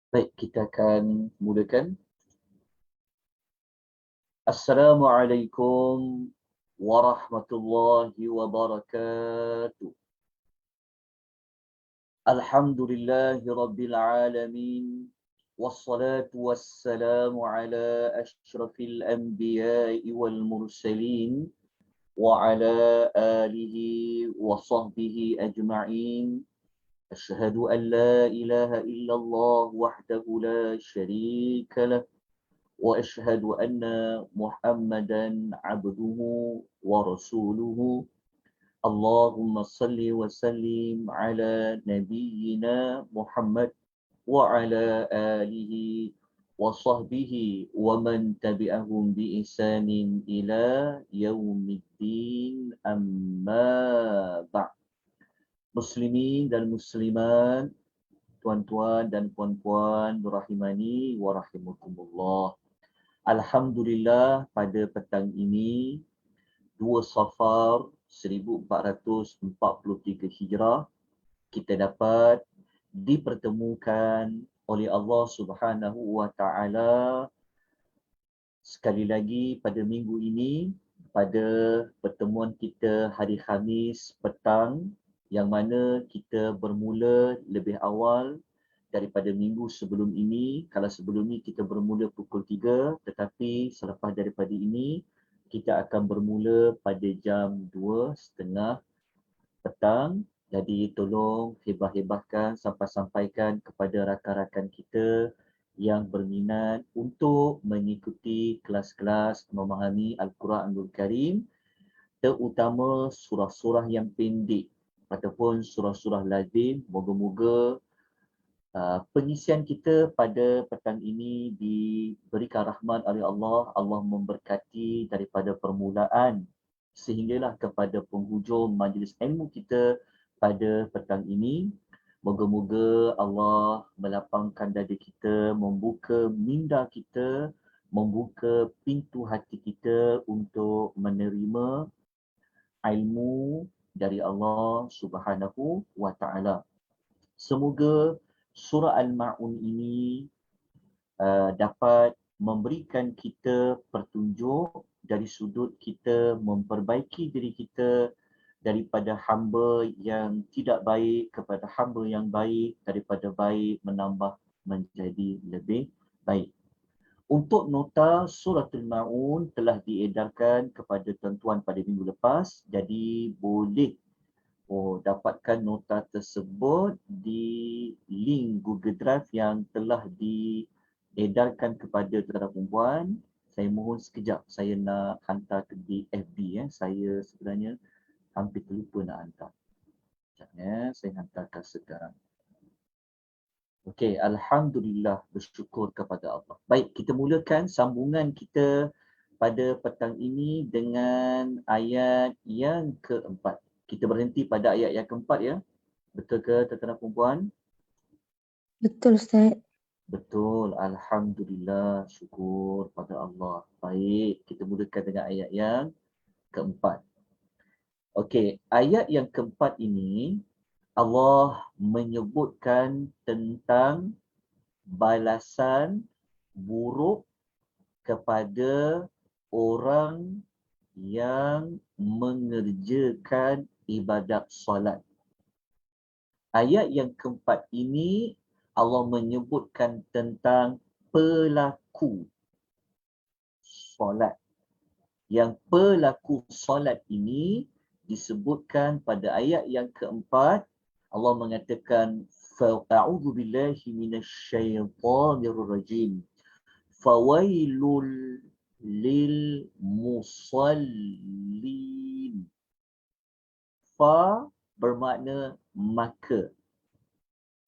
Baik, kita akan mulakan. Assalamualaikum warahmatullahi wabarakatuh. Alhamdulillahi rabbil alamin. Wassalatu wassalamu ala ashrafil anbiya'i wal mursalin. Wa ala alihi wa sahbihi ajma'in. Ashhadu an la ilaha illallah wahdahu la sharika lah. وأشهد أن محمدا عبده ورسوله اللهم صل وسلم على نبينا محمد وعلى آله وصحبه ومن تبعهم بإحسان إلى يوم الدين أما بعد. Muslimin dan muslimat, tuan-tuan dan puan-puan rahimani wa rahimakumullah. Alhamdulillah, pada petang ini 2 Safar 1443 Hijrah, kita dapat dipertemukan oleh Allah Subhanahu wa taala sekali lagi pada minggu ini, pada pertemuan kita hari Khamis petang, yang mana kita bermula lebih awal daripada minggu sebelum ini. Kalau sebelum ini kita bermula pukul 3, tetapi selepas daripada ini kita akan bermula pada jam 2.30 petang. Jadi tolong hebah-hebahkan, sampaikan kepada rakan-rakan kita yang berminat untuk mengikuti kelas-kelas memahami Al-Quranul Karim, terutama surah-surah yang pendek ataupun surah-surah lazim. Moga-moga pengisian kita pada petang ini diberikan rahmat oleh Allah. Allah memberkati daripada permulaan sehinggalah kepada penghujung majlis ilmu kita pada petang ini. Moga-moga Allah melapangkan dada kita, membuka minda kita, membuka pintu hati kita untuk menerima ilmu dari Allah Subhanahu wa taala. Semoga surah Al-Ma'un ini dapat memberikan kita petunjuk dari sudut kita memperbaiki diri kita daripada hamba yang tidak baik kepada hamba yang baik, daripada baik menambah menjadi lebih baik. Untuk nota suratul Ma'un telah diedarkan kepada tuan-tuan pada minggu lepas, jadi boleh dapatkan nota tersebut di link Google Drive yang telah diedarkan kepada tuan-tuan perempuan. Saya mohon sekejap, saya nak hantar di FB. Saya sebenarnya hampir terlupa nak hantar. Sekejap, saya hantarkan sekarang. Okey, Alhamdulillah, bersyukur kepada Allah. Baik, kita mulakan sambungan kita pada petang ini dengan ayat yang keempat. Kita berhenti pada ayat yang keempat ya. Betul ke tuan-tuan perempuan? Betul, Ustaz. Betul, Alhamdulillah, syukur pada Allah. Baik, kita mulakan dengan ayat yang keempat. Okey, ayat yang keempat ini Allah menyebutkan tentang balasan buruk kepada orang yang mengerjakan ibadat solat. Ayat yang keempat ini Allah menyebutkan tentang pelaku solat. Yang pelaku solat ini disebutkan pada ayat yang keempat. Allah mengatakan, A'udzu billahi minasyaitonir rajim. Fawailul lil musallin. Fa bermakna maka.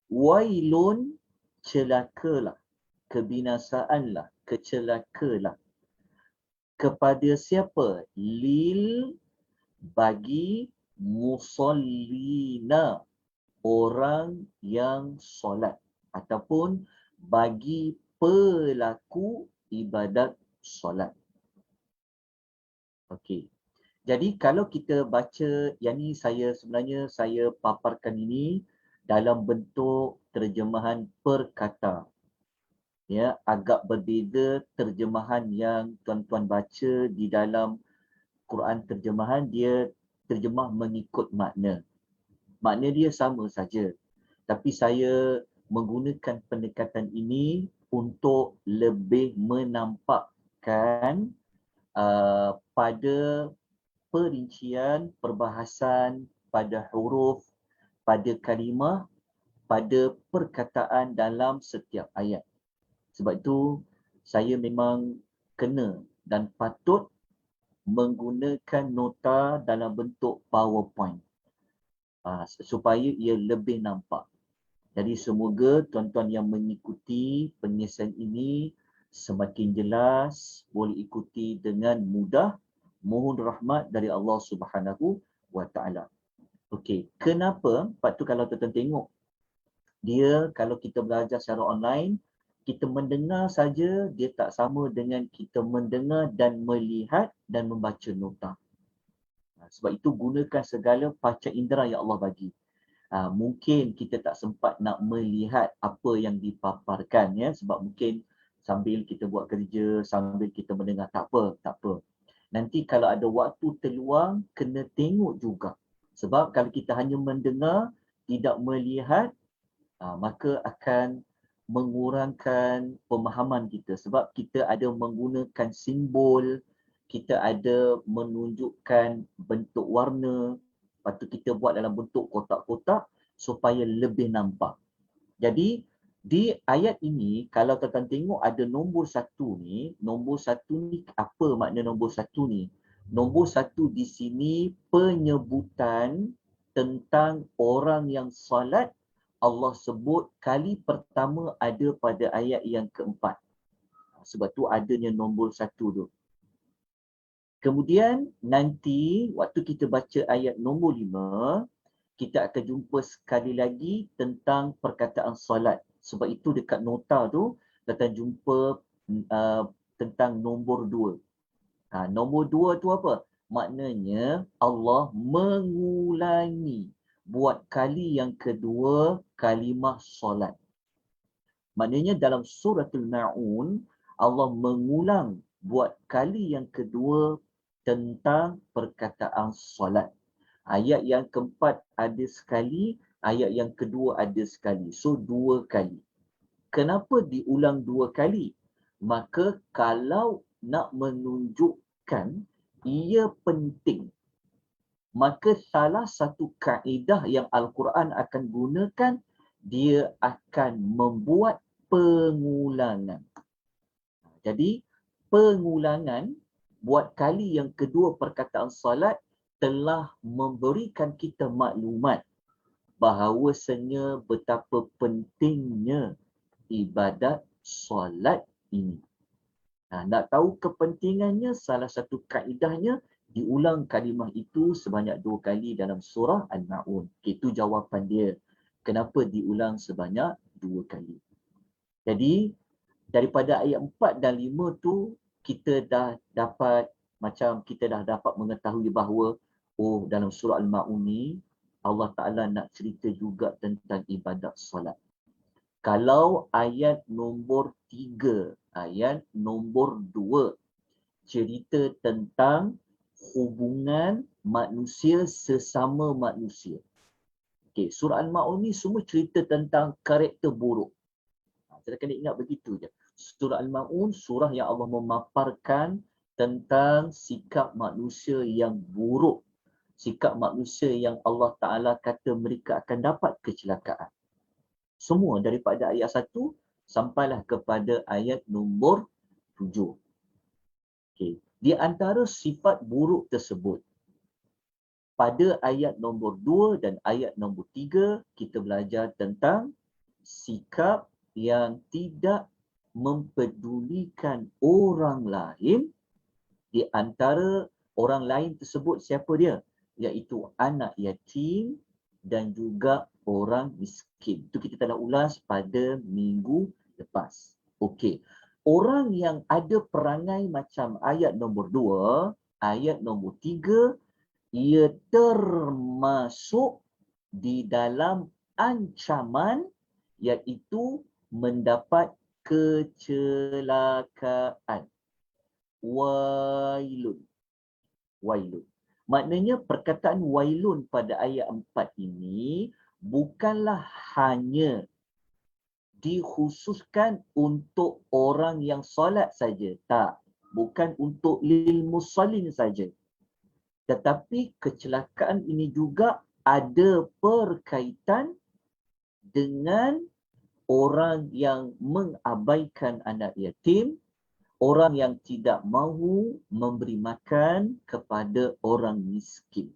Wailun, celakalah, kebinasaanlah, kecelakalah. Kepada siapa? Lil, bagi, musallina, orang yang solat, ataupun bagi pelaku ibadat solat. Okey. Jadi kalau kita baca yang ni, sebenarnya saya paparkan ini dalam bentuk terjemahan perkata. ya, agak berbeza terjemahan yang tuan-tuan baca di dalam Quran terjemahan. Dia terjemah mengikut makna. Makna dia sama saja. Tapi saya menggunakan pendekatan ini untuk lebih menampakkan pada perincian perbahasan pada huruf, pada kalimah, pada perkataan dalam setiap ayat. Sebab itu saya memang kena dan patut menggunakan nota dalam bentuk PowerPoint supaya ia lebih nampak. Jadi semoga tuan-tuan yang mengikuti penyelesaian ini semakin jelas, boleh ikuti dengan mudah. Mohon rahmat dari Allah Subhanahu wa taala. Okey, kenapa? Lepas tu kalau tuan-tuan tengok, dia kalau kita belajar secara online, kita mendengar saja, dia tak sama dengan kita mendengar dan melihat dan membaca nota. Sebab itu gunakan segala panca indera yang Allah bagi. Mungkin kita tak sempat nak melihat apa yang dipaparkan, ya, sebab mungkin sambil kita buat kerja, sambil kita mendengar, tak apa. Nanti kalau ada waktu terluang, kena tengok juga. Sebab kalau kita hanya mendengar, tidak melihat, maka akan mengurangkan pemahaman kita. Sebab kita ada menggunakan simbol, kita ada menunjukkan bentuk warna, lepas tu kita buat dalam bentuk kotak-kotak supaya lebih nampak. Jadi di ayat ini, kalau tuan-tuan tengok ada nombor satu ni apa makna nombor satu ni? Nombor satu di sini penyebutan tentang orang yang salat. Allah sebut kali pertama ada pada ayat yang keempat. Sebab tu adanya nombor satu tu. Kemudian nanti waktu kita baca ayat nombor 5, kita akan jumpa sekali lagi tentang perkataan solat. Sebab itu dekat nota tu, kita jumpa tentang nombor 2. Nombor 2 tu apa? Maknanya Allah mengulangi buat kali yang kedua kalimah solat. Maknanya dalam suratul Ma'un, Allah mengulang buat kali yang kedua tentang perkataan solat. Ayat yang keempat ada sekali, ayat yang kedua ada sekali. So 2 kali. Kenapa diulang 2 kali? Maka kalau nak menunjukkan ia penting, maka salah satu kaedah yang Al-Quran akan gunakan, dia akan membuat pengulangan. Jadi pengulangan buat kali yang kedua perkataan salat telah memberikan kita maklumat bahawasanya betapa pentingnya ibadat solat ini. Nak tahu kepentingannya, salah satu kaedahnya diulang kalimah itu sebanyak 2 kali dalam surah Al-Ma'un. Itu jawapan dia. Kenapa diulang sebanyak 2 kali. Jadi daripada ayat 4 dan 5 tu, kita dah dapat mengetahui bahawa dalam surah Al-Ma'un ni Allah Ta'ala nak cerita juga tentang ibadat solat. Kalau ayat nombor 3, ayat nombor 2 cerita tentang hubungan manusia sesama manusia. Okey, surah Al-Ma'un ni semua cerita tentang karakter buruk. Kita kena ingat begitu je. Surah Al-Ma'un, surah yang Allah memaparkan tentang sikap manusia yang buruk. Sikap manusia yang Allah Ta'ala kata mereka akan dapat kecelakaan. Semua daripada ayat 1 sampailah kepada ayat nombor 7. Okay. Di antara sifat buruk tersebut, pada ayat nombor 2 dan ayat nombor 3, kita belajar tentang sikap yang tidak mempedulikan orang lain. Di antara orang lain tersebut siapa dia? Iaitu anak yatim dan juga orang miskin. Itu kita telah ulas pada minggu lepas. Okey. Orang yang ada perangai macam ayat nombor 2, ayat nombor 3, ia termasuk di dalam ancaman, iaitu mendapat kecelakaan. Wailun. Wailun. Maknanya perkataan wailun pada ayat 4 ini bukanlah hanya dikhususkan untuk orang yang solat saja. Tak. Bukan untuk lil musallin saja. Tetapi kecelakaan ini juga ada berkaitan dengan orang yang mengabaikan anak yatim, orang yang tidak mahu memberi makan kepada orang miskin.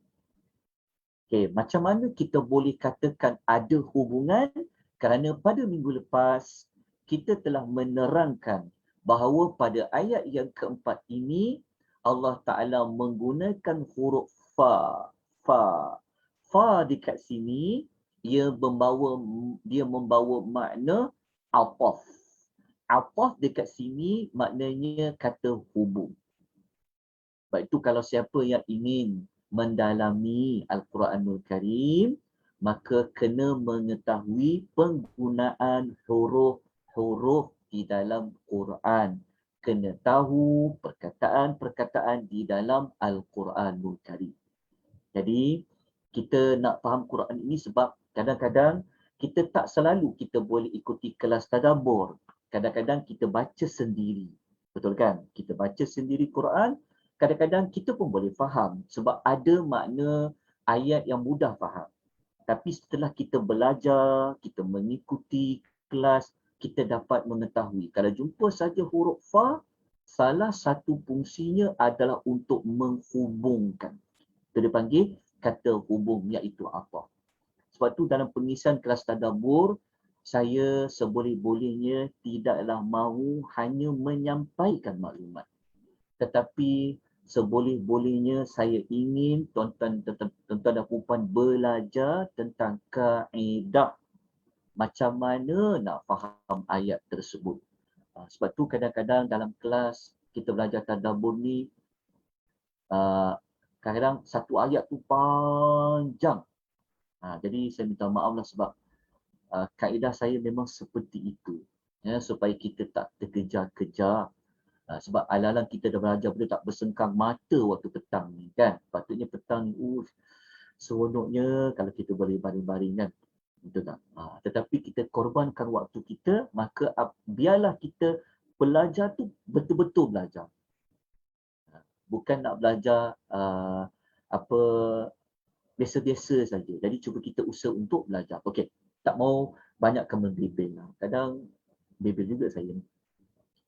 Okey, macam mana kita boleh katakan ada hubungan? Kerana pada minggu lepas kita telah menerangkan bahawa pada ayat yang keempat ini Allah Ta'ala menggunakan huruf fa. Fa. Fa dekat sini dia membawa makna ataf. Ataf dekat sini maknanya kata hubung. Sebab itu kalau siapa yang ingin mendalami Al-Quranul Karim, maka kena mengetahui penggunaan huruf-huruf di dalam Quran. Kena tahu perkataan-perkataan di dalam Al-Quranul Karim. Jadi, kita nak faham Quran ini sebab kadang-kadang kita tak selalu kita boleh ikuti kelas tadabbur. Kadang-kadang kita baca sendiri. Betul kan? Kita baca sendiri Quran, kadang-kadang kita pun boleh faham sebab ada makna ayat yang mudah faham. Tapi setelah kita belajar, kita mengikuti kelas, kita dapat mengetahui. Kalau jumpa saja huruf fa, salah satu fungsinya adalah untuk menghubungkan. Itu dipanggil kata hubung, iaitu apa. Sebab tu dalam pengisian kelas tadabbur, saya seboleh-bolehnya tidaklah mahu hanya menyampaikan maklumat. Tetapi seboleh-bolehnya saya ingin tuan-tuan dan puan belajar tentang kaedah macam mana nak faham ayat tersebut. Sebab tu kadang-kadang dalam kelas kita belajar tadabbur ni, kadang-kadang satu ayat tu panjang. Jadi saya minta maaf lah sebab kaedah saya memang seperti itu. Ya, supaya kita tak terkejar-kejar. Sebab alang-alang kita dah belajar benda tak bersengkang mata waktu petang ni kan. Patutnya petang ni, seronoknya kalau kita boleh baring-baring kan. Betul tak? Tetapi kita korbankan waktu kita, maka biarlah kita belajar tu betul-betul belajar. Bukan nak belajar apa biasa-biasa saja. Jadi cuba kita usaha untuk belajar. Okey, tak mau banyak membebel lah. Kadang bebel juga saya ni.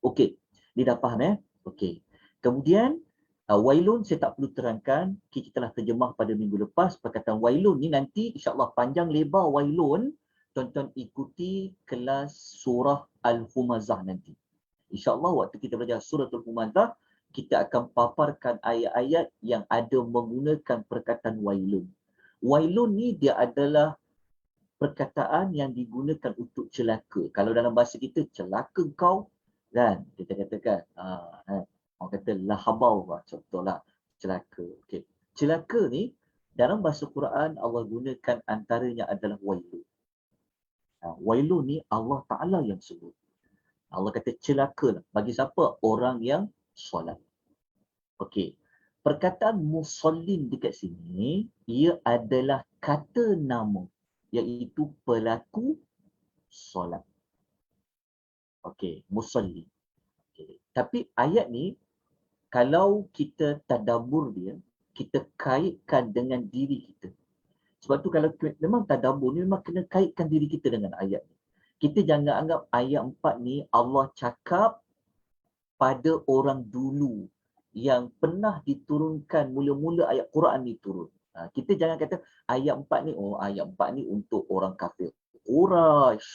Okey, ni dah faham Okey. Kemudian wailun saya tak perlu terangkan, kita telah terjemah pada minggu lepas. Perkataan wailun ni nanti insya-Allah panjang lebar wailun tuan-tuan ikuti kelas surah Al-Humazah nanti. InsyaAllah waktu kita belajar surah Al-Humazah, kita akan paparkan ayat-ayat yang ada menggunakan perkataan wailun. Wailun ni dia adalah perkataan yang digunakan untuk celaka. Kalau dalam bahasa kita, celaka kau, kan? Kita katakan, orang kata lahabau, contohlah, celaka. Okay. Celaka ni, dalam bahasa Quran, Allah gunakan antaranya adalah wailun. Wailun ni Allah Ta'ala yang sebut. Allah kata celaka lah. Bagi siapa? Orang yang solat. Okey. Perkataan musallin dekat sini, ia adalah kata nama, iaitu pelaku solat. Okey, musallin. Okay. Tapi ayat ni, kalau kita tadabbur dia, kita kaitkan dengan diri kita. Sebab tu kalau memang tadabbur ni memang kena kaitkan diri kita dengan ayat ni. Kita jangan anggap ayat 4 ni Allah cakap pada orang dulu yang pernah diturunkan mula-mula ayat Quran ni turun. Kita jangan kata ayat 4 ni, ayat 4 ni untuk orang kafir Quraisy.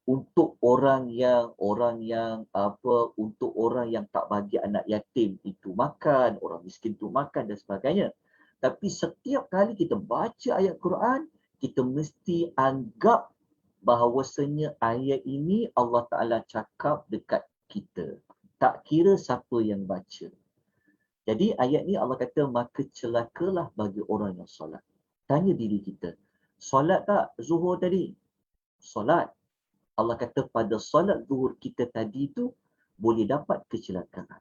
Untuk orang yang untuk orang yang tak bagi anak yatim itu makan, orang miskin itu makan dan sebagainya. Tapi setiap kali kita baca ayat Quran, kita mesti anggap bahawasanya ayat ini Allah Ta'ala cakap dekat kita. Tak kira siapa yang baca. Jadi ayat ni Allah kata, maka celakalah bagi orang yang solat. Tanya diri kita, solat tak zuhur tadi? Solat. Allah kata pada solat zuhur kita tadi tu boleh dapat kecelakaan.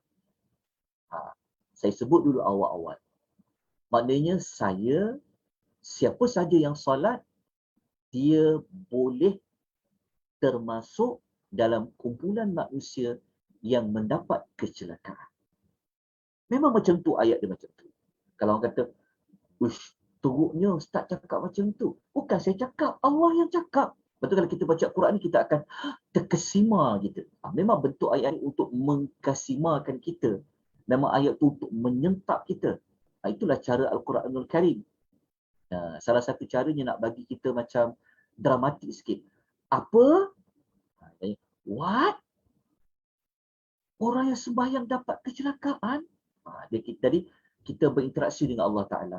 Saya sebut dulu awal-awal. Maknanya siapa saja yang solat, dia boleh termasuk dalam kumpulan manusia yang mendapat kecelakaan. Memang macam tu ayat dia macam tu. Kalau orang kata, ush, teruknya Ustaz cakap macam tu. Bukan saya cakap, Allah yang cakap. Betul kalau kita baca Quran ni kita akan terkesima gitu. Memang bentuk ayat ni untuk mengkesimakan kita. Memang ayat tu untuk menyentak kita. Itulah cara Al-Quranul Karim. Salah satu caranya nak bagi kita macam dramatik sikit. Apa? What? Orang yang sembahyang dapat kecelakaan? Jadi kita berinteraksi dengan Allah Ta'ala.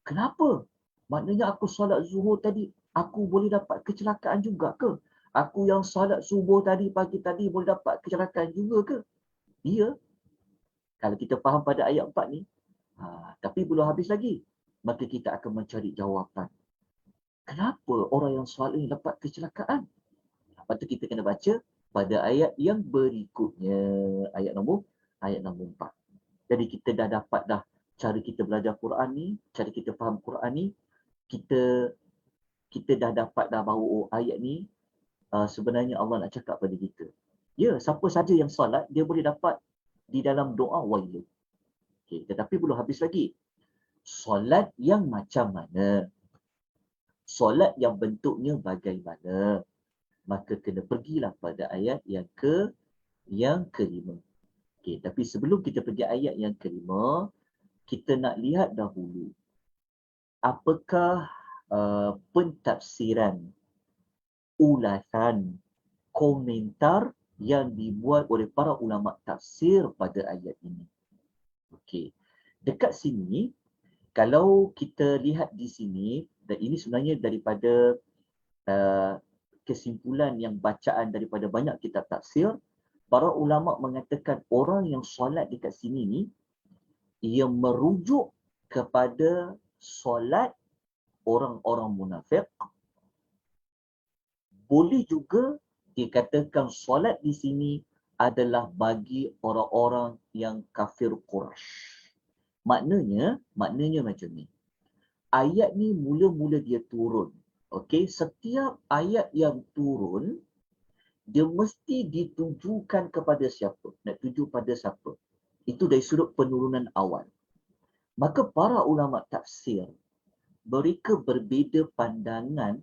Kenapa? Maknanya aku solat zuhur tadi, aku boleh dapat kecelakaan juga ke? Aku yang solat subuh tadi, pagi tadi boleh dapat kecelakaan juga ke? Ya. Kalau kita faham pada ayat 4 ni, tapi belum habis lagi. Maka kita akan mencari jawapan. Kenapa orang yang solat ini dapat kecelakaan? Lepas tu kita kena baca pada ayat yang berikutnya. Ayat nombor 4. Jadi kita dah dapat dah cara kita belajar Quran ni, cara kita faham Quran ni, kita dah dapat dah bahawa ayat ni sebenarnya Allah nak cakap pada kita. Ya, siapa saja yang solat, dia boleh dapat di dalam doa wailun. Okay, tetapi belum habis lagi. Solat yang macam mana? Solat yang bentuknya bagaimana? Maka kena pergilah pada ayat yang kelima. Okay, tapi sebelum kita pergi ayat yang kelima, kita nak lihat dahulu apakah pentafsiran, ulasan, komentar yang dibuat oleh para ulama tafsir pada ayat ini. Okey. Dekat sini, kalau kita lihat di sini, dan ini sebenarnya daripada kesimpulan yang bacaan daripada banyak kitab tafsir, para ulama mengatakan orang yang solat dekat sini ni, ia merujuk kepada solat orang-orang munafik. Boleh juga dikatakan solat di sini adalah bagi orang-orang yang kafir Quraisy. Maknanya macam ni. Ayat ni mula-mula dia turun. Okey, setiap ayat yang turun, dia mesti ditujukan kepada siapa? Nak tuju pada siapa? Itu dari sudut penurunan awal. Maka para ulama tafsir, mereka berbeza pandangan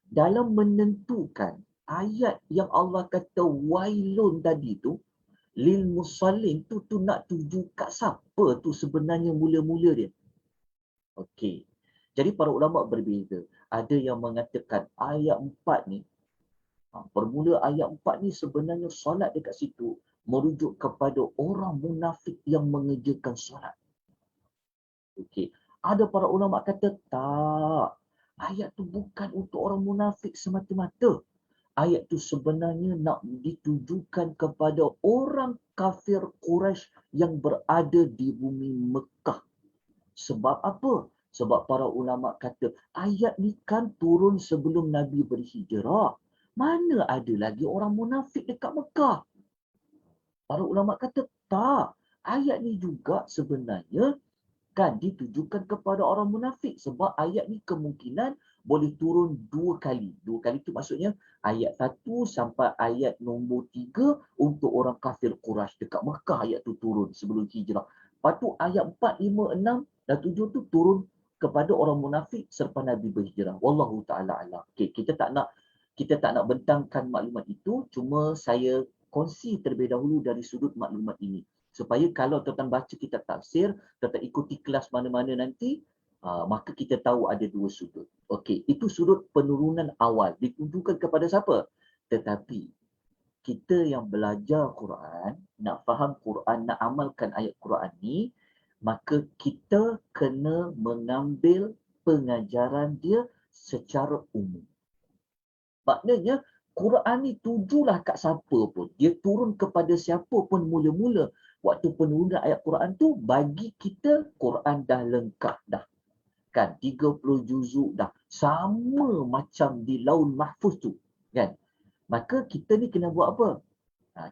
dalam menentukan ayat yang Allah kata wailun tadi tu, lil musallin tu nak tuju kat siapa tu sebenarnya mula-mula dia. Okey. Jadi para ulama berbeza. Ada yang mengatakan ayat 4 ni, bermula ayat 4 ni sebenarnya solat dekat situ merujuk kepada orang munafik yang mengerjakan solat. Okey. Ada para ulama kata tak. Ayat tu bukan untuk orang munafik semata-mata. Ayat tu sebenarnya nak ditujukan kepada orang kafir Quraisy yang berada di bumi Mekah. Sebab apa? Sebab para ulama kata ayat ni kan turun sebelum Nabi berhijrah. Mana ada lagi orang munafik dekat Mekah? Para ulama kata tak. Ayat ni juga sebenarnya kan ditujukan kepada orang munafik. Sebab ayat ni kemungkinan boleh turun 2 kali. 2 kali tu maksudnya ayat 1 sampai ayat nombor 3 untuk orang kafir Quraisy dekat Mekah, ayat tu turun sebelum hijrah. Lepas tu ayat 4, 5, 6 dan 7 tu turun kepada orang munafik selepas Nabi berhijrah. Wallahu ta'ala alam. Okay, kita tak nak bentangkan maklumat itu, cuma saya kongsi terlebih dahulu dari sudut maklumat ini. Supaya kalau tuan-tuan baca kitab tafsir, tuan-tuan ikuti kelas mana-mana nanti, maka kita tahu ada 2 sudut. Okey, itu sudut penurunan awal. Ditujukan kepada siapa? Tetapi kita yang belajar Quran, nak faham Quran, nak amalkan ayat Quran ni, maka kita kena mengambil pengajaran dia secara umum. Maknanya Quran ni tujulah kat siapa pun. Dia turun kepada siapa pun mula-mula. Waktu penurunan ayat Quran tu, bagi kita Quran dah lengkap dah. Kan, 30 juzuk dah. Sama macam di Laul Mahfuz tu. Kan. Maka kita ni kena buat apa?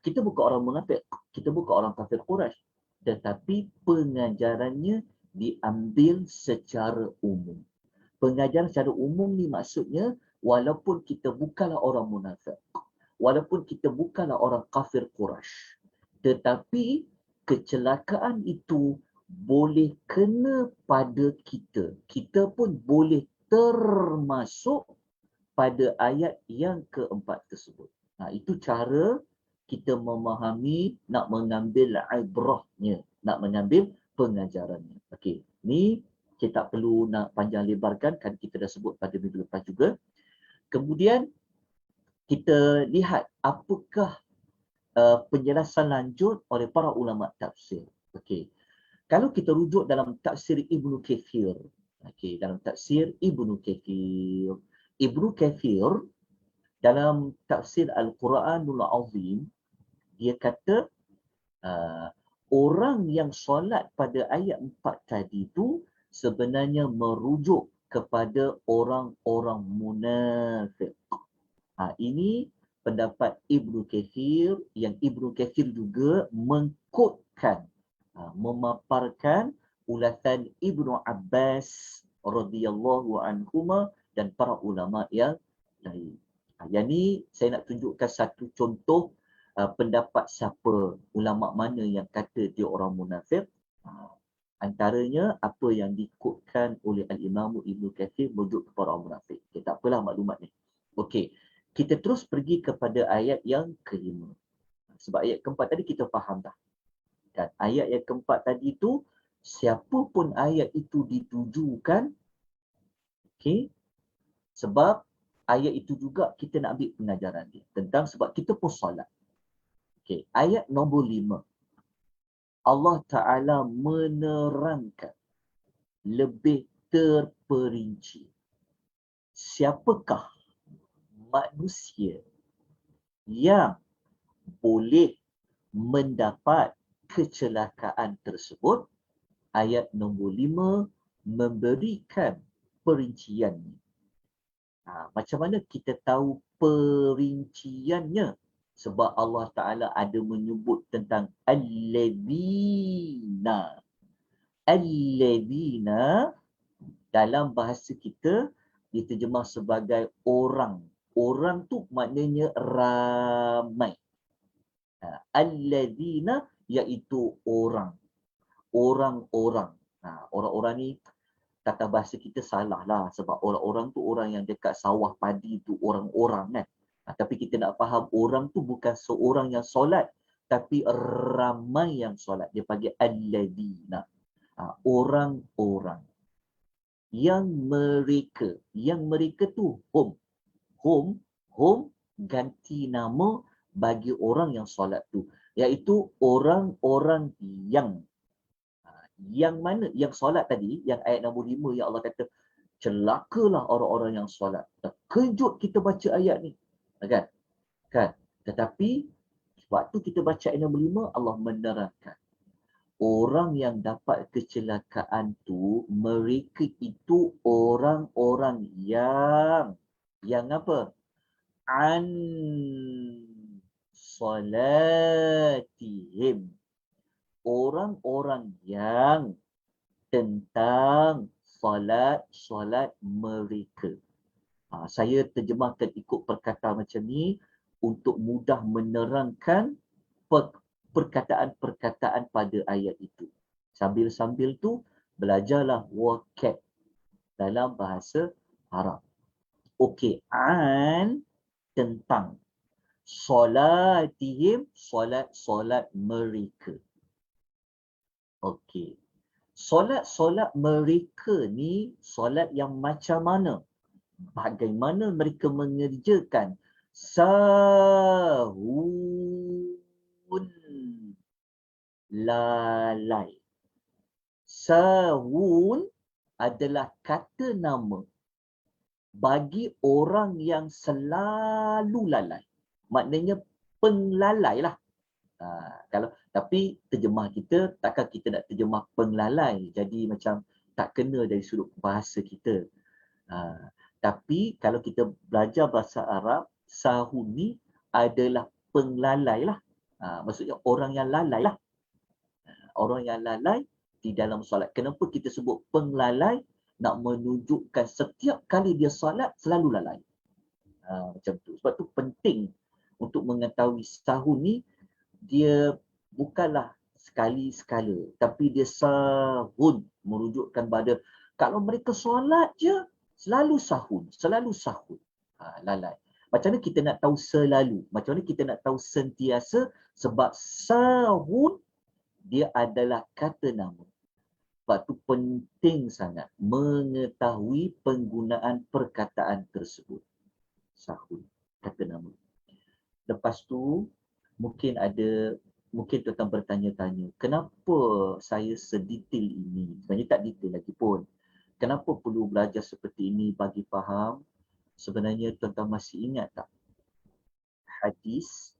Kita bukan orang munafik, kita bukan orang kafir Quraisy, tetapi pengajarannya diambil secara umum. Pengajaran secara umum ni maksudnya walaupun kita bukanlah orang munafik, walaupun kita bukanlah orang kafir Quraisy, tetapi kecelakaan itu boleh kena pada kita. Kita pun boleh termasuk pada ayat yang keempat tersebut. Itu cara kita memahami, nak mengambil ibrahnya, nak mengambil pengajarannya. Okey, ni kita tak perlu nak panjang lebarkan, kan kita dah sebut pada minggu lepas juga. Kemudian kita lihat apakah penjelasan lanjut oleh para ulama tafsir. Okey, kalau kita rujuk dalam tafsir Ibnu Kathir, okey, dalam tafsir Ibnu Kathir, Ibnu Kathir dalam tafsir Al-Quranul Azim, dia kata orang yang solat pada ayat 4 tadi tu sebenarnya merujuk kepada orang-orang munafik. Ini pendapat Ibnu Kathir, yang Ibnu Kathir juga mengkotkan, memaparkan ulasan Ibnu Abbas radhiyallahu anhuma dan para ulama yang lain. Yang ni saya nak tunjukkan satu contoh pendapat siapa, ulama mana yang kata dia orang munafik. Antaranya apa yang dikutkan oleh Al-Imam Ibnu Kathir merujuk kepada orang munafik. Okay, tak apalah maklumat ni. Okey, kita terus pergi kepada ayat yang kelima. Sebab ayat keempat tadi kita faham dah. Dan ayat yang keempat tadi tu, siapa pun ayat itu ditujukan, okey, sebab ayat itu juga kita nak ambil pengajaran dia tentang sebab kita pun solat. Okey, ayat nombor 5. Allah Ta'ala menerangkan lebih terperinci siapakah manusia yang boleh mendapat kecelakaan tersebut. Ayat nombor 5 memberikan perinciannya. Macam mana kita tahu perinciannya? Sebab Allah Ta'ala ada menyebut tentang alladzina. Alladzina dalam bahasa kita diterjemah sebagai orang. Orang tu maknanya ramai. Alladzina iaitu orang. Orang-orang. Orang-orang ni kata bahasa kita salah lah. Sebab orang-orang tu orang yang dekat sawah padi tu orang-orang kan. Tapi kita nak faham orang tu bukan seorang yang solat, tapi ramai yang solat. Dia panggil alladzina. Orang-orang. Yang mereka tu hum. Hum ganti nama bagi orang yang solat tu. Iaitu orang-orang yang mana? Yang solat tadi, yang ayat nombor 5 yang Allah kata, celakalah orang-orang yang solat. Kejut kita baca ayat ni. Kan? Tetapi waktu kita baca ayat nombor 5, Allah menerangkan orang yang dapat kecelakaan tu, mereka itu orang-orang yang apa? An salatihim. Orang-orang yang tentang solat mereka. Saya terjemahkan ikut perkataan macam ni untuk mudah menerangkan perkataan-perkataan pada ayat itu. Sambil-sambil tu belajarlah vocab dalam bahasa Arab. Okey, an tentang solatihim, solat mereka. Okey. Solat mereka ni solat yang macam mana? Bagaimana mereka mengerjakan sahun lalai. Sahun adalah kata nama bagi orang yang selalu lalai. Maknanya penglalai lah. Tapi terjemah kita, takkan kita nak terjemah penglalai. Jadi macam tak kena dari sudut bahasa kita. Tapi kalau kita belajar bahasa Arab, sahun ni adalah penglalai lah. Maksudnya orang yang lalai lah. Orang yang lalai di dalam solat. Kenapa kita sebut penglalai? Nak menunjukkan setiap kali dia solat selalu lalai. Macam tu. Sebab tu penting untuk mengetahui sahun ni dia bukanlah sekali-sekala, tapi dia sahun, merujukkan pada kalau mereka solat je selalu sahun, lalai. Macam mana kita nak tahu selalu? Macam mana kita nak tahu sentiasa? Sebab sahun dia adalah kata nama. Sebab tu penting sangat mengetahui penggunaan perkataan tersebut. Sahun, kata nama. Lepas tu mungkin tuan-tuan bertanya-tanya, kenapa saya sedetail ini? Sebenarnya tak detail lagi pun. Kenapa perlu belajar seperti ini bagi faham? Sebenarnya tuan-tuan masih ingat tak hadis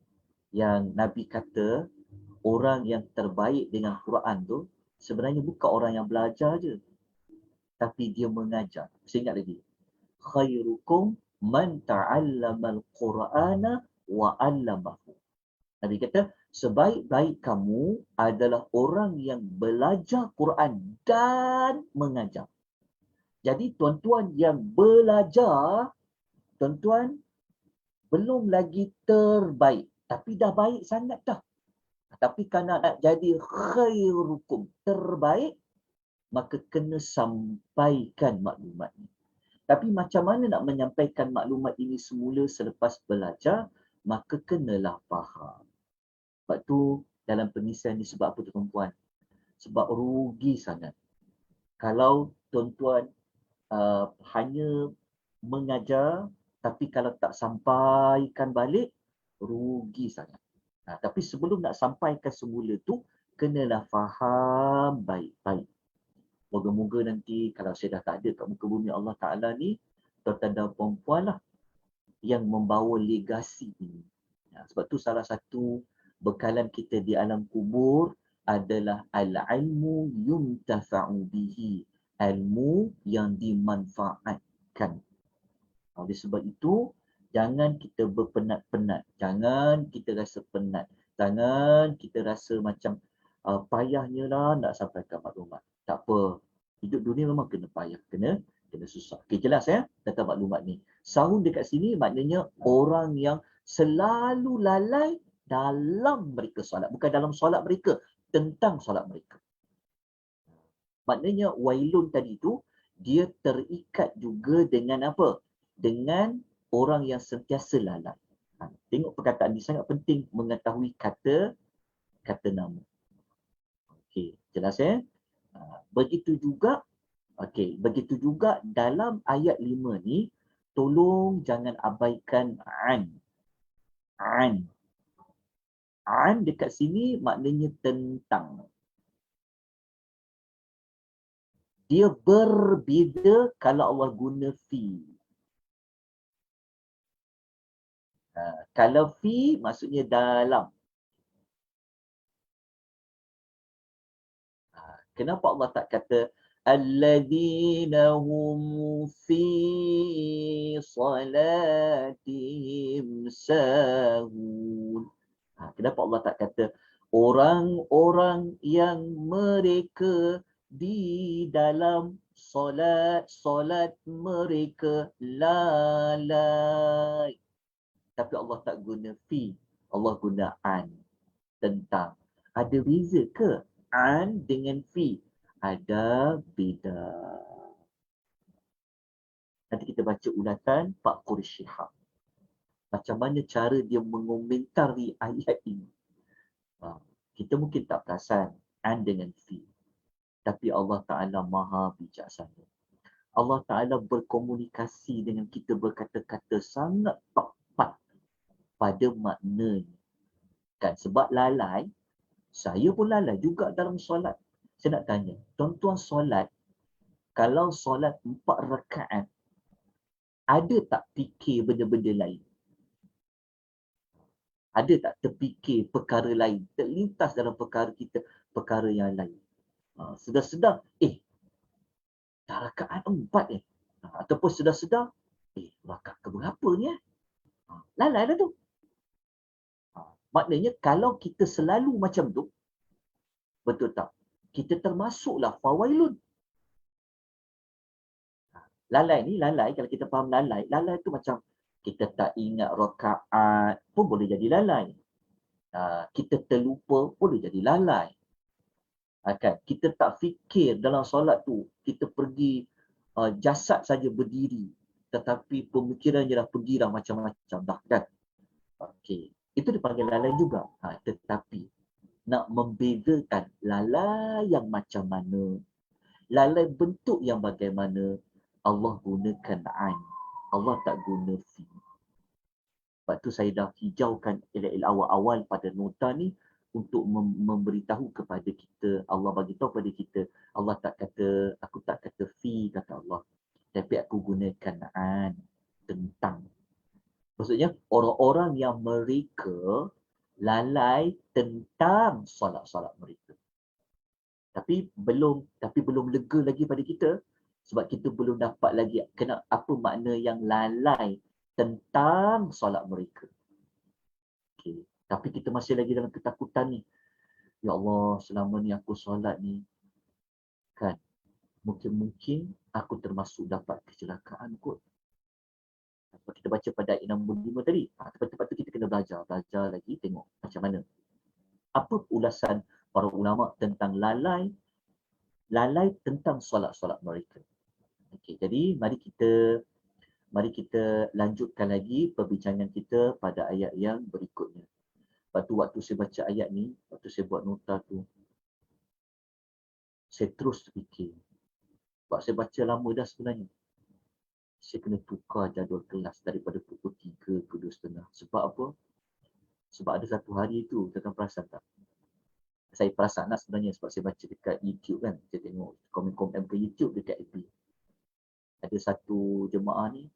yang Nabi kata orang yang terbaik dengan Quran tu sebenarnya bukan orang yang belajar je, tapi dia mengajar. Saya ingat lagi. Khairukum man ta'allamal Qur'ana wa 'allamahu. Nabi kata, sebaik-baik kamu adalah orang yang belajar Quran dan mengajar. Jadi tuan-tuan yang belajar, tuan-tuan belum lagi terbaik. Tapi dah baik sangat dah. Tapi kerana nak jadi khairukum, terbaik, maka kena sampaikan maklumat ini. Tapi macam mana nak menyampaikan maklumat ini semula selepas belajar, maka kenalah faham. Sebab tu dalam pengisian ni sebab apa tuan-tuan? Sebab rugi sangat. Kalau tuan-tuan hanya mengajar, tapi kalau tak sampaikan balik, rugi sangat. Tapi sebelum nak sampaikan semula tu, kenalah faham baik-baik. Moga-moga nanti kalau saya dah tak ada kat muka bumi Allah Ta'ala ni, tuan-tuan dan puan-puan lah yang membawa legasi ini. Sebab tu salah satu bekalan kita di alam kubur adalah al-ilmu yuntafa'u bihi. Ilmu yang dimanfaatkan. Oleh sebab itu, jangan kita berpenat-penat. Jangan kita rasa penat. Jangan kita rasa macam payahnya lah nak sampaikan maklumat. Tak apa. Hidup dunia memang kena payah. Kena susah. Okey, jelas ya tentang maklumat ni. Sahun dekat sini maknanya orang yang selalu lalai dalam mereka solat. Bukan dalam solat mereka. Tentang solat mereka. Maknanya wailun tadi tu, dia terikat juga dengan apa? Dengan orang yang sentiasa lalai. Tengok perkataan ini sangat penting mengetahui kata nama. Okey, jelas ya? Begitu juga dalam ayat 5 ni, tolong jangan abaikan an. An dekat sini maknanya tentang. Dia berbeza kalau Allah guna fi. Kalau fi maksudnya dalam. Kenapa Allah tak kata alladzina hum fi salatihim sahun? Kenapa Allah tak kata orang-orang yang mereka di dalam solat mereka lalai. Tapi Allah tak guna fi. Allah guna an. Tentang. Ada beza ke? An dengan fi. Ada beza. Nanti kita baca ulatan Pak Qursyihab. Macam mana cara dia mengomentari ayat ini. Kita mungkin tak perasan an dengan fi. Tapi Allah Ta'ala maha bijaksana. Allah Ta'ala berkomunikasi dengan kita berkata-kata sangat tepat pada maknanya. Kan sebab lalai, saya pun lalai juga dalam solat. Saya nak tanya, tuan-tuan solat, kalau solat 4 rakaat, ada tak fikir benda-benda lain? Ada tak terfikir perkara lain? Terlintas dalam perkara kita, perkara yang lain. Sedar-sedar, dah rakaat 4 ataupun sedar-sedar, rakaat keberapa ni? Lalai dah tu. Maknanya kalau kita selalu macam tu, betul tak? Kita termasuklah fawailun. Lalai ni, lalai, kalau kita faham lalai, lalai tu macam kita tak ingat rakaat pun boleh jadi lalai. Kita terlupa boleh jadi lalai. Kan? Kita tak fikir dalam solat tu, kita pergi jasad saja berdiri, tetapi pemikirannya dah pergi dah macam-macam dah kan. Okey, itu dipanggil lalai juga. Tetapi nak membezakan lalai yang macam mana, lalai bentuk yang bagaimana, Allah gunakan ain. Allah tak guna fi. Sebab tu saya dah hijaukan awal-awal pada nota ni untuk memberitahu kepada kita, Allah bagi tahu kepada kita, Allah tak kata, aku tak kata fi, kata Allah. Tapi aku gunakan an, tentang. Maksudnya orang-orang yang mereka lalai tentang solat-solat mereka. Tapi belum lega lagi pada kita sebab kita belum dapat lagi kena apa makna yang lalai tentang solat mereka. Okay. Tapi kita masih lagi dalam ketakutan ni. Ya Allah, selama ni aku solat ni kan mungkin aku termasuk dapat kecelakaan kot. Kita baca pada ayat 65 tadi. Tempat-tempat tu kita kena belajar lagi, tengok macam mana. Apa ulasan para ulama tentang lalai tentang solat-solat mereka. Okey, jadi mari kita lanjutkan lagi perbincangan kita pada ayat yang berikutnya. Waktu saya baca ayat ni, waktu saya buat nota tu, saya terus terfikir. Sebab saya baca lama dah sebenarnya. Saya kena tukar jadual kelas daripada pukul 3 ke 2.30. Sebab apa? Sebab ada satu hari tu, tuan perasan tak? Saya perasan lah sebenarnya sebab saya baca dekat YouTube kan. Saya tengok komen-komen ke YouTube dekat FB. Ada satu jemaah ni,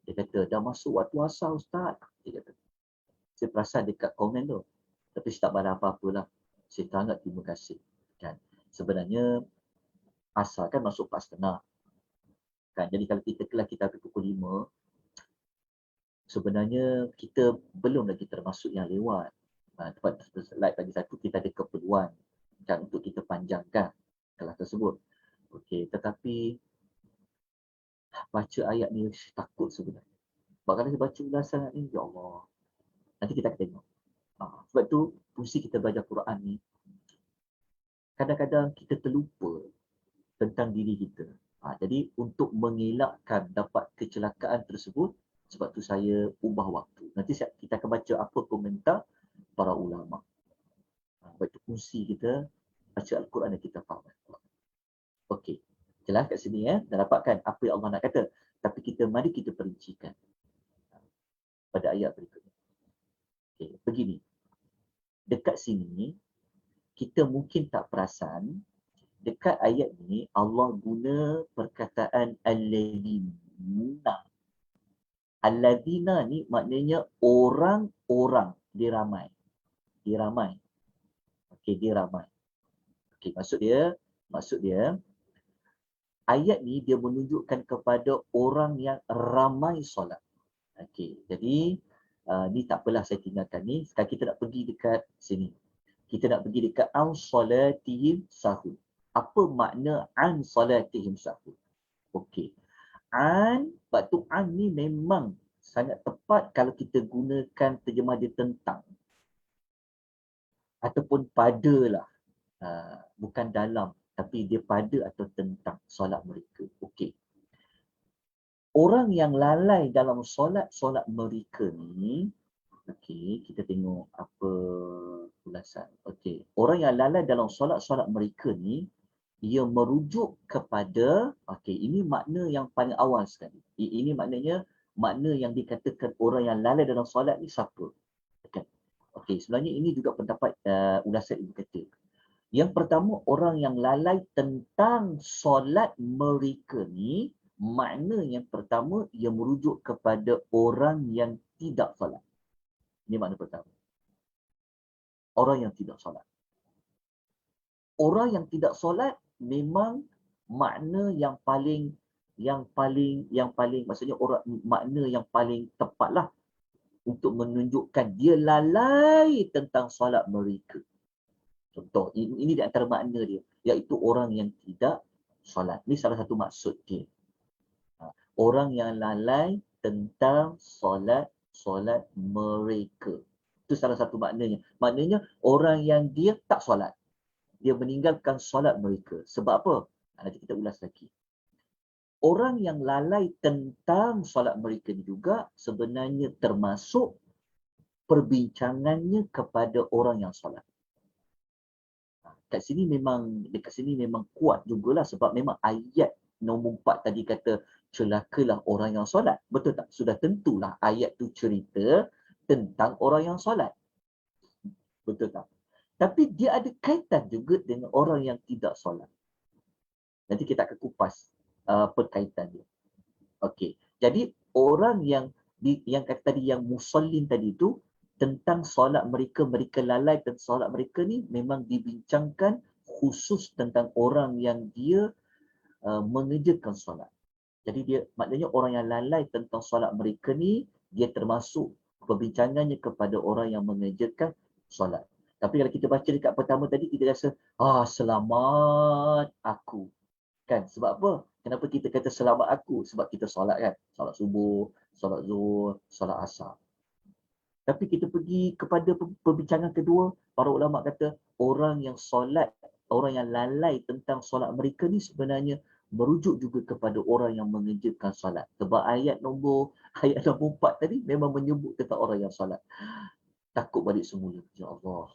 dia kata, dah masuk waktu asar Ustaz. Dia kata. Saya perasan dekat komen tu. Tapi saya tak balas apa-apa lah. Saya sangat terima kasih. Kan? Sebenarnya, asar kan masuk 4.30. Kan? Jadi kalau kita kelas kita habis pukul 5, sebenarnya kita belum lagi termasuk yang lewat. Tempat slide lagi satu, kita ada keperluan kan, untuk kita panjangkan kelas tersebut. Okey, tetapi baca ayat ni takut sebenarnya. Sebab kalau saya baca ulasan ayat ni, ya Allah, nanti kita akan tengok. Sebab tu fungsi kita belajar Quran ni, kadang-kadang kita terlupa tentang diri kita. Jadi untuk mengelakkan dapat kecelakaan tersebut, sebab tu saya ubah waktu. Nanti kita akan baca apa komentar para ulama. Sebab itu fungsi kita baca Al-Quran dan kita faham. Okey, jelas kat sini ya. Dah dapatkan apa yang Allah nak kata. Tapi mari kita perincikan pada ayat berikutnya. Okey, begini. Dekat sini, kita mungkin tak perasan, dekat ayat ni Allah guna perkataan alladzina. Alladzina ni maknanya orang-orang, dia ramai. Dia ramai. Okey, dia ramai. Okey, maksud dia ayat ni dia menunjukkan kepada orang yang ramai solat. Okey, jadi ni tak apalah saya tinggalkan ni. Sekarang kita nak pergi dekat sini. Kita nak pergi dekat an solatihim sahun. Apa makna an solatihim sahun? Okey. Waktu an ni memang sangat tepat kalau kita gunakan terjemah dia tentang. Ataupun pada lah. Bukan dalam. Tapi dia pada atau tentang solat mereka. Okey. Orang yang lalai dalam solat mereka ni, okey, kita tengok apa ulasan. Okey, orang yang lalai dalam solat mereka ni, ia merujuk kepada, okey, ini makna yang paling awal sekali. Ini makna yang dikatakan orang yang lalai dalam solat ni siapa? Okey, sebenarnya ini juga pendapat ulasan Ibnu Katsir. Yang pertama, orang yang lalai tentang solat mereka ni, makna yang pertama, ia merujuk kepada orang yang tidak solat. Ini makna pertama. Orang yang tidak solat. Orang yang tidak solat memang makna yang paling maksudnya makna yang paling tepatlah untuk menunjukkan dia lalai tentang solat mereka. Contoh, ini di antara makna dia, iaitu orang yang tidak solat. Ini salah satu maksud dia. Orang yang lalai tentang solat mereka. Itu salah satu maknanya. Maknanya orang yang dia tak solat. Dia meninggalkan solat mereka. Sebab apa? Nanti kita ulas lagi. Orang yang lalai tentang solat mereka ni juga sebenarnya termasuk perbincangannya kepada orang yang solat. Dekat sini memang kuat jugalah sebab memang ayat nombor 4 tadi kata celakalah orang yang solat. Betul tak? Sudah tentulah ayat tu cerita tentang orang yang solat. Betul tak? Tapi dia ada kaitan juga dengan orang yang tidak solat. Nanti kita akan kupas perkaitan dia. Okey. Jadi orang yang kata tadi yang musallin tadi tu tentang solat mereka, mereka lalai tentang solat mereka ni memang dibincangkan khusus tentang orang yang dia mengerjakan solat. Jadi dia maknanya orang yang lalai tentang solat mereka ni dia termasuk perbincangannya kepada orang yang mengerjakan solat. Tapi kalau kita baca dekat pertama tadi kita rasa selamat aku. Kan? Sebab apa? Kenapa kita kata selamat aku? Sebab kita solat kan? Solat subuh, solat zuhur, solat asar. Tapi kita pergi kepada perbincangan kedua, para ulama kata orang yang solat, orang yang lalai tentang solat mereka ni sebenarnya merujuk juga kepada orang yang mengerjakan solat. Sebab ayat nombor 4 tadi memang menyebut tentang orang yang solat. Takut balik semula. Ya Allah.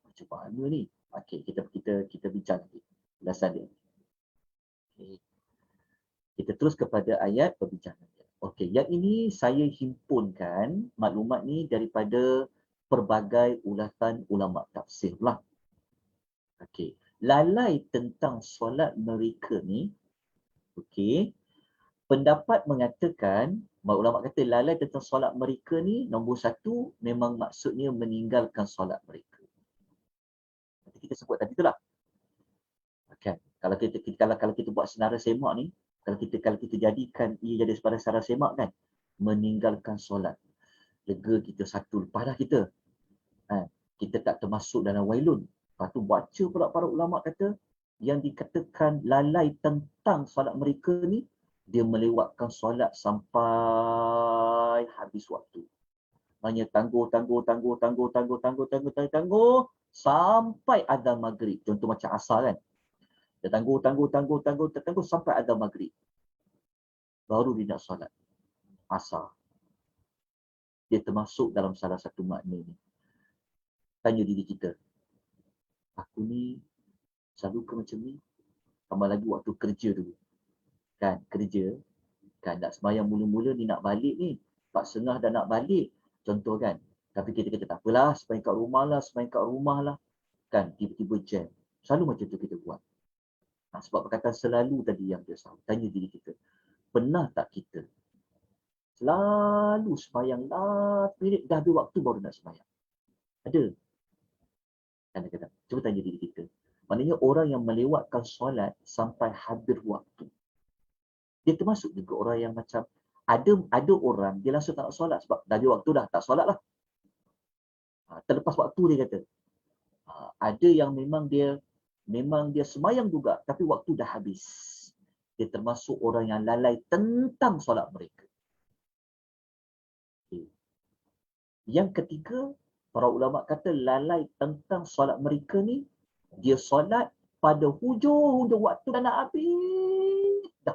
Macam mana ni? Okey, kita bincang lagi. Ulasan dia. Okay. Kita terus kepada ayat perbincangan. Okey, yang ini saya himpunkan maklumat ni daripada pelbagai ulasan ulama tafsir lah. Okey, lalai tentang solat mereka ni, okey, pendapat mengatakan, ulama kata lalai tentang solat mereka ni, nombor satu, memang maksudnya meninggalkan solat mereka. Nanti kita sebut tadi itulah. Okay. Kalau kita buat senarai semak ni, kalau kita jadikan ia jadi sebagai senarai semak kan, meninggalkan solat. Lega kita satu lepas dah kita. Kita tak termasuk dalam wailun. Lepas tu baca pula para ulama kata yang dikatakan lalai tentang solat mereka ni, dia melewatkan solat sampai habis waktu. Hanya tangguh sampai azan maghrib. Contoh macam asar kan. Dia tangguh sampai azan maghrib. Baru dia nak solat asar. Dia termasuk dalam salah satu makna ni. Tanya diri kita. Aku ni selalu ke macam ni? Tambah lagi waktu kerja dulu. Kan, kerja. Kan, nak sembahyang mula-mula ni nak balik ni. 4.30 dah nak balik. Contoh kan. Tapi kita kata tak apalah, sembahyang kat rumah lah. Kan, tiba-tiba jam. Selalu macam tu kita buat. Sebab perkataan selalu tadi yang dia salah. Tanya diri kita. Pernah tak kita selalu sembahyang last minute dah habis waktu baru nak sembahyang? Ada? Kadang-kadang. Cuba tanya diri kita. Maknanya orang yang melewatkan solat sampai habis waktu. Dia termasuk juga orang yang macam ada orang dia langsung tak nak solat sebab dah habis waktu dah tak solat lah. Terlepas waktu dia kata. Ada yang memang dia sembahyang juga tapi waktu dah habis. Dia termasuk orang yang lalai tentang solat mereka. Okay. Yang ketiga, para ulama kata lalai tentang solat mereka ni, dia solat pada hujung waktu dah nak habis. Dah.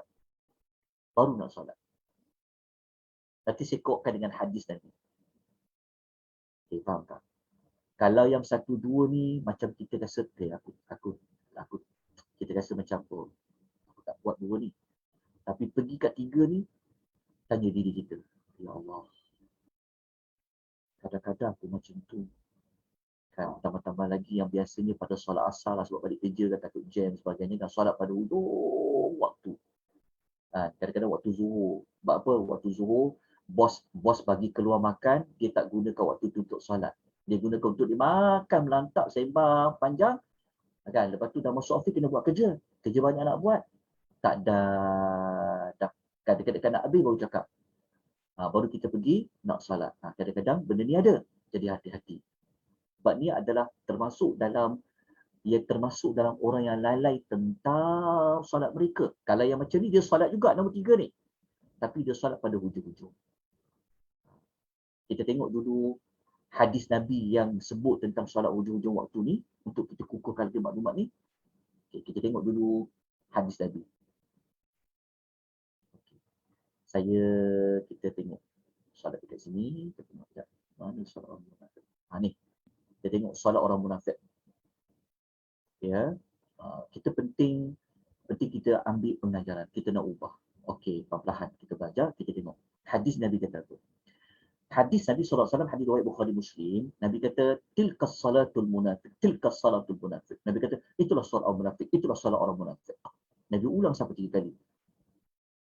Baru nak solat. Nanti saya kuatkan dengan hadis nanti. Okay, faham tak? Kalau yang 1-2 ni macam kita rasa, aku kita rasa macam aku tak buat 2 ni. Tapi pergi kat 3 ni, tanya diri kita. Ya Allah. Kadang-kadang aku macam tu. Kan, tambah-tambah lagi yang biasanya pada solat asar lah sebab balik kerja kan takut jam sebagainya dan solat pada hujung waktu. Kadang-kadang waktu zuhur. Sebab apa? Waktu zuhur, bos bagi keluar makan, dia tak gunakan waktu tu untuk solat. Dia gunakan untuk dia makan, melantap, sembang, panjang. Kan? Lepas tu dah masuk office kena buat kerja. Kerja banyak nak buat. Tak dah kan dekat-dekat nak habis baru cakap. Baru kita pergi nak solat. Kadang-kadang benda ni ada, jadi hati-hati. Sebab ni adalah termasuk dalam orang yang lalai tentang solat mereka. Kalau yang macam ni dia solat juga nombor 3 ni, tapi dia solat pada hujung-hujung. Kita tengok dulu hadis Nabi yang sebut tentang solat hujung-hujung waktu ni untuk kita kukuhkan lagi maklumat ni. Kita tengok dulu hadis Nabi. Kita tengok solat dekat sini, kita tengok sekejap. Mana solat orang munafik? Ni. Kita tengok solat orang munafik. Ya. Kita penting kita ambil pengajaran, kita nak ubah. Okey, perlahan kita belajar, kita tengok. Hadis Nabi kata apa? Hadis Nabi SAW, hadis riwayat Bukhari Muslim, Nabi kata, tilkas salatul munafik, tilkas salatul munafik. Nabi kata, itulah solat orang munafik, itulah solat orang munafik. Nabi ulang sampai 3 kali.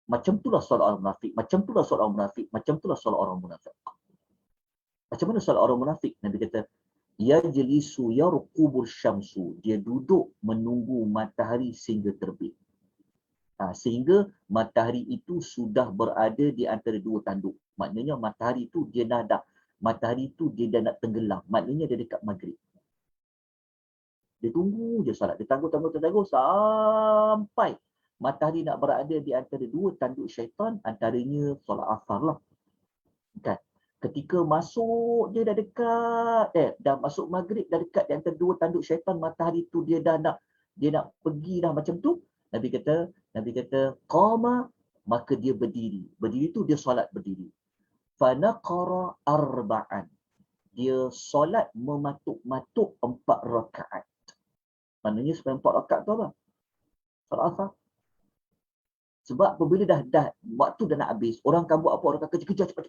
Macam itulah solat orang munafik, macam itulah solat orang munafik, macam itulah solat orang munafik. Macam mana solat orang munafik? Nabi kata, yajlisu yarqubul syamsu, dia duduk menunggu matahari sehingga terbit. Sehingga matahari itu sudah berada di antara dua tanduk. Maknanya matahari itu dia dah nak tenggelam. Maknanya dia dekat maghrib. Dia tunggu je solat. Dia tangguh sampai matahari nak berada di antara dua tanduk syaitan, antaranya solat asar lah. Kan? Ketika masuk dia dah dekat, dah masuk maghrib, dah dekat di antara dua tanduk syaitan, matahari tu dia nak pergi dah macam tu. Nabi kata qama, maka dia berdiri. Berdiri tu dia solat berdiri. Fanaqara arba'an. Dia solat mematuk-matuk 4 rakaat. Maknanya sampai 4 rakaat tu apa? Solat asar. Sebab apabila dah waktu dah nak habis, orang akan buat apa? Orang akan kejar cepat.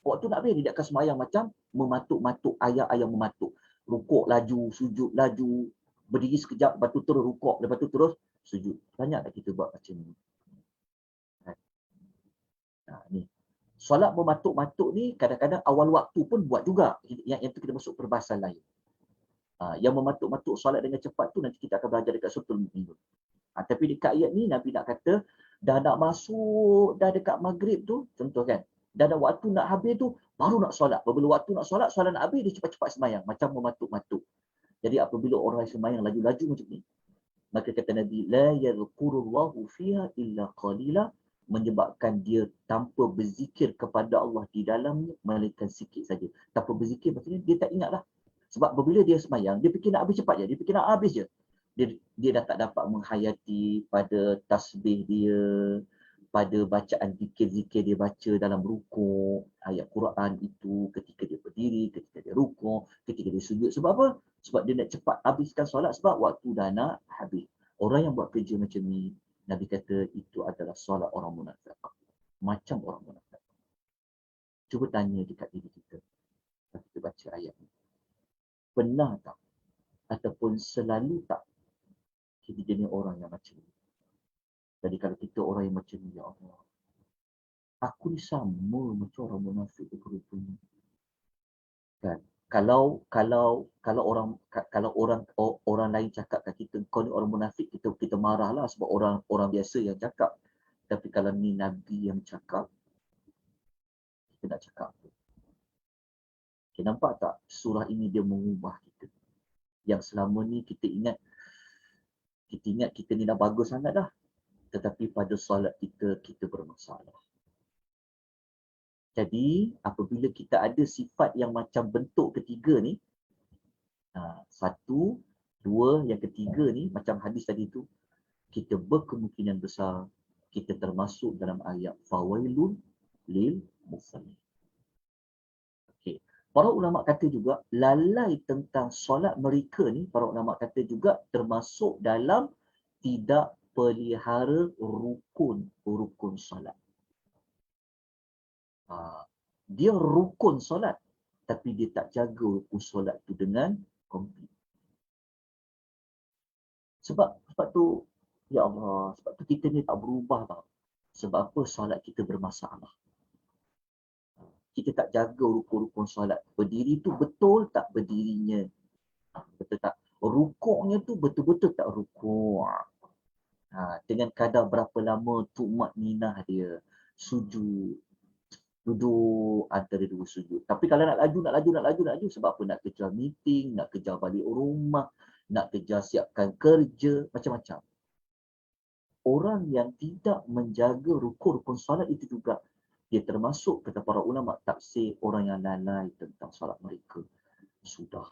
Waktu nak habis, dia akan sembahyang macam mematuk-matuk, ayam mematuk. Rukuk laju, sujud laju, berdiri sekejap, lepas tu terus rukuk, lepas tu terus sujud. Banyak tak kita buat macam ni? Ni. Solat mematuk-matuk ni kadang-kadang awal waktu pun buat juga. Yang tu kita masuk perbahasan lain. Yang mematuk-matuk solat dengan cepat tu nanti kita akan belajar dekat Suratul Mu'minun. Tapi dekat ayat ni Nabi nak kata dah nak masuk, dah dekat maghrib tu, contoh kan, dah ada waktu nak habis tu, baru nak solat. Apabila waktu nak solat nak habis, dia cepat-cepat sembahyang. Macam mematuk-matuk. Jadi apabila orang sembahyang laju-laju macam ni, maka kata Nabi, la yadhkurullahu fiha illa qalila, menyebabkan dia tanpa berzikir kepada Allah di dalamnya, melainkan sikit saja. Tanpa berzikir maksudnya dia tak ingat lah. Sebab apabila dia sembahyang, dia fikir nak habis cepat je. Dia fikir nak habis je. Dia dah tak dapat menghayati pada tasbih dia, pada bacaan zikir-zikir dia baca dalam rukuk, ayat Quran itu ketika dia berdiri, ketika dia rukuk, ketika dia sujud. Sebab apa? Sebab dia nak cepat habiskan solat sebab waktu dah nak habis. Orang yang buat kerja macam ni, Nabi kata itu adalah solat orang munafik. Macam orang munafik. Cuba tanya dekat diri kita. Kita baca ayat ni. Pernah tak? Ataupun selalu tak kita jenis orang yang macam ni? Jadi kalau kita orang yang macam ni, ya Allah, aku ni sama macam orang munafik rupanya. Kan? Kalau orang lain cakap kat kita, kau ni orang munafik, kita marahlah sebab orang biasa yang cakap. Tapi kalau ni Nabi yang cakap, kita nak cakap apa? Okay, nampak tak surah ini dia mengubah kita. Yang selama ni kita ingat kita ni dah bagus sangat dah. Tetapi pada solat kita bermasalah. Jadi apabila kita ada sifat yang macam bentuk ketiga ni, 1, 2, yang ketiga ni macam hadis tadi tu, kita berkemungkinan besar kita termasuk dalam ayat fawailun lil musallin. Okey. Para ulama kata juga lalai tentang solat mereka ni, para ulama kata juga termasuk dalam tidak pelihara rukun solat. Dia rukun solat tapi dia tak jaga rukun solat tu dengan komplit. Sebab tu, ya Allah, sebab tu kita ni tak berubah tau. Sebab apa? Solat kita bermasalah. Kita tak jaga rukun-rukun solat. Berdiri tu betul tak berdirinya? Betul tak? Rukuknya tu betul-betul tak rukuk. Dengan kadar berapa lama tumak ninah dia, sujud. duduk antara dua sujud. Tapi kalau nak laju sebab apa? Nak kejar meeting, nak kejar balik rumah, nak kejar siapkan kerja, macam-macam. Orang yang tidak menjaga rukun-rukun solat itu juga, dia termasuk kata para ulama tafsir orang yang lalai tentang solat mereka. Sudah,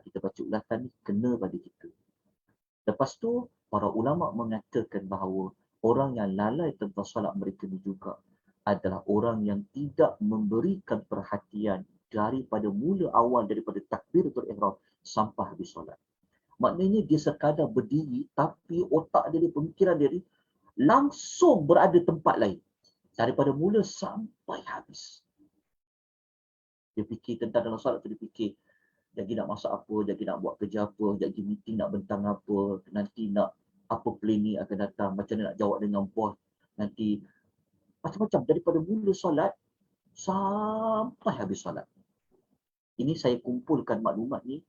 kita baca ulasan ni kena pada kita. Lepas tu, para ulama mengatakan bahawa orang yang lalai tentang solat mereka ni juga adalah orang yang tidak memberikan perhatian daripada mula awal, daripada takbiratul ihram sampai habis solat. Maknanya dia sekadar berdiri tapi otak dia, pemikiran dia langsung berada tempat lain. Daripada mula sampai habis. Dia fikir tentang dalam solat tu, dia fikir lagi nak masak apa, lagi nak buat kerja apa, lagi meeting nak bentang apa, nanti nak apa plan ni akan datang, macam mana nak jawab dengan bos, nanti macam-macam daripada mula solat sampai habis solat. Ini saya kumpulkan maklumat ni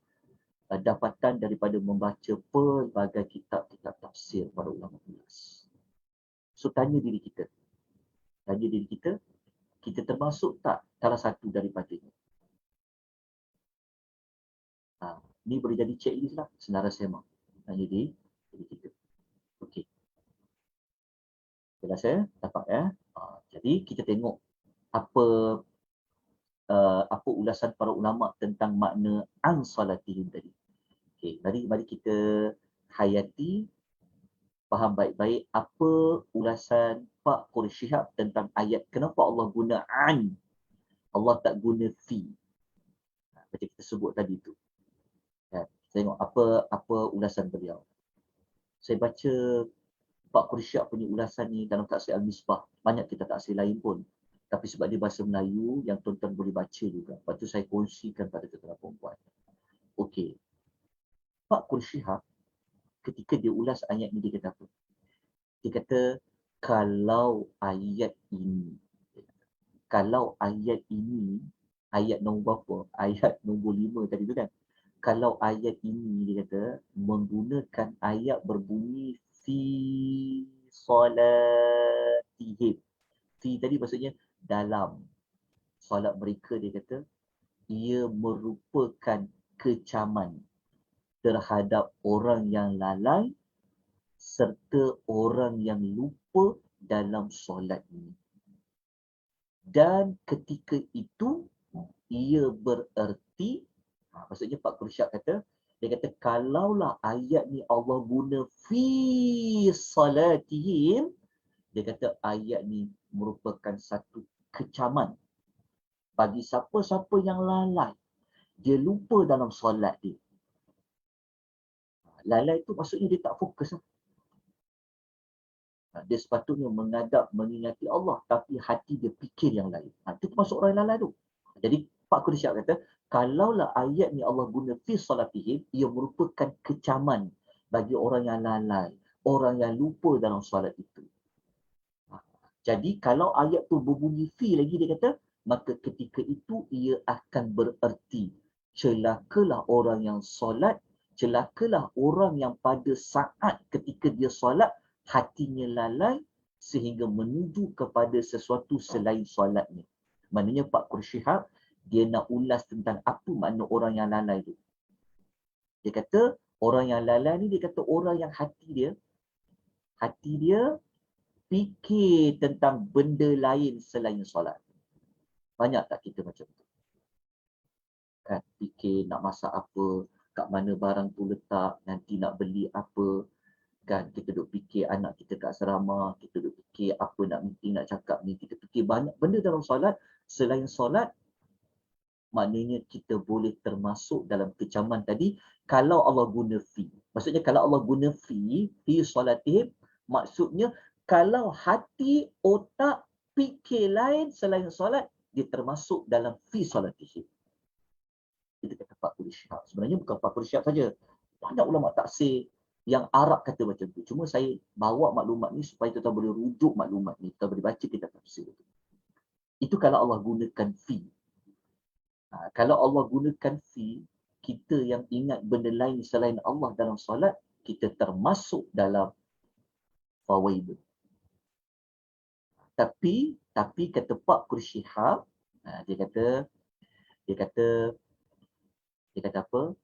dapatan daripada membaca pelbagai kitab-kitab tafsir para ulama ulas. So tanya diri kita, kita termasuk tak salah satu daripadanya? Ni boleh jadi checklist lah, senarai sema. Tanya diri kita. Okey. Jelas dapat ya? Jadi kita tengok apa ulasan para ulama tentang makna an salatihim tadi. Okey, mari kita hayati, faham baik-baik apa ulasan Pak Quraish Shihab tentang ayat kenapa Allah guna an, Allah tak guna fi. Macam kita sebut tadi tu. Tengok apa ulasan beliau. Saya baca Pak Quraish Shihab punya ulasan ni dalam tafsir Al-Misbah. Banyak kita tafsir lain pun. Tapi sebab dia bahasa Melayu, yang tuan-tuan boleh baca juga. Lepas tu saya kongsikan pada tuan-tuan perempuan. Okey. Pak Quraish Shihab, ketika dia ulas ayat ni, dia kata apa? Dia kata, kalau ayat ini, ayat nombor berapa? Ayat nombor 5 tadi tu kan? Kalau ayat ini, dia kata, menggunakan ayat berbunyi fi salatihim. Fi tadi maksudnya dalam solat mereka, dia kata, ia merupakan kecaman terhadap orang yang lalai serta orang yang lupa dalam solat ini. Dan ketika itu, ia bererti, maksudnya Pak Quraish kata, dia kata kalaulah ayat ni Allah guna fi salatihim, dia kata ayat ni merupakan satu kecaman bagi siapa-siapa yang lalai. Dia lupa dalam solat dia. Lalai tu maksudnya dia tak fokus. Dia sepatutnya menghadap, mengingati Allah, tapi hati dia fikir yang lain. Itu termasuk orang lalai tu. Jadi Pak Quraish kata, kalaulah ayat ni Allah guna fi salatihim, ia merupakan kecaman bagi orang yang lalai, orang yang lupa dalam solat itu. Jadi kalau ayat tu berbunyi fi lagi, dia kata, maka ketika itu ia akan bererti celakalah orang yang solat, celakalah orang yang pada saat ketika dia solat hatinya lalai sehingga menuju kepada sesuatu selain solatnya. Maknanya Pak Quraish Shihab dia nak ulas tentang apa makna orang yang lalai tu. Dia kata orang yang lalai ni, dia kata orang yang hati dia fikir tentang benda lain selain solat. Banyak tak kita macam tu? Kan, fikir nak masak apa, kat mana barang tu letak, nanti nak beli apa. Kan, kita duk fikir anak kita kat asrama, kita duk fikir apa nak meeting, nak cakap ni. Kita fikir banyak benda dalam solat. Selain solat, maknanya kita boleh termasuk dalam kecaman tadi kalau Allah guna fi. Maksudnya kalau Allah guna fi solatihim, maksudnya kalau hati, otak, fikir lain selain solat, dia termasuk dalam fi salatihim. Itu kata Pak Quraish Shihab. Sebenarnya bukan Pak Quraish Shihab saja. Banyak ulama tafsir yang Arab kata macam tu. Cuma saya bawa maklumat ni supaya kita boleh rujuk maklumat ni. Kita boleh baca kitab tafsir itu. Itu kalau Allah gunakan fi. Kalau Allah gunakan fi, kita yang ingat benda lain selain Allah dalam solat, kita termasuk dalam fawaid. Tapi kata Pak Kursyihab, dia kata apa?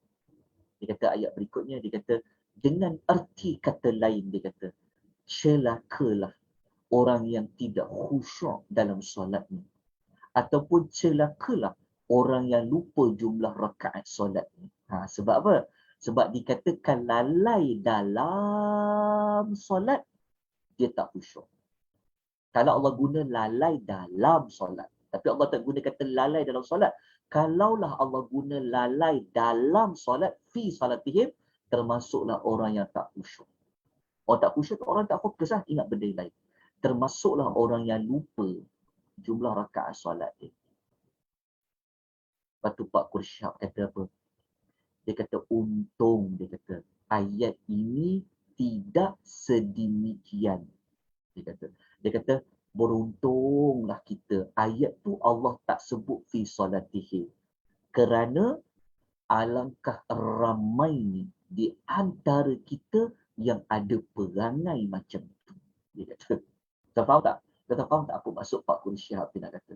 Dia kata ayat berikutnya, dia kata dengan arti kata lain, dia kata celakalah orang yang tidak khusyuk dalam solatnya, ataupun celakalah orang yang lupa jumlah rakaat solatnya. Sebab apa? Sebab dikatakan lalai dalam solat, dia tak khusyuk. Kalau Allah guna lalai dalam solat, tapi Allah tak guna kata lalai dalam solat. Kalaulah Allah guna lalai dalam solat, fi salatihim, termasuklah orang yang tak khusyuk. Orang tak khusyuk tu orang tak fokus lah, ingat benda lain. Termasuklah orang yang lupa jumlah rakaat solat dia. Lepas tu Pak Kursyab kata apa? Dia kata untung, dia kata ayat ini tidak sedemikian. Dia kata beruntunglah kita. Ayat tu Allah tak sebut fi salatihi. Kerana alangkah ramai di antara kita yang ada perangai macam itu. Dia kata, tak faham tak? Tak faham tak apa maksud Pak Kursyab dia nak kata?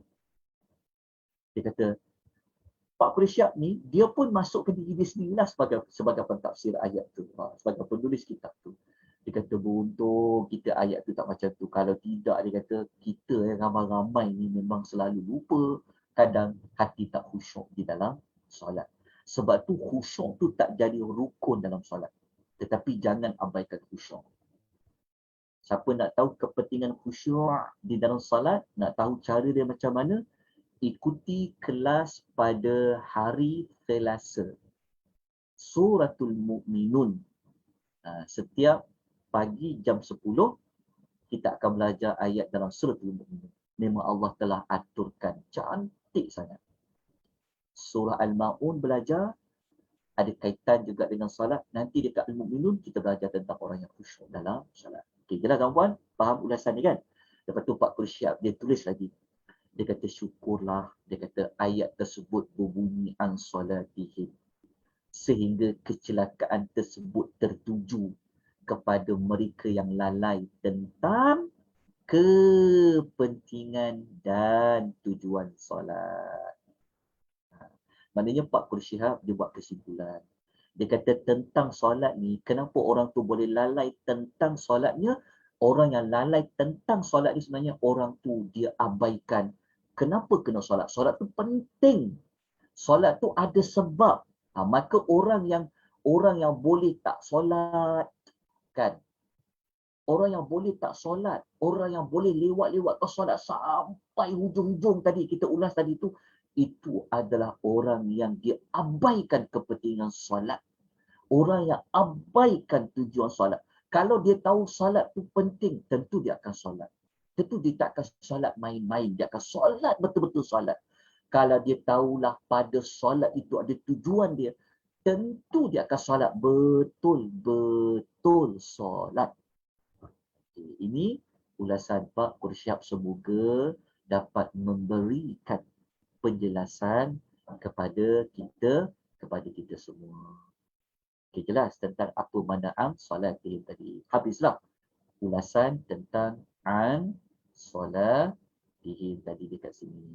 Dia kata, Pak Kursyab ni, dia pun masuk ke diri dia sendirilah sebagai pentafsir ayat tu. Sebagai penulis kitab tu. Dia kata beruntung kita ayat tu tak macam tu. Kalau tidak, dia kata kita yang ramai-ramai ni memang selalu lupa. Kadang hati tak khusyuk di dalam solat. Sebab tu khusyuk tu tak jadi rukun dalam solat. Tetapi jangan abaikan khusyuk. Siapa nak tahu kepentingan khusyuk di dalam solat, nak tahu cara dia macam mana, ikuti kelas pada hari Selasa. Suratul Mu'minun. Setiap pagi jam 10, kita akan belajar ayat dalam Suratul Mu'minun. Memang Allah telah aturkan cantik sangat. Surah Al-Ma'un belajar, ada kaitan juga dengan salat. Nanti dekat Al-Mu'minun kita belajar tentang orang yang khusyuk dalam salat. Okey, jelas tuan-puan? Faham ulasan ni kan? Lepas tu Pak Kursyab dia tulis lagi. Dia kata syukurlah, dia kata ayat tersebut berbunyi an salatihim, sehingga kecelakaan tersebut tertuju kepada mereka yang lalai tentang kepentingan dan tujuan solat. Maknanya Pak Kursyihab dia buat kesimpulan. Dia kata tentang solat ni, kenapa orang tu boleh lalai tentang solatnya? Orang yang lalai tentang solat ni sebenarnya orang tu dia abaikan. Kenapa kena solat? Solat tu penting. Solat tu ada sebab. Maka orang yang boleh tak solat, kan? Orang yang boleh tak solat, orang yang boleh lewat-lewat ke solat sampai hujung-hujung tadi kita ulas tadi tu, itu adalah orang yang dia abaikan kepentingan solat. Orang yang abaikan tujuan solat. Kalau dia tahu solat tu penting, tentu dia akan solat. Tentu dia tak akan solat main-main, dia akan solat betul-betul solat. Kalau dia tahulah pada solat itu ada tujuan dia, tentu dia akan solat betul-betul solat. Ini ulasan Pak Kursyab, semoga dapat memberikan penjelasan kepada kita semua. Okay, jelas tentang apa makna an solatihim tadi. Habislah ulasan tentang an solatihim tadi dekat sini.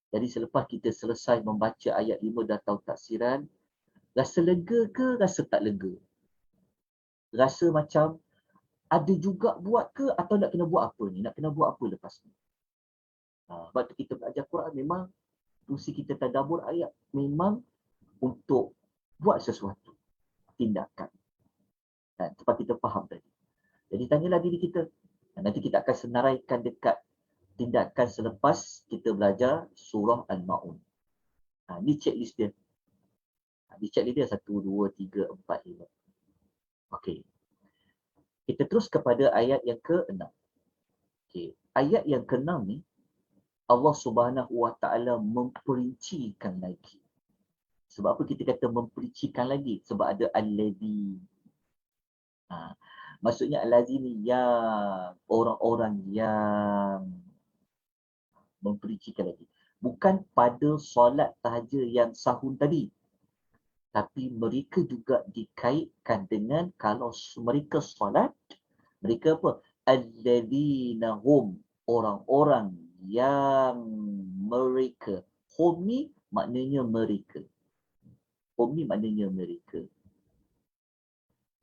Jadi selepas kita selesai membaca ayat 5 dah tahu tafsiran, rasa lega ke rasa tak lega? Rasa macam ada juga buat ke atau nak kena buat apa ni? Nak kena buat apa lepas ni? Sebab tu kita belajar Quran memang fungsi kita tadabbur ayat memang untuk buat sesuatu tindakan. Dan sebab kita faham tadi. Jadi tanyalah diri kita. Nanti kita akan senaraikan dekat tindakan selepas kita belajar surah Al-Ma'un. Ni checklist dia. Di checklist dia 1, 2, 3, 4, 5. Okey. Kita terus kepada ayat yang ke-6. Okey. Ayat yang ke-6 ni Allah Subhanahu Wa Taala memperincikan lagi. Sebab apa kita kata memperincikan lagi? Sebab ada allazi. Maksudnya allazi ni yang orang-orang yang memperincikan lagi. Bukan pada solat sahaja yang sahun tadi. Tapi mereka juga dikaitkan dengan kalau mereka solat, mereka apa? Allazina hum orang-orang yang mereka. Hum ni maknanya mereka. Hum ni maknanya mereka.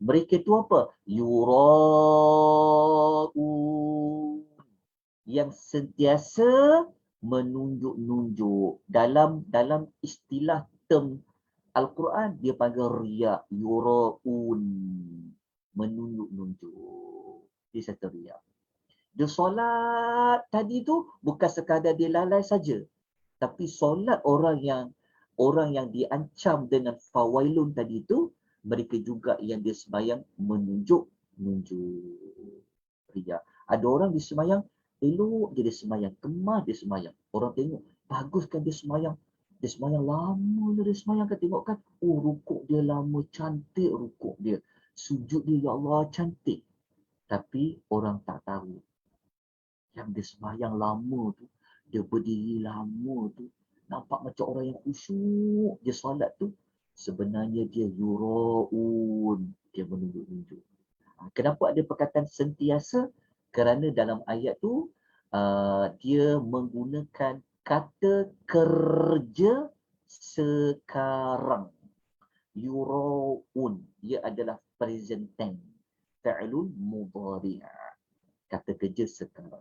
Mereka itu apa? Yura'un. Yang sentiasa menunjuk-nunjuk. Dalam istilah term Al-Quran, dia panggil riya. Yura'un. Menunjuk-nunjuk. Dia satu riya. Dia solat tadi tu bukan sekadar dia lalai saja. Tapi solat orang yang diancam dengan fawailun tadi tu, mereka juga yang dia sembahyang menunjuk riya. Ada orang dia sembahyang elok je dia sembahyang, kemah dia sembahyang. Orang tengok bagus kan dia sembahyang. Dia sembahyang lama dia sembahyang kan, tengok kan. Oh, rukuk dia lama, cantik rukuk dia. Sujud dia, ya Allah, cantik. Tapi orang tak tahu yang dia sembahyang lama tu, dia berdiri lama tu, nampak macam orang yang khusyuk dia solat tu, sebenarnya dia yura'un, dia menunjuk-nunjuk. Kenapa ada perkataan sentiasa? Kerana dalam ayat tu dia menggunakan kata kerja sekarang. Yura'un, ia adalah present tense, fa'ilun mudhari', kata kerja sekarang.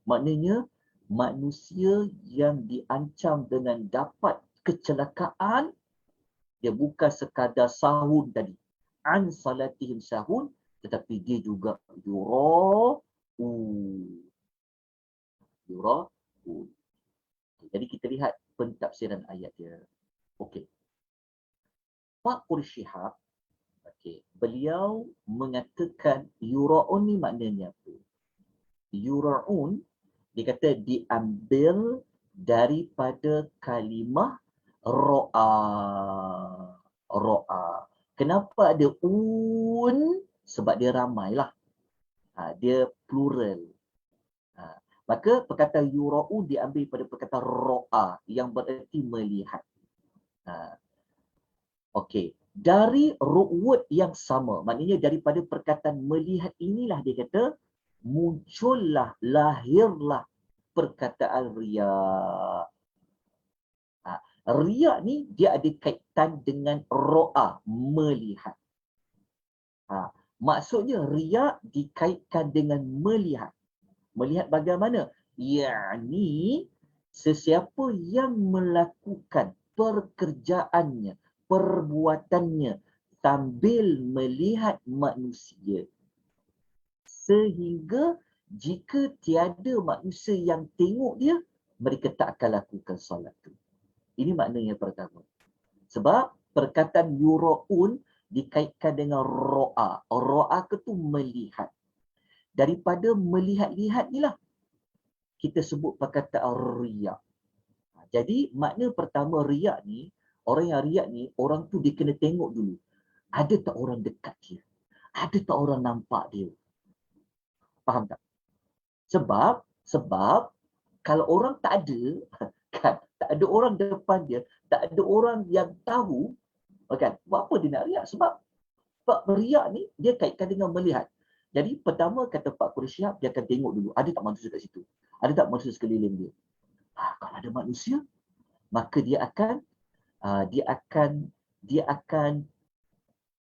Maknanya manusia yang diancam dengan dapat kecelakaan, dia bukan sekadar sahun tadi. An salatihim sahun, tetapi dia juga yura'un. Jadi kita lihat pentafsiran ayat dia. Okey. Pak Quraish Shihab, beliau mengatakan yura'un ni maknanya apa? Yura'un, dia kata diambil daripada kalimah ro'a. Ro'a. Kenapa ada un? Sebab dia ramai lah. Dia plural. Maka perkataan yura'u diambil pada perkataan ro'a yang bererti melihat. Okey. Dari word yang sama, maknanya daripada perkataan melihat inilah dia kata muncullah, lahirlah perkataan riya. Riya ni dia ada kaitan dengan ro'a, melihat. Maksudnya riya dikaitkan dengan melihat. Melihat bagaimana? Yakni sesiapa yang melakukan pekerjaannya, perbuatannya sambil melihat manusia. Sehingga jika tiada manusia yang tengok dia, mereka tak akan lakukan solat tu. Ini maknanya pertama. Sebab perkataan yura'un dikaitkan dengan ro'a. Ro'a itu melihat. Daripada melihat-lihat ni lah kita sebut perkataan riya'. Jadi makna pertama riya' ni, orang yang riya' ni, orang tu dia kena tengok dulu. Ada tak orang dekat dia? Ada tak orang nampak dia? Faham tak? Sebab kalau orang tak ada, kan, tak ada orang depan dia, tak ada orang yang tahu, kan, buat apa dia nak riak? Sebab riak ni dia kaitkan dengan melihat. Jadi pertama kata Pak Quraish Shihab, dia akan tengok dulu, ada tak manusia kat situ? Ada tak manusia sekeliling dia? Kalau ada manusia, maka dia akan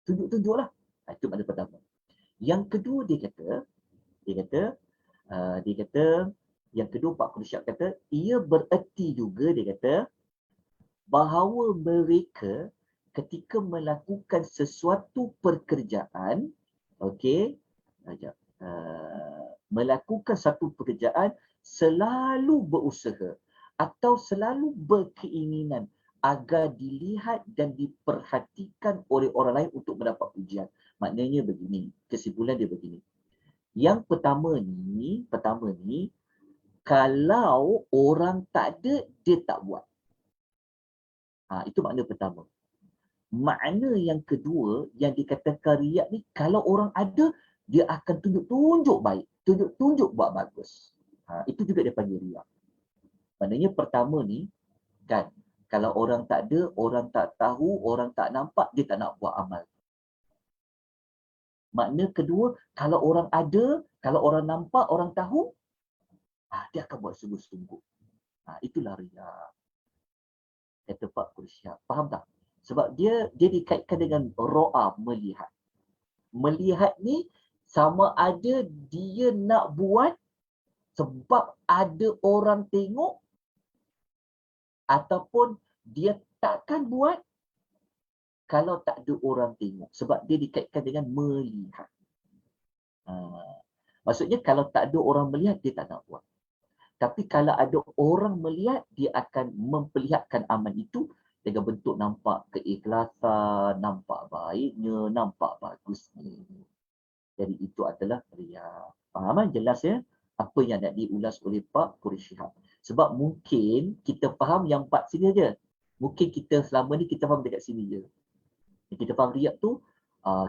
tunjuk-tunjuklah. Itu makna pertama. Yang kedua dia kata yang kedua Pak Quraish Shihab kata, ia bererti juga dia kata bahawa mereka ketika melakukan sesuatu pekerjaan, melakukan satu pekerjaan selalu berusaha atau selalu berkeinginan agar dilihat dan diperhatikan oleh orang lain untuk mendapat pujian. Maknanya begini, kesimpulan dia begini. Yang pertama ni, kalau orang tak ada, dia tak buat. Itu makna pertama. Makna yang kedua yang dikatakan riak ni, kalau orang ada, dia akan tunjuk-tunjuk baik, tunjuk-tunjuk buat bagus. Itu juga dia panggil riak. Maknanya pertama ni, kan, kalau orang tak ada, orang tak tahu, orang tak nampak, dia tak nak buat amal. Makna kedua, kalau orang ada, kalau orang nampak, orang tahu, Dia akan buat sungguh-sungguh. Itulah riya. Kata Pak Kursyah. Faham tak? Sebab dia dikaitkan dengan ro'a, melihat. Melihat ni sama ada dia nak buat sebab ada orang tengok ataupun dia takkan buat kalau tak ada orang tengok. Sebab dia dikaitkan dengan melihat. Maksudnya kalau tak ada orang melihat, dia tak nak buat. Tapi kalau ada orang melihat, dia akan memperlihatkan amal itu dengan bentuk nampak keikhlasan, nampak baiknya, nampak bagusnya. Jadi itu adalah riya. Faham kan? Jelas ya? Apa yang nak diulas oleh Pak Quraish. Sebab mungkin kita faham yang 4 sini je. Mungkin kita selama ni kita faham dekat sini je. Kita faham riya tu,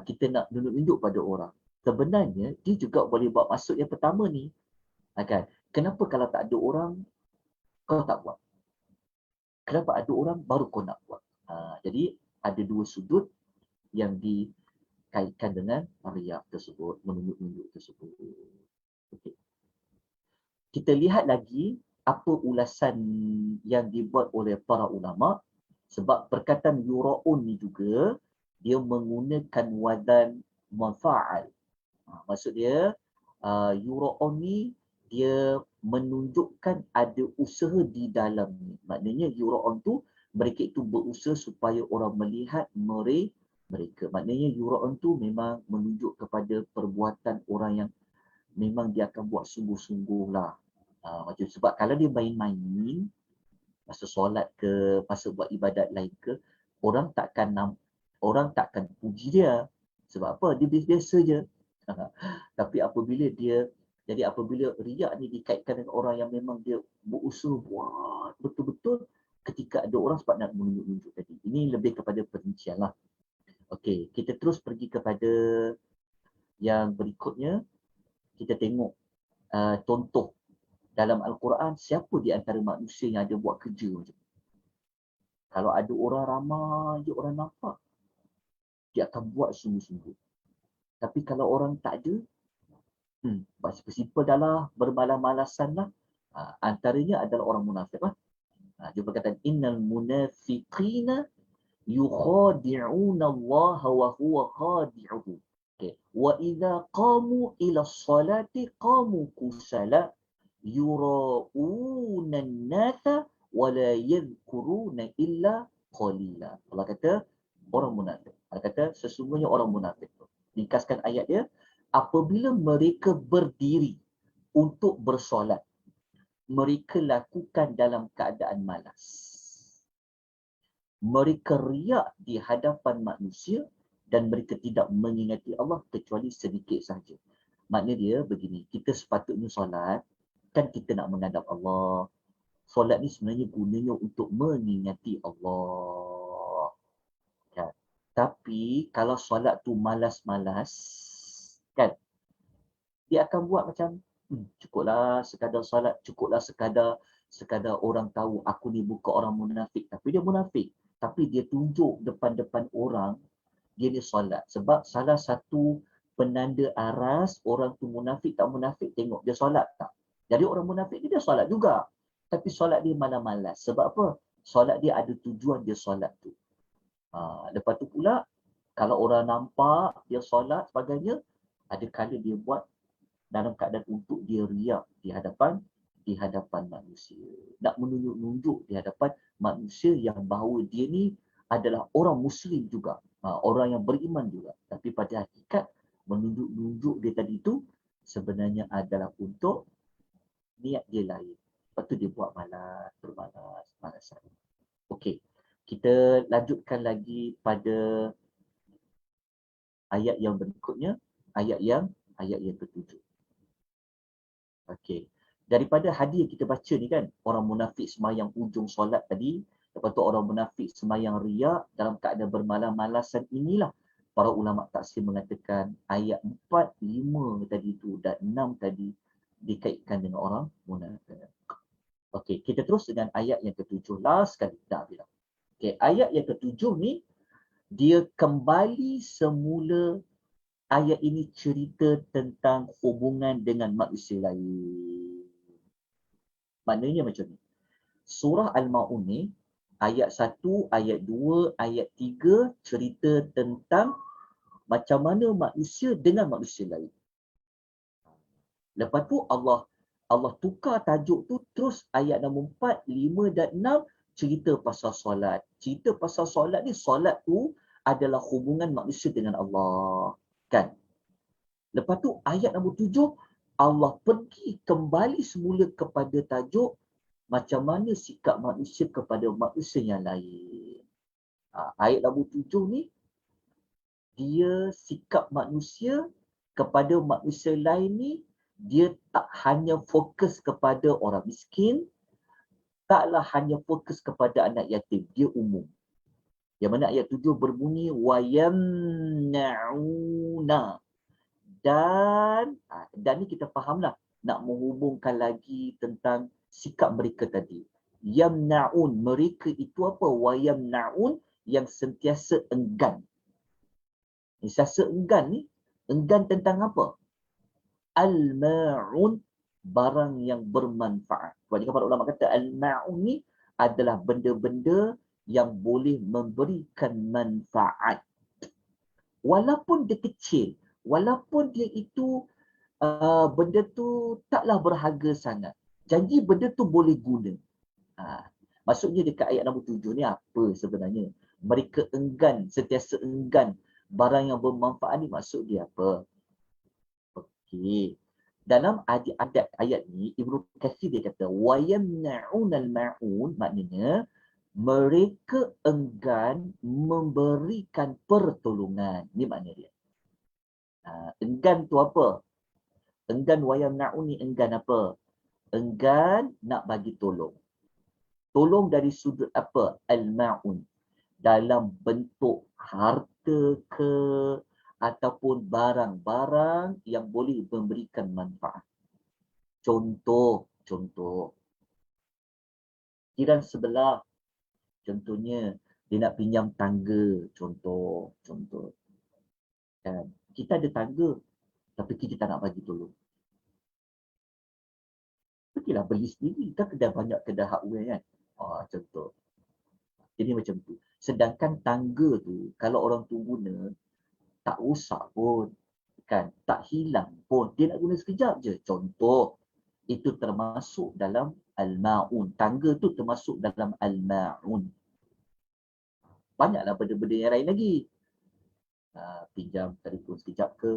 kita nak nunjuk-nunjuk pada orang. Sebenarnya, dia juga boleh buat maksud yang pertama ni. Kan? Kenapa kalau tak ada orang, kau tak buat? Kenapa ada orang, baru kau nak buat? Jadi, ada dua sudut yang dikaitkan dengan riya tersebut, menunjuk-nunjuk tersebut. Okay. Kita lihat lagi apa ulasan yang dibuat oleh para ulama, sebab perkataan yura'un ni juga, dia menggunakan wadan mafa'al. Maksud dia, yura'un ni, dia menunjukkan ada usaha di dalam ni. Maknanya yura'un tu, mereka itu berusaha supaya orang melihat mereka. Maknanya yura'un tu memang menunjuk kepada perbuatan orang yang memang dia akan buat sungguh-sungguh lah. Macam sebab kalau dia main-main, masa solat ke, masa buat ibadat lain ke, orang takkan puji dia. Sebab apa? Dia biasa je. Tapi apabila riak ni dikaitkan dengan orang yang memang dia berusaha buat betul-betul, ketika ada orang sebab nak menunjuk-nunjuk tadi. Ini lebih kepada perincian lah. Okey, kita terus pergi kepada yang berikutnya. Kita tengok contoh dalam Al-Quran, siapa di antara manusia yang ada buat kerja macam. Kalau ada orang ramai je orang nampak, dia akan buat sungguh-sungguh. Tapi kalau orang tak ada, simple dah lah, bermalas-malasan lah. Antaranya adalah orang munafik lah. Dia berkata, innal munafiqina yukhadi'una Allah wa huwa khadi'uhu. Okay. Wa idza qamu ila salati qamu kusala yura'una an-nasa wa la yadhkuruna illa qalila. Allah kata orang munafik. Allah kata sesungguhnya orang munafik. Ringkaskan ayat dia, apabila mereka berdiri untuk bersolat, mereka lakukan dalam keadaan malas. Mereka riak di hadapan manusia dan mereka tidak mengingati Allah kecuali sedikit sahaja. Maknanya dia begini, kita sepatutnya solat, kan kita nak menghadap Allah. Solat ni sebenarnya gunanya untuk mengingati Allah. Kan? Tapi kalau solat tu malas-malas, kan? Dia akan buat macam, cukuplah sekadar solat, cukuplah sekadar orang tahu aku ni bukan orang munafik. Tapi dia munafik. Tapi dia tunjuk depan-depan orang, dia ni solat. Sebab salah satu penanda aras orang tu munafik tak munafik, tengok dia solat tak. Jadi orang munafik dia solat juga. Tapi solat dia malas-malas. Sebab apa? Solat dia ada tujuan dia solat tu. Lepas tu pula, kalau orang nampak dia solat sebagainya, ada kala dia buat dalam keadaan untuk dia riak di hadapan manusia. Nak menunjuk-nunjuk di hadapan manusia yang bahawa dia ni adalah orang Muslim juga. Orang yang beriman juga. Tapi pada hakikat, menunjuk-nunjuk dia tadi tu sebenarnya adalah untuk niat dia lain. Lepas tu dia buat malasan. Okey, kita lanjutkan lagi pada ayat yang berikutnya, ayat yang ke-7. Okey. Daripada hadis kita baca ni kan, orang munafik semayang ujung solat tadi, lepas tu orang munafik semayang riak dalam keadaan bermalas-malasan, inilah para ulama tafsir mengatakan ayat 4, 5 tadi tu dan 6 tadi dikaitkan dengan orang munafik. Okey, kita terus dengan ayat yang ke-7. Last sekali dah bilang. Okey, ayat yang ke-7 ni dia kembali semula. Ayat ini cerita tentang hubungan dengan manusia lain. Maknanya macam ni. Surah Al-Ma'un ni, ayat 1, ayat 2, ayat 3 cerita tentang macam mana manusia dengan manusia lain. Lepas tu Allah tukar tajuk tu, terus ayat nombor 4, 5 dan 6 cerita pasal solat. Cerita pasal solat ni, solat tu adalah hubungan manusia dengan Allah. Kan? Lepas tu ayat nombor 7, Allah pergi kembali semula kepada tajuk macam mana sikap manusia kepada manusia yang lain. Ayat nombor 7 ni, dia sikap manusia kepada manusia lain ni, dia tak hanya fokus kepada orang miskin, taklah hanya fokus kepada anak yatim, dia umum. Yang mana ayat 7 berbunyi wayamna'una, dan ni kita fahamlah, nak menghubungkan lagi tentang sikap mereka tadi. Yamna'un, mereka itu apa? Wayamna'un, yang sentiasa enggan. Sentiasa enggan ni, enggan tentang apa? Al-ma'un, barang yang bermanfaat. Sebab para ulama kata al-ma'un ni adalah benda-benda yang boleh memberikan manfaat. Walaupun dia kecil, walaupun dia itu benda tu taklah berharga sangat. Janji benda tu boleh guna. Maksudnya dekat ayat nombor 7 ni apa sebenarnya? Mereka enggan, sentiasa enggan barang yang bermanfaat ni, maksud dia apa? Okey. Dalam adat ayat ni, Ibnu Katsir dia kata wayamna'unal ma'un, maknanya mereka enggan memberikan pertolongan. Ni makna dia. Enggan tu apa? Enggan wayamna'un ni enggan apa? Enggan nak bagi tolong. Tolong dari sudut apa? Al-ma'un. Dalam bentuk harta ke, ataupun barang-barang yang boleh memberikan manfaat. Contoh. Jiran sebelah, contohnya, dia nak pinjam tangga. Contoh. Kan? Kita ada tangga, tapi kita tak nak bagi tolong. Pergilah beli sendiri. Kan kedai banyak kedai hardware kan. Contoh. Jadi macam tu. Sedangkan tangga tu, kalau orang tu guna, tak rosak pun. Kan? Tak hilang pun. Dia nak guna sekejap je. Contoh. Itu termasuk dalam al-ma'un. Tangga tu termasuk dalam al-ma'un. Banyaklah benda-benda yang lain lagi. Pinjam telefon sekejap ke,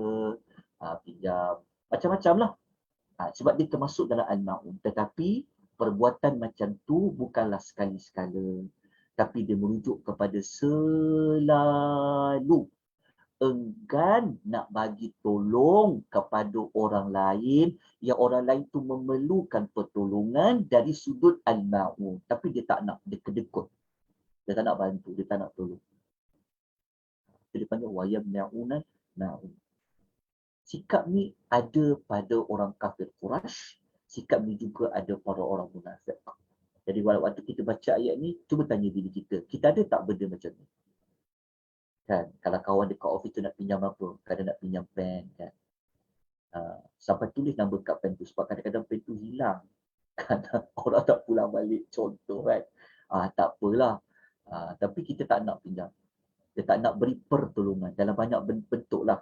pinjam macam-macam lah. Sebab dia termasuk dalam al-ma'un. Tetapi perbuatan macam tu bukanlah sekali-sekala. Tapi dia merujuk kepada selalu enggan nak bagi tolong kepada orang lain yang orang lain tu memerlukan pertolongan dari sudut al-ma'un. Tapi dia tak nak, dia kedekut. Dia tak nak bantu, dia tak nak tolong. Dia panggil wayamna'una ma'un. Sikap ni ada pada orang kafir Quraisy, sikap ni juga ada pada orang munafik. Jadi waktu kita baca ayat ni, cuba tanya diri kita ada tak benda macam ni? Kan, kalau kawan dekat office tu nak pinjam apa? Kadang nak pinjam pen kan. Sampai tulis nama kat pen tu, sebab kadang-kadang pen tu hilang. Kadang orang tak pulang balik, contoh kan. Tak apalah. Tapi kita tak nak pinjam. Dia tak nak beri pertolongan dalam banyak bentuk lah.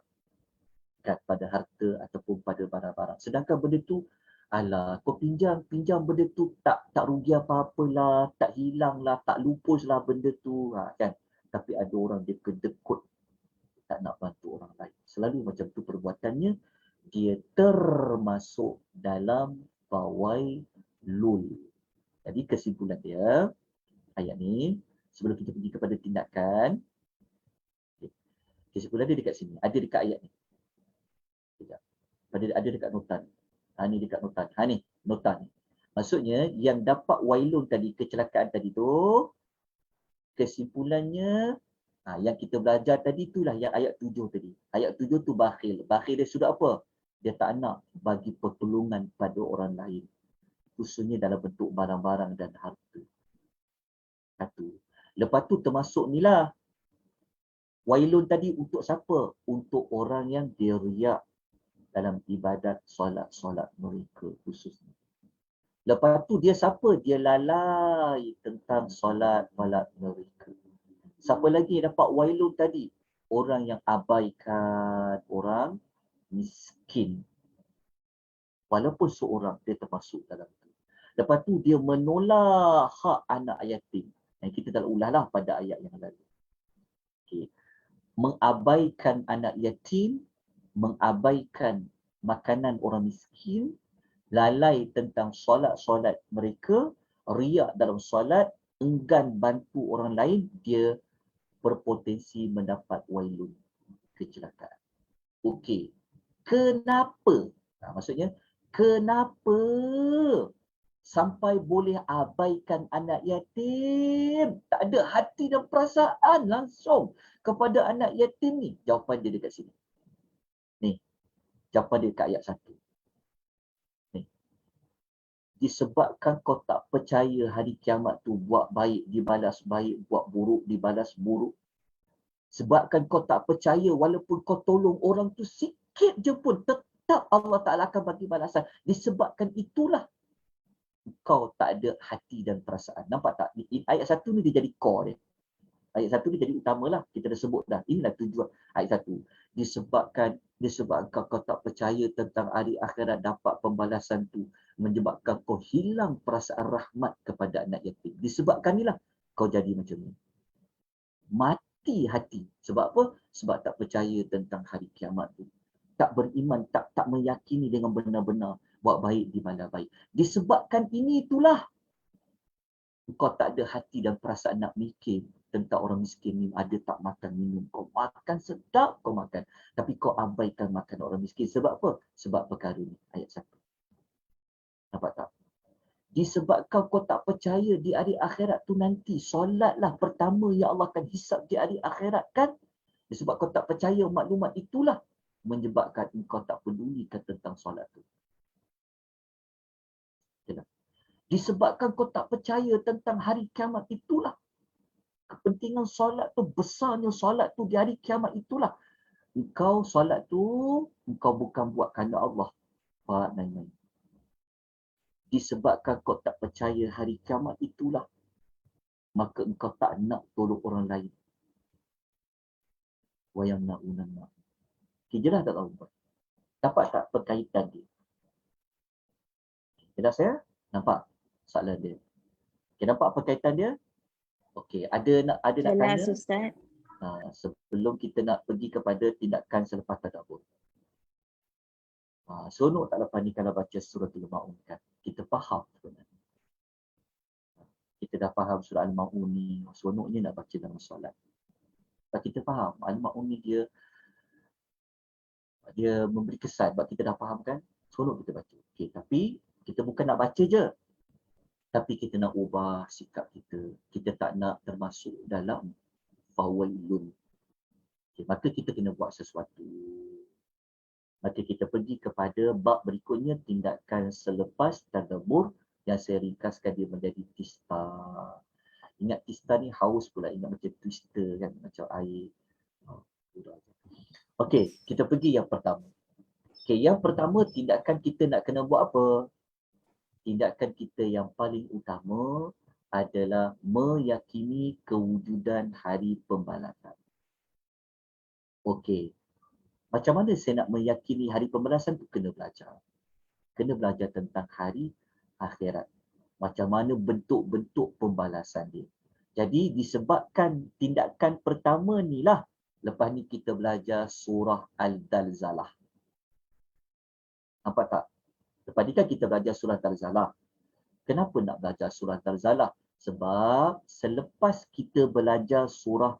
Kan, pada harta ataupun pada barang-barang. Sedangkan benda tu, alah, kau pinjam benda tu tak rugi apa-apalah, tak hilang lah, tak lupuslah benda tu. Kan. Tapi ada orang dia kedekut, tak nak bantu orang lain. Selalu macam tu perbuatannya, dia termasuk dalam fawailul. Jadi kesimpulan dia, ayat ni, sebelum kita pergi kepada tindakan, kesimpulan dia dekat sini, ada dekat ayat ni. Ada dekat nota ni. Ni dekat nota ni. Nota ni. Maksudnya, yang dapat wailun tadi, kecelakaan tadi tu, kesimpulannya, yang kita belajar tadi itulah yang ayat 7 tadi. Ayat 7 tu bakhil. Bakhil dia sudah apa? Dia tak nak bagi pertolongan pada orang lain. Khususnya dalam bentuk barang-barang dan harta. Satu. Lepas tu termasuk ni lah. Wailun tadi untuk siapa? Untuk orang yang dia riak dalam ibadat solat mereka khususnya. Lepas tu dia siapa? Dia lalai tentang solat mereka. Siapa lagi yang dapat wailun tadi? Orang yang abaikan, orang miskin. Walaupun seorang, dia termasuk dalam itu. Lepas tu dia menolak hak anak yatim. Yang kita dah ulahlah pada ayat yang lalu. Okay. Mengabaikan anak yatim, mengabaikan makanan orang miskin, lalai tentang solat-solat mereka, riak dalam solat, enggan bantu orang lain, dia berpotensi mendapat wailun, kecelakaan. Okey. Kenapa? Maksudnya, kenapa sampai boleh abaikan anak yatim? Tak ada hati dan perasaan langsung kepada anak yatim ni. Jawapan dia dekat sini. Ni, jawapan dia dekat ayat 1. Ni. Disebabkan kau tak percaya hari kiamat tu, buat baik dibalas baik, buat buruk dibalas buruk. Sebabkan kau tak percaya walaupun kau tolong orang tu sikit je pun, tetap Allah Ta'ala akan bagi balasan. Disebabkan itulah kau tak ada hati dan perasaan. Nampak tak? Ayat 1 ni dia jadi core dia. Ayat 1 ni jadi utamalah. Kita dah sebut dah. Inilah tujuan ayat 1. Disebabkan kau tak percaya tentang hari akhirat dapat pembalasan tu, menyebabkan kau hilang perasaan rahmat kepada anak yatim. Disebabkan inilah kau jadi macam ni. Mati hati. Sebab apa? Sebab tak percaya tentang hari kiamat tu. Tak beriman, tak meyakini dengan benar-benar buat baik di mana baik. Disebabkan ini itulah kau tak ada hati dan perasaan nak mikir tentang orang miskin ni ada tak makan minum. Kau makan sedap, kau makan. Tapi kau abaikan makan orang miskin. Sebab apa? Sebab perkara ni. Ayat 1. Nampak tak? Disebabkan kau tak percaya di hari akhirat tu nanti, solatlah pertama yang Allah akan hisap di hari akhirat kan? Disebab kau tak percaya maklumat itulah menyebabkan engkau tak pedulikan tentang solat tu. Disebabkan kau tak percaya tentang hari kiamat itulah. Kepentingan solat tu, besarnya solat tu di hari kiamat itulah. Engkau solat tu, engkau bukan buat kerana Allah. Faham main-main. Disebabkan kau tak percaya hari kiamat itulah, maka engkau tak nak tolong orang lain. Wayang na'unan ma'. Jelas tak tahu? Nampak tak perkaitan dia? Jelas ya? Nampak soalan dia? Okay, nampak perkaitan dia? Okey, ada nak tanya? Jelas Ustaz. Sebelum kita nak pergi kepada tindakan selepas tadabbur. Seronok tak lepas ni kalau baca surah Al-Ma'un kan? Kita faham sebenarnya. Kita dah faham surah Al-Ma'un ni, seronoknya nak baca dalam solat. Sebab kita faham, Al-Ma'un ni dia memberi kesan sebab kita dah faham kan? Seronok kita baca. Okey, tapi kita bukan nak baca je. Tapi kita nak ubah sikap kita. Kita tak nak termasuk dalam fawailun. Okay, maka kita kena buat sesuatu. Maka kita pergi kepada bab berikutnya, tindakan selepas tadabbur yang saya ringkaskan dia menjadi tista. Ingat tista ni haus pula, ingat macam twister kan, macam air. Okey, kita pergi yang pertama. Okey, yang pertama tindakan kita nak kena buat apa? Tindakan kita yang paling utama adalah meyakini kewujudan hari pembalasan. Okey. Macam mana saya nak meyakini hari pembalasan tu? Kena belajar. Kena belajar tentang hari akhirat. Macam mana bentuk-bentuk pembalasan dia. Jadi disebabkan tindakan pertama ni lah, lepas ni kita belajar surah Al-Zalzalah. Nampak tak? Lepas ni kan kita belajar surah Al-Zalzalah. Kenapa nak belajar surah Al-Zalzalah? Sebab selepas kita belajar surah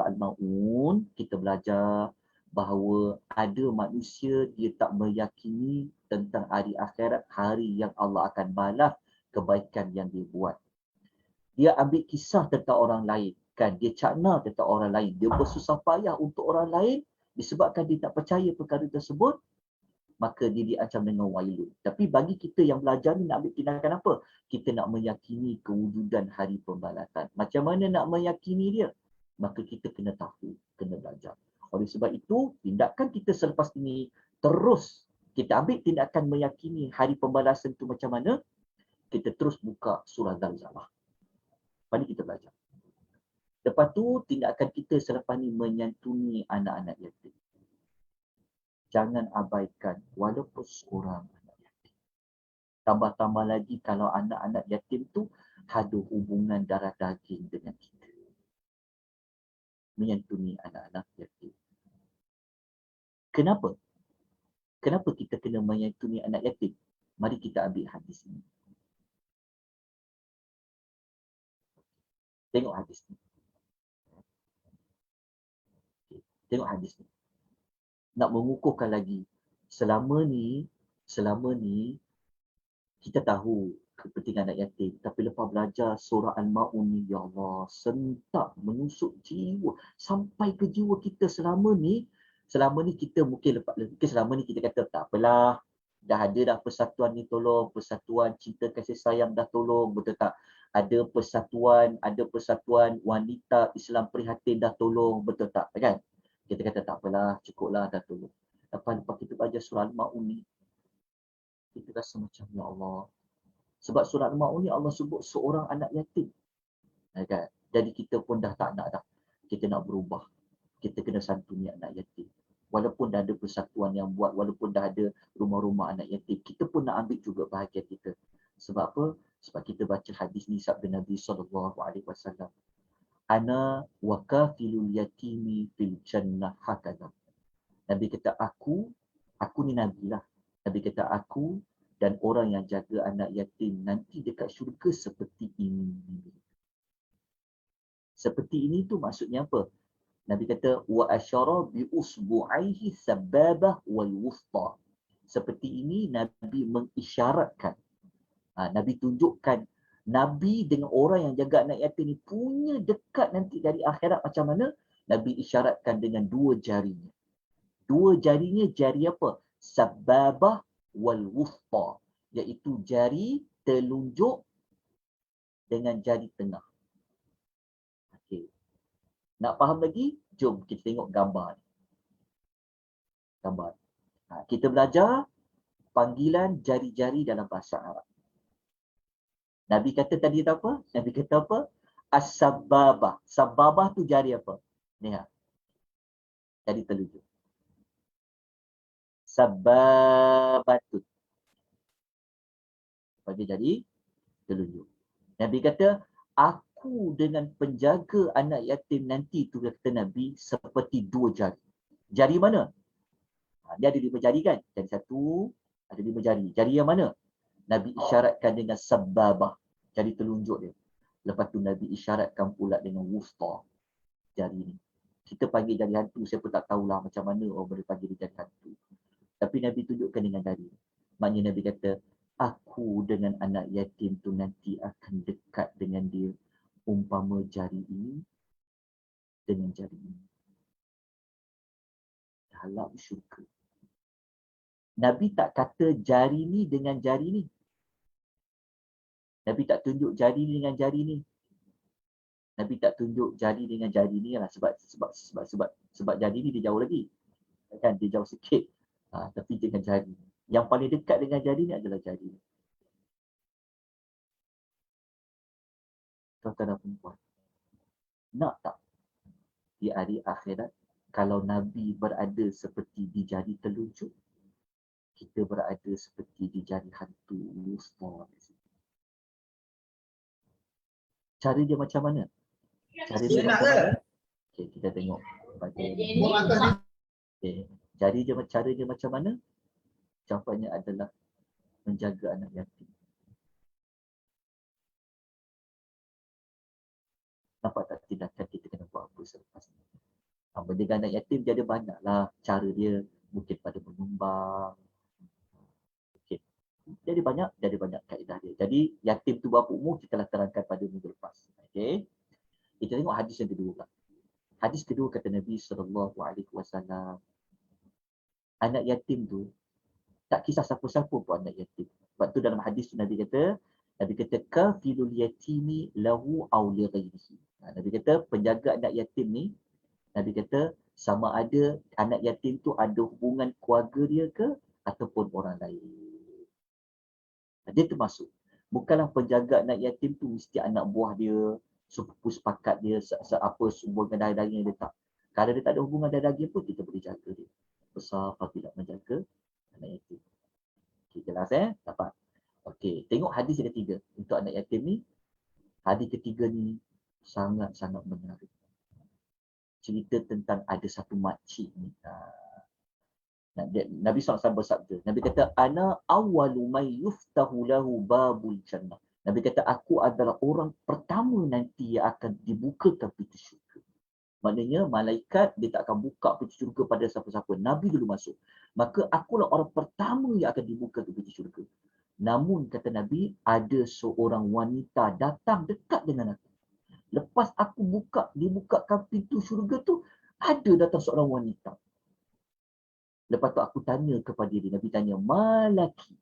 Al-Ma'un, kita belajar bahawa ada manusia dia tak meyakini tentang hari akhirat, hari yang Allah akan balas kebaikan yang dia buat. Dia ambil kisah tentang orang lain, kan? Dia cakna tentang orang lain. Dia bersusah payah untuk orang lain disebabkan dia tak percaya perkara tersebut, maka dia diancam dengan wailun. Tapi bagi kita yang belajar ni nak ambil tindakan apa? Kita nak meyakini kewujudan hari pembalasan. Macam mana nak meyakini dia? Maka kita kena tahu, kena belajar. Oleh sebab itu, tindakan kita selepas ini terus Kita ambil tindakan meyakini hari pembalasan tu macam mana, kita terus buka surah Zalzalah. Mari kita belajar. Lepas tu, tindakan kita selepas ni menyantuni anak-anak yatim. Jangan abaikan walaupun seorang anak yatim. Tambah-tambah lagi kalau anak-anak yatim tu ada hubungan darah daging dengan kita. Menyantuni anak-anak yatim. Kenapa? Kenapa kita kena menyantuni anak yatim? Mari kita ambil hadis ini. Tengok hadis ni. Tengok hadis ni. Nak mengukuhkan lagi. Selama ni kita tahu kepentingan anak yatim. Tapi lepas belajar surah Al-Ma'un ni, ya Allah, sentak menusuk jiwa. Sampai ke jiwa kita selama ni kita mungkin selama ni kita kata tak apalah. Dah ada dah persatuan ni tolong, persatuan cinta kasih sayang dah tolong, betul tak? Ada persatuan wanita Islam prihatin dah tolong, betul tak? Kan? Kita kata tak apalah, cukuplah dah tolong. Lepas kita baca surah Al-Ma'un ni, kita rasa macam ya Allah. Sebab surah Al-Ma'un ni Allah sebut seorang anak yatim. Kan? Jadi kita pun dah tak nak dah. Kita nak berubah. Kita kena santuni anak yatim. Walaupun dah ada persatuan yang buat, walaupun dah ada rumah-rumah anak yatim, kita pun nak ambil juga bahagian kita. Sebab apa? Sebab kita baca hadis ni sabda Nabi SAW. Ana wa kafilul yatimi fil jannah hakadha. Nabi kata aku ni Nabi lah. Nabi kata aku dan orang yang jaga anak yatim nanti dekat syurga seperti ini. Seperti ini tu maksudnya apa? Nabi kata wa asyara bi usbu'aihi sababah wal wusta. Seperti ini Nabi mengisyaratkan. Nabi tunjukkan Nabi dengan orang yang jaga anak yatim ni punya dekat nanti dari akhirat macam mana? Nabi isyaratkan dengan dua jarinya. Dua jarinya jari apa? Sababah wal wusta. Iaitu jari telunjuk dengan jari tengah. Okey. Nak faham lagi? Jom kita tengok gambar ni. Gambar. Kita belajar panggilan jari-jari dalam bahasa Arab. Nabi kata tadi apa? Nabi kata apa? As-sababah. Sababah tu jari apa? Lihat. Jari telunjuk. Sababatut. Bagi jari telunjuk. Nabi kata, aku dengan penjaga anak yatim nanti tu kata Nabi seperti dua jari. Jari mana? Dia ada 5 jari kan? Jari satu, ada 5 jari. Jari yang mana? Nabi isyaratkan dengan sababah. Jari telunjuk dia. Lepas tu Nabi isyaratkan pula dengan wusta. Jari ni. Kita panggil jari hantu, saya pun tak tahulah macam mana orang boleh panggil jari hantu. Tapi Nabi tunjukkan dengan jari. Maknanya Nabi kata, aku dengan anak yatim tu nanti akan dekat dengan dia. Umpama jari ini dengan jari ini. Dalam syurga. Nabi tak kata jari ni dengan jari ni. Nabi tak tunjuk jari ni dengan jari ni. Nabi tak tunjuk jari dengan jari ni lah sebab jari ni dia jauh lagi. Kan dia jauh sikit. Tapi dengan jari. Yang paling dekat dengan jari ni adalah jari ni. Tuan-tuan dan perempuan. Nak tak di hari akhirat kalau Nabi berada seperti di jari telunjuk, kita berada seperti di jari hantu wusta. Cara dia macam mana? Cara dia macam mana? Okay, kita tengok. Okay. Cara dia macam mana? Jawapannya adalah menjaga anak yatim. Nampak tak tindakan kita kena buat apa selepas ni? Menjaga anak yatim dia ada banyaklah cara dia. Mungkin pada menyumbang. Okay. Dia ada banyak kaedah dia. Jadi yatim tu berapa umur kita telah terangkan pada minggu lepas. Okay. Kita tengok hadis yang kedua. Hadis kedua kata Nabi SAW, anak yatim tu tak kisah siapa-siapa pun anak yatim. Sebab tu dalam hadis tu Nabi kata kafilul yatimi lahu aw li ghairihi. Nabi kata penjaga anak yatim ni, Nabi kata sama ada anak yatim tu ada hubungan keluarga dia ke ataupun orang lain. Dia termasuk. Bukanlah penjaga anak yatim tu mesti anak buah dia, sepupu sepakat dia, apa hubungan darah daging dia, tak. Kalau dia tak ada hubungan darah daging pun kita boleh jaga dia. Besar apabila menjaga anak yatim. Okay, jelas dapat. Okey, tengok hadis yang ketiga untuk anak yatim ni. Hadis ketiga ni sangat-sangat menarik. Cerita tentang ada satu makcik ni. Nabi SAW bersabda, Nabi kata, ana awwalu man yuftahu lahu babul jannah. Nabi kata, aku adalah orang pertama nanti yang akan dibukakan pintu syurga. Maknanya malaikat dia tak akan buka pintu syurga pada siapa-siapa. Nabi dulu masuk. Maka akulah orang pertama yang akan dibuka pintu syurga. Namun kata Nabi, ada seorang wanita datang dekat dengan aku. Lepas aku dibukakan pintu syurga tu, ada datang seorang wanita. Lepas tu aku tanya kepada dia, Nabi tanya, malaki.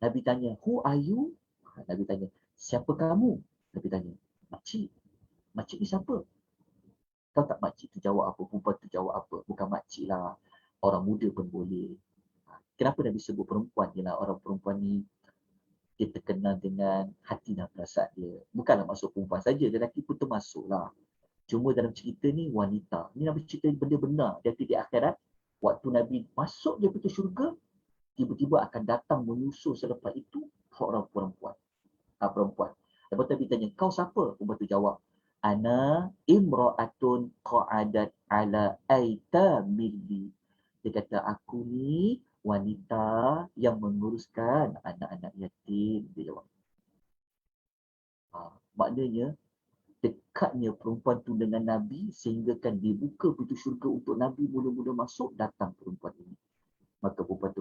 Nabi tanya, who are you? Nabi tanya, siapa kamu? Nabi tanya, makcik. Makcik ni siapa? Tahu tak makcik tu jawab apa? Perempuan tu jawab apa? Bukan makcik lah. Orang muda pun boleh. Kenapa Nabi sebut perempuan? Ialah orang perempuan ni dia terkenal dengan hati dan perasaan dia. Bukanlah maksud perempuan saja, lelaki pun termasuklah. Cuma dalam cerita ni wanita. Ni Nabi cerita benda benar. Dia di akhirat, waktu Nabi masuk dia pintu syurga, tiba-tiba akan datang menyusul selepas itu seorang perempuan. Perempuan. Lepas tu Nabi tanya, kau siapa? Perempuan tu jawab, ana imra'atun qa'adat ala aitamilli. Dia kata, aku ni wanita yang menguruskan anak-anak yatim. Dia jawab. Maknanya, dekatnya perempuan tu dengan Nabi sehingga kan dibuka pintu syurga untuk Nabi mula-mula masuk, datang perempuan ini. Maka perempuan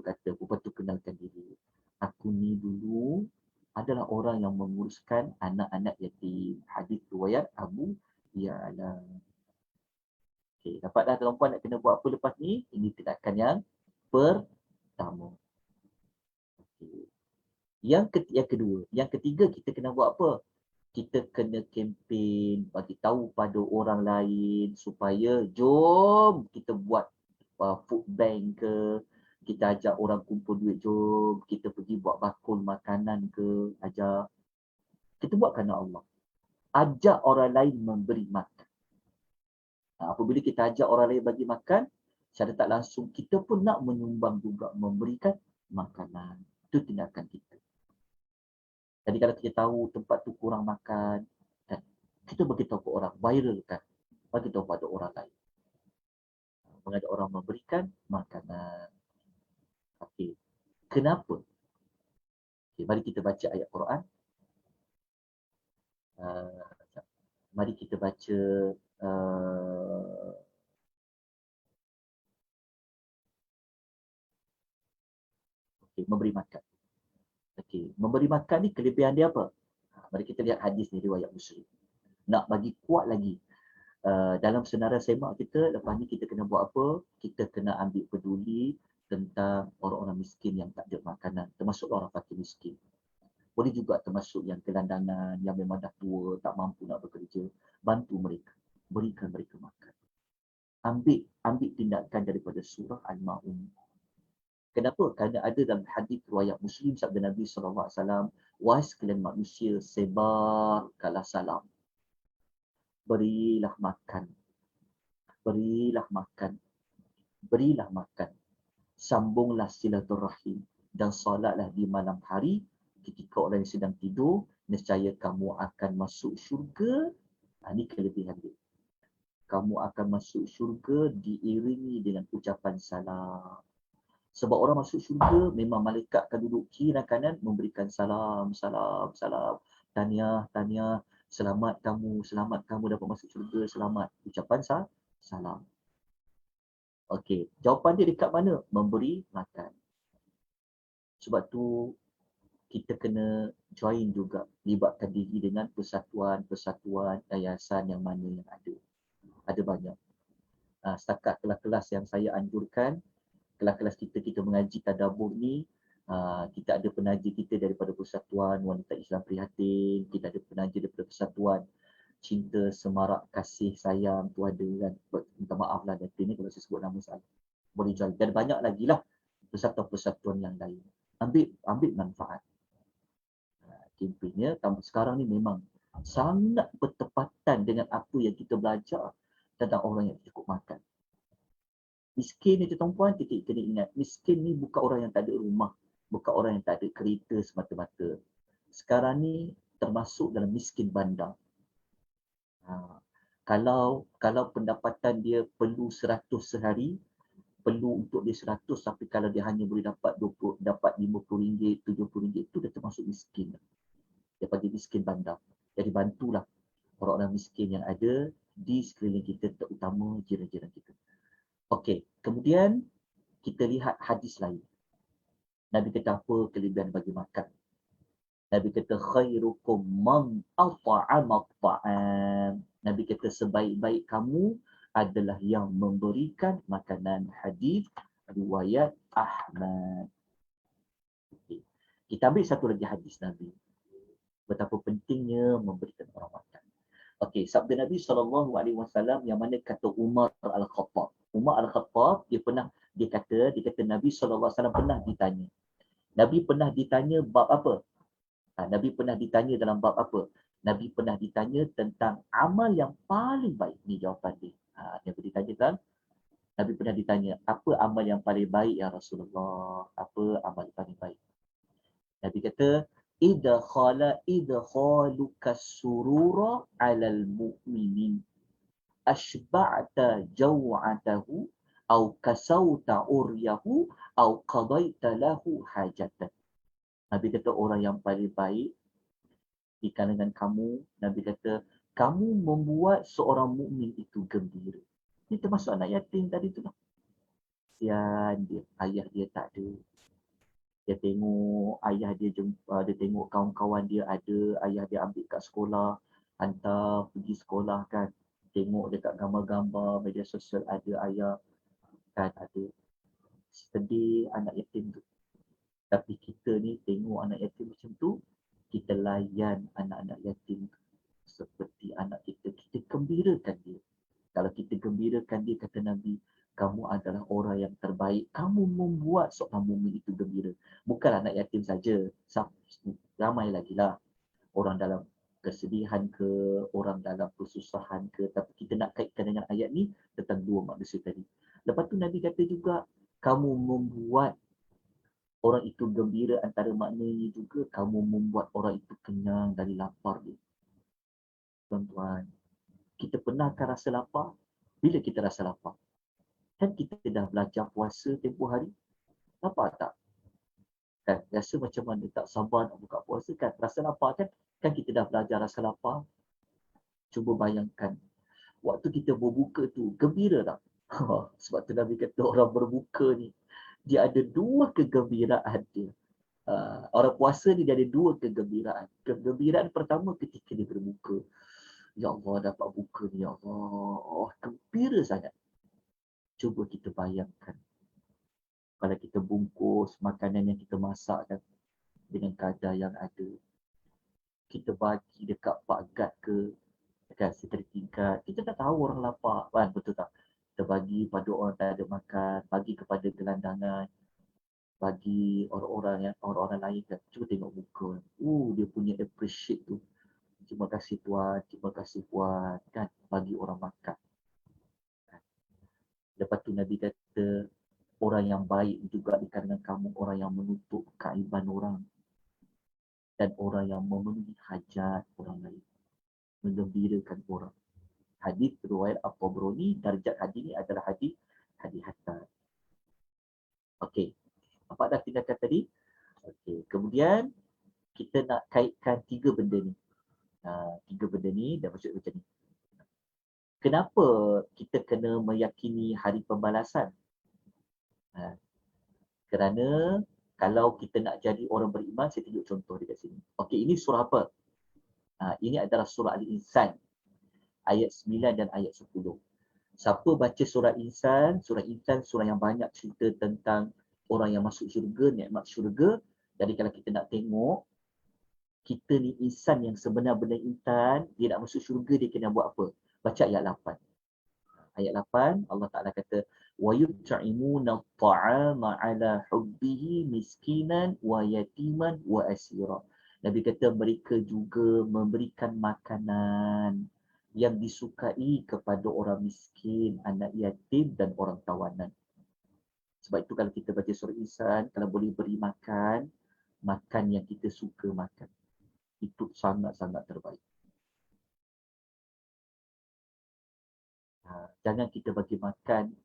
tu kenalkan diri. Aku ni dulu adalah orang yang menguruskan anak-anak yatim. Hadis riwayat Abu Ya'la. Okey, dapat dah tuan-puan nak kena buat apa lepas ni? Ini tindakan yang pertama. Okay. Yang kedua, yang ketiga kita kena buat apa? Kita kena kempen, bagi tahu pada orang lain supaya jom kita buat food bank ke, kita ajak orang kumpul duit, jom kita pergi buat bakul makanan ke, ajak. Kita buat kerana Allah. Ajak orang lain memberi makan. Apabila kita ajak orang lain bagi makan, secara tak langsung kita pun nak menyumbang juga, memberikan makanan. Itu tindakan kita. Jadi kalau kita tahu tempat tu kurang makan, kan, kita beritahu ke orang, viralkan, bagi tahu pada orang lain. Mengajak orang memberikan makanan. Okey. Kenapa? Okay, mari kita baca ayat Quran. Mari kita baca memberi makan. Okey, memberi makan ni kelebihan dia apa? Mari kita lihat hadis ni riwayat Muslim. Nak bagi kuat lagi. Dalam senarai semak kita, lepas ni kita kena buat apa? Kita kena ambil peduli tentang orang-orang miskin yang tak ada makanan, termasuk orang fakir miskin. Boleh juga termasuk yang gelandangan, yang memang dah tua, tak mampu nak bekerja. Bantu mereka, berikan mereka makan. Ambil tindakan daripada surah Al-Ma'un. Kenapa? Kerana ada dalam hadis riwayat Muslim sabda Nabi SAW, wahai sekalian manusia, sebarkanlah salam. Berilah makan. Berilah makan. Berilah makan. Sambunglah silaturahim dan solatlah di malam hari ketika orang yang sedang tidur, nescaya kamu akan masuk syurga. Ini kelebihan dia. Kamu akan masuk syurga diiringi dengan ucapan salam. Sebab orang masuk syurga, memang malaikat akan duduk kiri dan kanan memberikan salam, salam, salam. Tahniah, tahniah. Selamat kamu dapat masuk syurga, selamat. Ucapan salam. Okey, jawapan dia dekat mana? Memberi makan. Sebab tu kita kena join juga, libatkan diri dengan persatuan-persatuan yayasan yang mana yang ada. Ada banyak. Setakat kelas-kelas yang saya anjurkan, kelas-kelas kita mengaji tadabbur ni, kita ada penaja kita daripada Persatuan Wanita Islam Prihatin, kita ada penaja daripada Persatuan Cinta Semarak Kasih Sayang tu ada kan. Minta maaf lah data ni kalau saya sebut nama saya. Boleh join. Dan banyak lagi lah persatuan-persatuan yang lain. Ambil manfaat. Kempennya sekarang ni memang sangat bertepatan dengan apa yang kita belajar tentang orang yang cukup makan. Miskin ni tuan-tuan, kita kena ingat, miskin ni bukan orang yang tak ada rumah, bukan orang yang tak ada kereta semata-mata. Sekarang ni termasuk dalam miskin bandar. Kalau pendapatan dia perlu 100 sehari, perlu untuk dia 100, tapi kalau dia hanya boleh dapat 20, dapat RM50, RM70, itu dah termasuk miskin. Dia panggil miskin bandar. Jadi bantulah orang-orang miskin yang ada di sekeliling kita, terutama jiran-jiran kita. Okey, kemudian kita lihat hadis lain. Nabi kata apa kelebihan bagi makan? Nabi kata khairukum man at'ama at'am. Nabi kata sebaik-baik kamu adalah yang memberikan makanan. Hadis riwayat Ahmad. Okay. Kita ambil satu lagi hadis Nabi. Betapa pentingnya memberikan orang makan. Okey, sabda Nabi SAW yang mana kata Umar Al-Khattab. Umar Al-Khattab dia kata Nabi SAW pernah ditanya. Nabi pernah ditanya bab apa? Nabi pernah ditanya dalam bab apa? Nabi pernah ditanya tentang amal yang paling baik. Ni jawapan dia. Nabi ditanya kan? Nabi pernah ditanya, apa amal yang paling baik ya Rasulullah? Apa amal yang paling baik? Nabi kata, idkhaluka surura 'alal mu'minin ashba'ta jaw'atahu aw kasauta uryahu aw qadaita lahu hajatan. Nabi kata orang yang paling baik di kalangan kamu, Nabi kata, kamu membuat seorang mukmin itu gembira. Ini termasuk anak yatim tadi tu lah. Kesian dia, ayah dia tak ada. Dia tengok ayah dia dia tengok kawan-kawan dia ada, ayah dia ambil kat sekolah, hantar pergi sekolah kan. Tengok dekat gambar-gambar media sosial ada ayah kan ada. Sedih anak yatim tu. Tapi kita ni tengok anak yatim macam tu, kita layan anak-anak yatim seperti anak kita. Kita gembirakan dia. Kalau kita gembirakan dia, kata Nabi, kamu adalah orang yang terbaik. Kamu membuat seorang mukmin itu gembira. Bukan anak yatim saja. Ramai lagi lah. Orang dalam kesedihan ke, orang dalam kesusahan ke. Tapi kita nak kaitkan dengan ayat ni tentang dua manusia tadi. Lepas tu Nabi kata juga, kamu membuat orang itu gembira, antara maknanya juga kamu membuat orang itu kenyang dari lapar dia. Tuan-tuan, kita pernahkah rasa lapar? Bila kita rasa lapar? Kan kita dah belajar puasa tempoh hari? Lapar tak? Kan rasa macam mana tak sabar nak buka puasa kan? Rasa lapar kan? Kan kita dah belajar rasa lapar. Cuba bayangkan, waktu kita berbuka tu, gembira tak? Sebab tu Nabi kata orang berbuka ni, dia ada dua kegembiraan dia. Orang puasa ni dia ada dua kegembiraan. Kegembiraan pertama ketika dia berbuka. Ya Allah, dapat buka ni, ya Allah. Gembira sangat. Cuba kita bayangkan. Kalau kita bungkus makanan yang kita masak kan, dengan kadar yang ada. Kita bagi dekat Pak Gad ke, dekat sekretari tingkat. Kita tak tahu orang lapar. Kan, betul tak? Kita bagi pada orang tak ada makan. Bagi kepada gelandangan. Bagi orang-orang lain kan. Cuba tengok muka. Dia punya appreciate tu. Terima kasih tuan, terima kasih puan. Kan, bagi orang makan. Kan. Lepas tu Nabi kata, orang yang baik juga di kalangan kamu, orang yang menutup keaiban orang. Dan orang yang memenuhi hajat orang lain. Menggembirakan orang. Hadis riwayat At-Tabrani, darjat hadis ni adalah hadis hasan. Okey. Apa dah tindakan tadi? Okey. Kemudian kita nak kaitkan tiga benda ni. Tiga benda ni dah maksud macam ni. Kenapa kita kena meyakini hari pembalasan? Kerana kalau kita nak jadi orang beriman, saya tunjuk contoh dekat sini. Okey, ini surah apa? Ini adalah surah Al-Insan. Ayat 9 dan ayat 10. Siapa baca surah Insan surah yang banyak cerita tentang orang yang masuk syurga, nikmat syurga. Jadi kalau kita nak tengok, kita ni insan yang sebenar-benar insan, dia nak masuk syurga, dia kena buat apa? Baca ayat 8. Ayat 8, Allah Ta'ala kata, wa yut'imuna at'ama 'ala hubbihi miskinan wa yatiman wa asira. Nabi kata mereka juga memberikan makanan yang disukai kepada orang miskin, anak yatim dan orang tawanan. Sebab itu kalau kita baca surah Insan, kalau boleh beri makan, makan yang kita suka makan. Itu sangat-sangat terbaik. Jangan kita bagi makan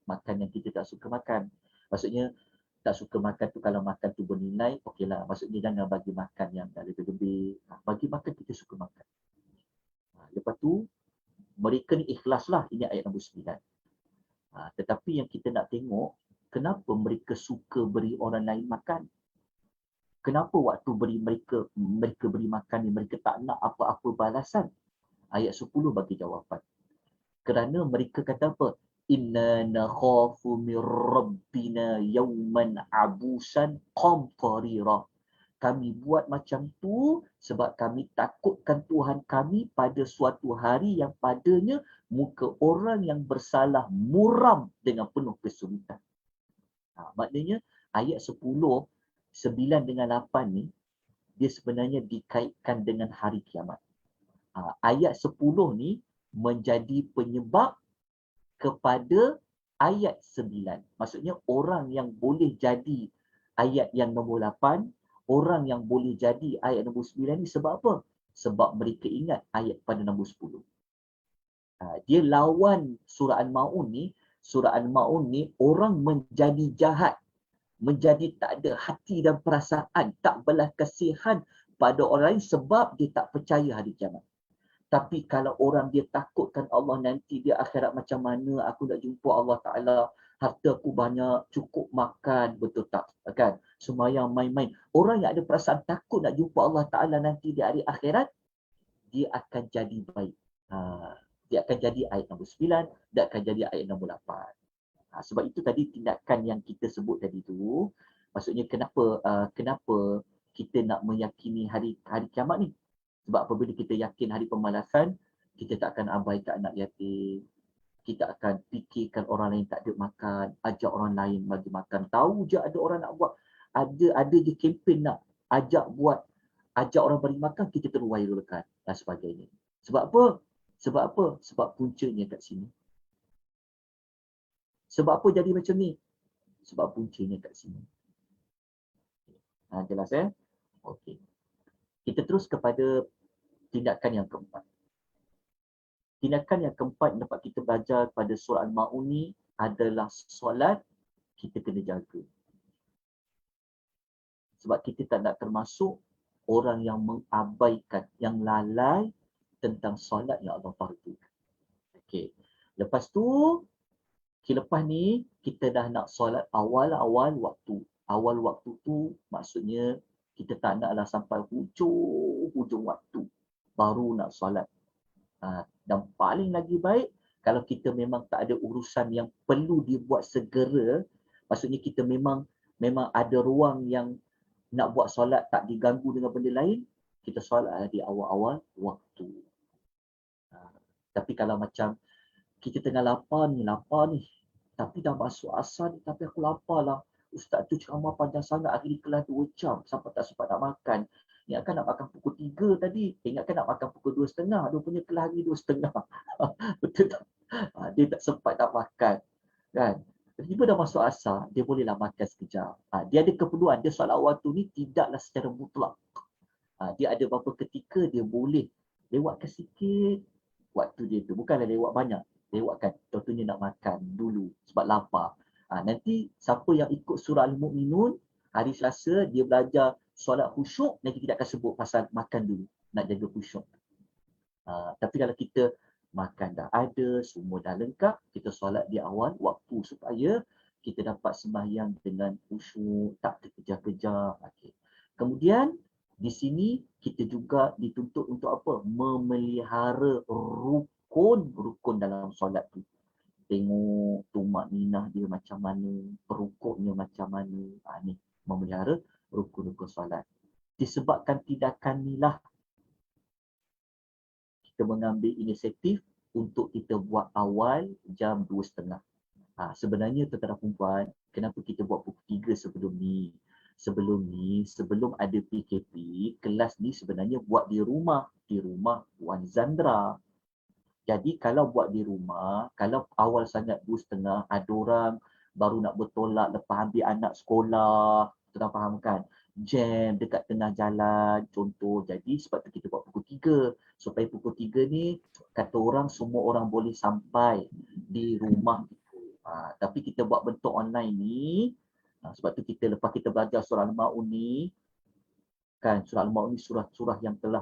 yang kita tak suka makan. Maksudnya tak suka makan tu kalau makan tu bernilai, okeylah. Maksudnya jangan bagi makan yang dah lebih-lebih. Bagi makan kita suka makan. Lepas tu mereka ni ikhlaslah, ini ayat nombor 9. Tetapi yang kita nak tengok, kenapa mereka suka beri orang lain makan? Kenapa waktu beri mereka beri makan ni mereka tak nak apa-apa balasan? Ayat 10 bagi jawapan. Kerana mereka kata apa? Inna nakhafu min rabbina yawman abusan qamtarira. Kami buat macam tu sebab kami takutkan Tuhan kami pada suatu hari yang padanya muka orang yang bersalah muram dengan penuh kesulitan. Maknanya ayat 10, 9 dengan 8 ni dia sebenarnya dikaitkan dengan hari kiamat. Ayat 10 ni menjadi penyebab kepada ayat 9. Maksudnya orang yang boleh jadi ayat yang nombor 8, orang yang boleh jadi ayat nombor 9 ni sebab apa? Sebab mereka ingat ayat pada nombor 10. Dia lawan surah Al-Ma'un ni. Surah Al-Ma'un ni orang menjadi jahat, menjadi tak ada hati dan perasaan, tak belas kasihan pada orang lain sebab dia tak percaya hari kiamat. Tapi kalau orang dia takutkan Allah nanti dia akhirat macam mana, aku nak jumpa Allah Ta'ala, harta aku banyak, cukup makan, betul tak? Kan? Sembahyang main-main. Orang yang ada perasaan takut nak jumpa Allah Ta'ala nanti di hari akhirat, dia akan jadi baik. Dia akan jadi ayat nombor 9, dia akan jadi ayat nombor 8. Sebab itu tadi tindakan yang kita sebut tadi tu, maksudnya kenapa kita nak meyakini hari kiamat ni? Sebab apabila kita yakin hari pembalasan, kita tak akan abaikan anak yatim. Kita akan fikirkan orang lain tak ada makan, ajak orang lain bagi makan. Tahu je ada orang nak buat, ada je kempen nak ajak orang bagi makan, kita terus viralkan dan sebagainya. Sebab apa? Sebab puncanya kat sini. Sebab apa jadi macam ni? Sebab puncanya kat sini. Jelas Okey. Kita terus kepada tindakan yang keempat. Tindakan yang keempat dapat kita belajar pada surah Al-Ma'un ni adalah solat kita kena jaga. Sebab kita tak nak termasuk orang yang mengabaikan, yang lalai tentang solat yang Allah fardukan. Okey. Lepas ni kita dah nak solat awal waktu. Awal waktu tu maksudnya kita tak naklah sampai hujung waktu baru nak solat. Dan paling lagi baik kalau kita memang tak ada urusan yang perlu dibuat segera, maksudnya kita memang ada ruang yang nak buat solat tak diganggu dengan benda lain, kita solat di awal-awal waktu. Tapi kalau macam kita tengah lapar ni, tapi dah masuk asar ni, tapi aku lapar lah. Ustaz tu ceramah panjang sangat, hari ni kelas 2 jam sampai tak sempat nak makan. Ingatkan nak makan pukul 3 tadi. Ingatkan nak makan pukul 2.30. Dia punya kelas hari 2.30. Betul tak? Dia tak sempat nak makan. Kan? Tiba-tiba dah masuk asar, dia bolehlah makan sekejap. Dia ada keperluan. Dia solat waktu ni tidaklah secara mutlak. Dia ada beberapa ketika dia boleh lewatkan sikit waktu dia tu. Bukanlah lewat banyak. Lewatkan. Contohnya nak makan dulu sebab lapar. Nanti siapa yang ikut surah Al-Mu'minun, hari Selasa dia belajar solat khusyuk, nanti kita akan sebut pasal makan dulu. Nak jaga khusyuk. Tapi kalau kita makan dah ada, semua dah lengkap, kita solat di awal waktu supaya kita dapat sembahyang dengan khusyuk, tak terkejar-kejar. Okay. Kemudian di sini kita juga dituntut untuk apa? Memelihara rukun dalam solat tu. Tengok tumak ninah dia macam mana, perukuknya macam mana. Ni memelihara rukun-rukun solat. Disebabkan tindakan inilah kita mengambil inisiatif untuk kita buat awal jam 2.30. Sebenarnya tuan-tuan dan puan, kenapa kita buat pukul 3 sebelum ni? Sebelum ada PKP, kelas ni sebenarnya buat di rumah Puan Zandra. Jadi kalau buat di rumah, kalau awal sangat 2.30, ada orang baru nak bertolak lepas ambil anak sekolah, tuan faham kan? Jam dekat tengah jalan, contoh. Jadi sebab tu kita buat pukul 3. Supaya pukul 3 ni, kata orang, semua orang boleh sampai di rumah. Tapi kita buat bentuk online ni, sebab tu kita lepas kita belajar surah Al-Ma'un ni, kan surah Al-Ma'un ni surah-surah yang telah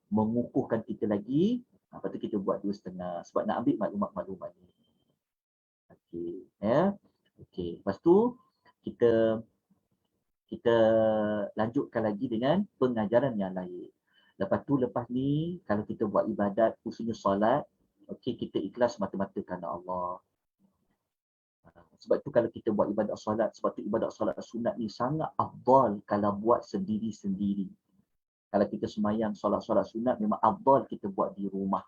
mengukuhkan kita lagi. Lepas tu kita buat 2.30 sebab nak ambil maklumat-maklumat ni. Okey, ya. Okey, lepas tu kita lanjutkan lagi dengan pengajaran yang lain. Lepas ni kalau kita buat ibadat khususnya solat, okey, kita ikhlas mata-mata kerana Allah. Sebab tu kalau kita buat ibadat solat, sebab tu ibadat solat sunat ni sangat afdal kalau buat sendiri-sendiri. Kalau kita semayang solat-solat sunat, memang afdal kita buat di rumah.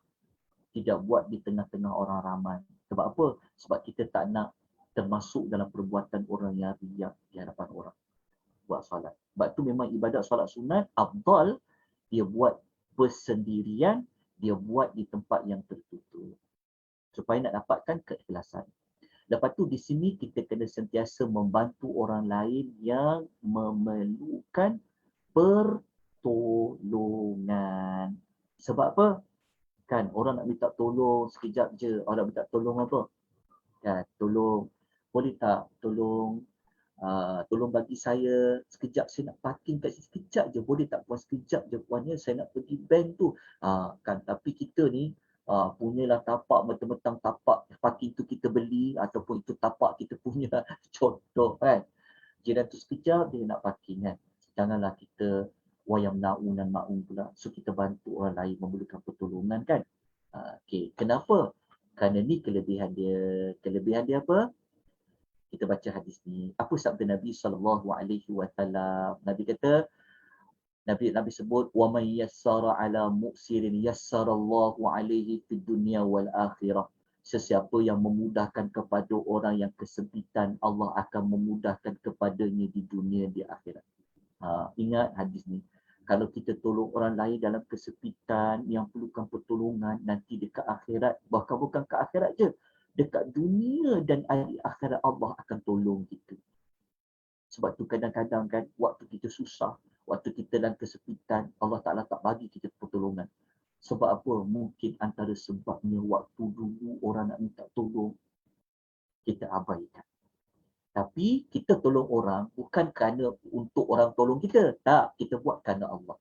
Tidak buat di tengah-tengah orang ramai. Sebab apa? Sebab kita tak nak termasuk dalam perbuatan orang yang riak di hadapan orang buat solat. Sebab tu memang ibadat solat sunat, afdal dia buat bersendirian, dia buat di tempat yang tertutup. Supaya nak dapatkan keikhlasan. Lepas tu di sini kita kena sentiasa membantu orang lain yang memerlukan pertolongan. Sebab apa? Kan orang nak minta tolong sekejap je. Orang nak minta tolong apa? Kan, tolong, boleh tak tolong bagi saya sekejap, saya nak parking kat sini sekejap je. Boleh tak puan sekejap je puan ya, saya nak pergi bank tu. Kan, tapi kita ni punyalah tapak, mentang-mentang tapak parking tu kita beli ataupun itu tapak kita punya contoh kan. Jiran tu sekejap dia nak parking kan. Janganlah kita wayam na'un dan ma'un pula. So kita bantu orang lain memerlukan pertolongan kan. Okey, kenapa? Kerana ni kelebihan dia. Kelebihan dia apa? Kita baca hadis ni. Apa sabda Nabi SAW? Nabi kata, Nabi sebut, وَمَنْ يَسَّرَ عَلَى مُؤْسِرٍ يَسَّرَ اللَّهُ عَلَيْهِ فِي الدُّنْيَا وَالْآخِرَةِ. Sesiapa yang memudahkan kepada orang yang kesempitan, Allah akan memudahkan kepadanya di dunia, di akhirat. Ingat hadis ni. Kalau kita tolong orang lain dalam kesempitan yang perlukan pertolongan, nanti dekat akhirat, bahkan bukan ke akhirat je, dekat dunia dan di akhirat Allah akan tolong kita. Sebab tu kadang-kadang kan, waktu kita susah, waktu kita dalam kesempitan, Allah Ta'ala tak bagi kita pertolongan. Sebab apa? Mungkin antara sebabnya waktu dulu orang nak minta tolong, kita abaikan. Tapi kita tolong orang bukan kerana untuk orang tolong kita. Tak, kita buat kerana Allah.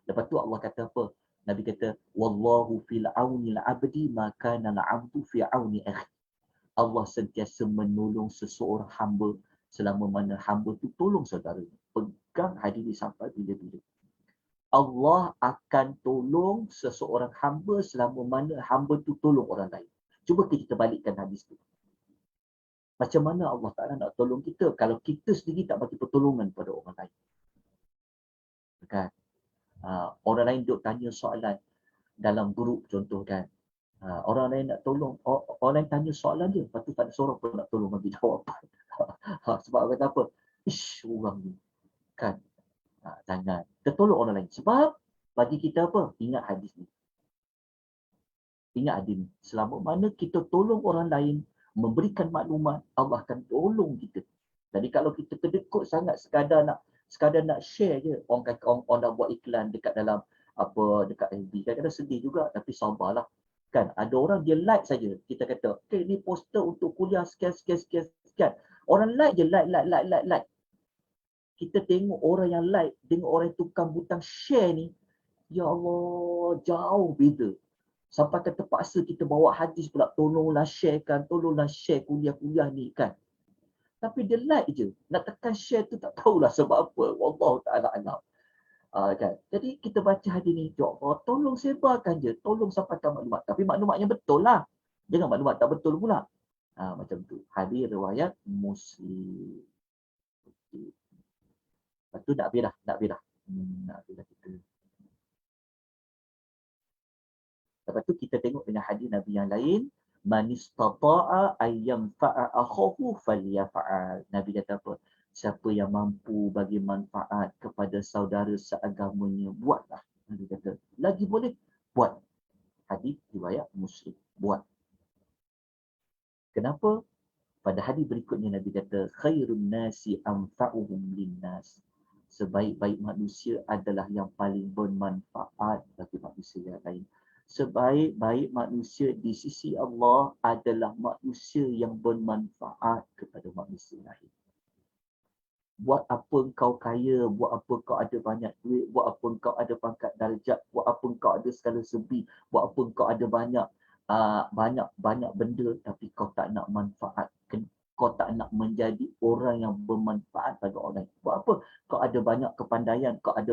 Lepas tu Allah kata apa? Nabi kata, Wallahu fil auni al-abdi maka al-abdu fi auni akhi. Allah sentiasa menolong seseorang hamba selama mana hamba tu tolong saudaranya. Pegang hadis ini sampai bila-bila. Allah akan tolong seseorang hamba selama mana hamba tu tolong orang lain. Cuba kita balikkan hadis tu. Macam mana Allah Ta'ala nak tolong kita kalau kita sendiri tak bagi pertolongan pada orang lain? Kan? Orang lain duk tanya soalan dalam grup contoh kan. Orang lain nak tolong, orang lain tanya soalan dia, lepas tu tak ada seorang pun nak tolong bagi jawapan. Sebab orang kata apa? Ish, orang ni. Kan? Jangan. Kita tolong orang lain. Sebab bagi kita apa? Ingat hadis ni. Ingat hadis ni. Selama mana kita tolong orang lain, memberikan maklumat, Allah akan tolong kita. Jadi kalau kita kedekut sangat sekadar nak share je, orang kata orang dah buat iklan dekat dalam dekat FB, kadang-kadang sedih juga, tapi sabarlah. Kan, ada orang dia like saja. Kita kata, okay, ni poster untuk kuliah sekian. Orang like je, like. Kita tengok orang yang like, tengok orang yang tukang butang share ni, ya Allah, jauh beza. Sampai terpaksa kita bawa hadis pula, tolonglah share kuliah-kuliah ni kan. Tapi dia like je. Nak tekan share tu tak tahulah sebab apa. Wallahu ta'ala alam. Kan? Jadi kita baca hadis ni, ya Allah, tolong sebarkan je. Tolong sampaikan maklumat. Tapi maklumat yang betul lah. Jangan maklumat tak betul pula. Macam tu. Hadis riwayat Muslim. Okay. Lepas tu nak habis dah. Kita. Lepas tu kita tengok dengan hadis Nabi yang lain. Man istata'a ayyam fa'a akhahu falyaf'al. Nabi kata apa? Siapa yang mampu bagi manfaat kepada saudara seagamanya, buatlah. Nabi kata, lagi boleh, buat. Hadis riwayat Muslim, buat. Kenapa? Pada hadis berikutnya Nabi kata, khairun nasi anfa'uhum linnas. Sebaik-baik manusia adalah yang paling bermanfaat bagi manusia yang lain. Sebaik-baik manusia di sisi Allah adalah manusia yang bermanfaat kepada manusia lain. Buat apa kau kaya, buat apa kau ada banyak duit, buat apa kau ada pangkat darjat, buat apa kau ada segala sebi, buat apa kau ada banyak benda tapi kau tak nak manfaat, kau tak nak menjadi orang yang bermanfaat bagi orang lain. Buat apa kau ada banyak kepandaian, kau ada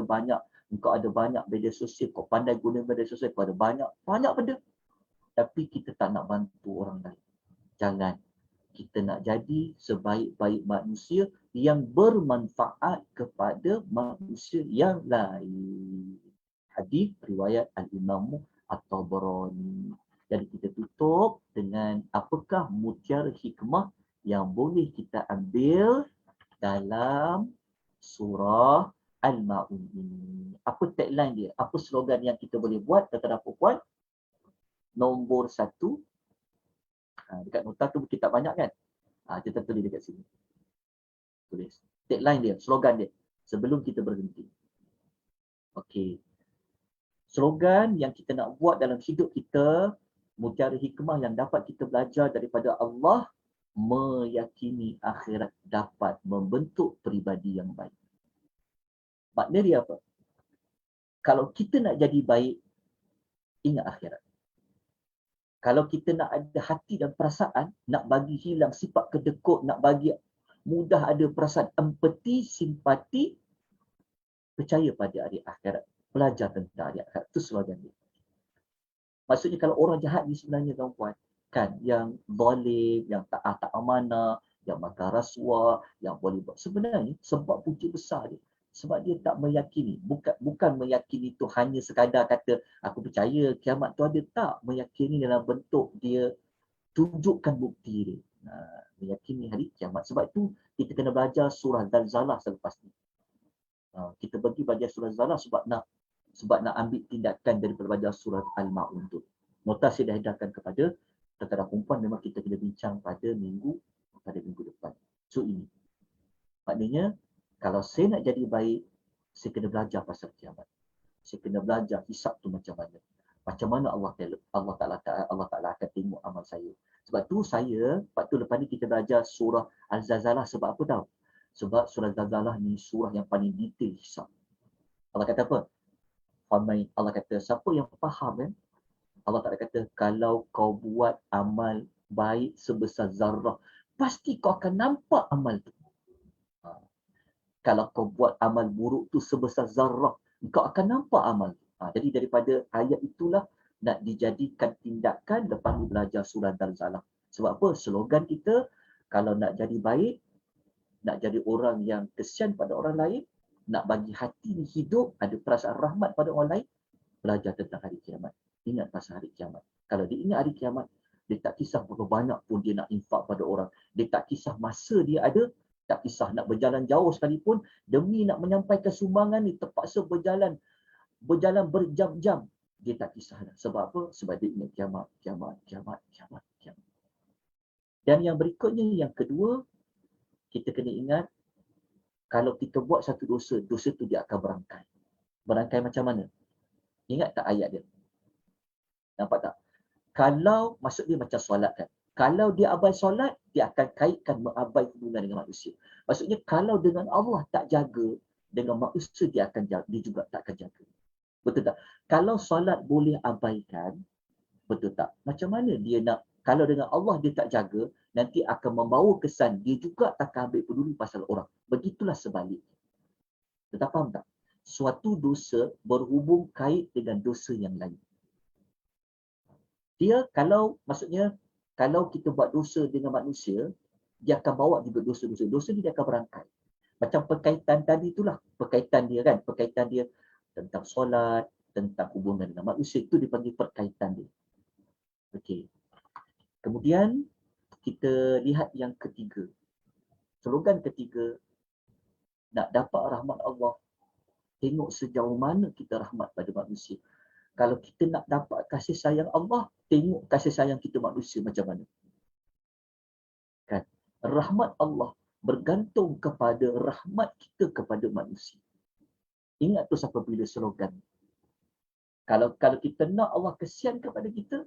banyak media sosial, kau pandai guna media sosial, kau ada banyak benda tapi kita tak nak bantu orang lain. Jangan. Kita nak jadi sebaik-baik manusia yang bermanfaat kepada manusia yang lain. Hadis riwayat Al-Imam At-Tabarani. Jadi kita tutup dengan apakah mutiara hikmah yang boleh kita ambil dalam surah Al-Ma'un ini. Apa tagline dia? Apa slogan yang kita boleh buat? Kata apa puan? Nombor 1. Dekat nota tu kita banyak kan? Kita tulis dekat sini. Tulis. Tagline dia, slogan dia. Sebelum kita berhenti. Okey. Slogan yang kita nak buat dalam hidup kita, mutiara hikmah yang dapat kita belajar daripada Allah, meyakini akhirat dapat membentuk peribadi yang baik. Makna dia apa? Kalau kita nak jadi baik, ingat akhirat. Kalau kita nak ada hati dan perasaan, nak bagi hilang sifat kedekut, nak bagi mudah ada perasaan empati, simpati, percaya pada hari akhirat. Belajar tentang hari akhirat. Itu slogan dia. Maksudnya kalau orang jahat ni sebenarnya tuan-puan, kan, yang zalim, yang tak amanah, yang makan rasuah, yang boleh buat. Sebenarnya sebab punca besar dia. Sebab dia tak meyakini. Bukan meyakini itu hanya sekadar kata, aku percaya kiamat tu ada. Tak. Meyakini dalam bentuk dia tunjukkan bukti dia. Meyakini hari kiamat. Sebab itu kita kena belajar surah Zalzalah selepas ni. Kita bagi belajar surah Zalzalah sebab nak ambil tindakan daripada belajar surah Al-Ma'un tu. Nota saya dah edarkan kepada tentara perempuan, memang kita kena bincang pada minggu depan. So ini. Maknanya, kalau saya nak jadi baik, saya kena belajar pasal kiamat. Saya kena belajar hisab tu macam mana. Macam mana Allah Ta'ala akan tengok amal saya. Sebab tu lepas ni kita belajar surah Al-Zalzalah. Sebab apa tahu? Sebab surah Al-Zalzalah ni surah yang paling detail hisab. Allah kata apa? Allah kata, siapa yang faham kan? Allah Ta'ala kata, kalau kau buat amal baik sebesar zarrah, pasti kau akan nampak amal tu. Kalau kau buat amal buruk tu sebesar zarrah, kau akan nampak amal tu. Jadi daripada ayat itulah nak dijadikan tindakan lepas ni belajar surah Zalzalah. Sebab apa? Slogan kita, kalau nak jadi baik, nak jadi orang yang kesian pada orang lain, nak bagi hati ni hidup, ada perasaan rahmat pada orang lain, belajar tentang hari kiamat. Ingat pasal hari kiamat. Kalau dia ingat hari kiamat, dia tak kisah berapa banyak pun dia nak infak pada orang. Dia tak kisah masa dia ada, tak kisah nak berjalan jauh sekalipun, demi nak menyampaikan sumbangan ni terpaksa berjalan berjam-jam. Dia tak kisah dah. Sebab apa? Sebab dia ingat kiamat. Dan yang berikutnya, yang kedua, kita kena ingat, kalau kita buat satu dosa tu dia akan berangkai. Berangkai macam mana? Ingat tak ayat dia? Nampak tak? Kalau, maksud dia macam solat kan. Kalau dia abai solat, dia akan kaitkan mengabai hubungan dengan manusia. Maksudnya kalau dengan Allah tak jaga, dengan manusia dia juga tak akan jaga. Betul tak? Kalau solat boleh abaikan, betul tak? Macam mana dia nak, kalau dengan Allah dia tak jaga, nanti akan membawa kesan dia juga tak akan ambil peduli pasal orang. Begitulah sebaliknya. Tetap faham tak? Suatu dosa berhubung kait dengan dosa yang lain. Dia maksudnya kalau kita buat dosa dengan manusia, dia akan bawa juga dosa-dosa. Dosa ni dia akan berangkai. Macam perkaitan tadi itulah, perkaitan dia tentang solat, tentang hubungan dengan manusia, itu dipanggil perkaitan dia. Okey. Kemudian kita lihat yang ketiga. Slogan ketiga, nak dapat rahmat Allah, tengok sejauh mana kita rahmat pada manusia. Kalau kita nak dapat kasih sayang Allah, tengok kasih sayang kita manusia macam mana. Kan? Rahmat Allah bergantung kepada rahmat kita kepada manusia. Ingat tu sampai bila slogan. Kalau kita nak Allah kesian kepada kita,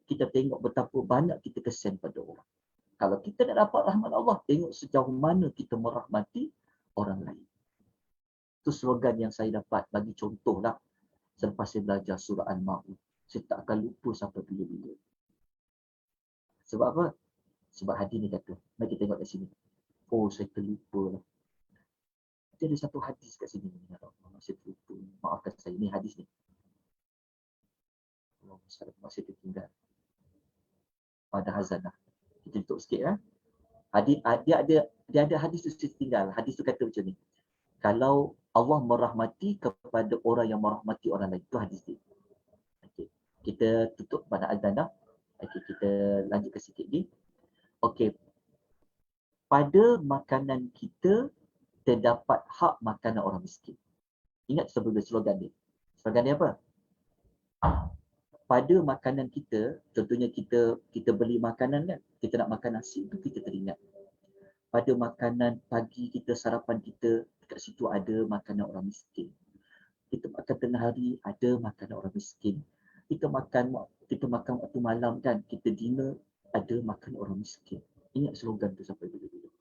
kita tengok betapa banyak kita kesian pada orang. Kalau kita nak dapat rahmat Allah, tengok sejauh mana kita merahmati orang lain. Itu slogan yang saya dapat bagi contoh lah selepas saya belajar surah Al-Ma'un. Saya tak akan lupa sampai bila-bila. Sebab apa? Sebab hadis ni kata. Mari kita tengok kat sini. Oh, saya terlupa lah. Ada satu hadis kat sini. Ya Allah, saya terlupa. Maafkan saya. Ni hadis ni. Allah, masih tertinggal. Pada hazanah. Kita tutup sikit ya. Dia ada hadis tu tertinggal. Hadis tu kata macam ni. Kalau Allah merahmati kepada orang yang merahmati orang lain. Itu hadis dia. Okay. Kita tutup pada azanah. Okay, kita lanjutkan sikit lagi. Okey. Pada makanan kita terdapat hak makanan orang miskin. Ingat sebelum slogan dia. Slogan dia apa? Pada makanan kita, contohnya kita beli makanan kan, kita nak makan nasi tu kita teringat. Pada makanan pagi kita, sarapan kita, dekat situ ada makanan orang miskin. Kita makan tengah hari, ada makanan orang miskin. Kita makan waktu malam kan, kita dinner, ada makan orang miskin. Ingat slogan tu sampai bila-bila.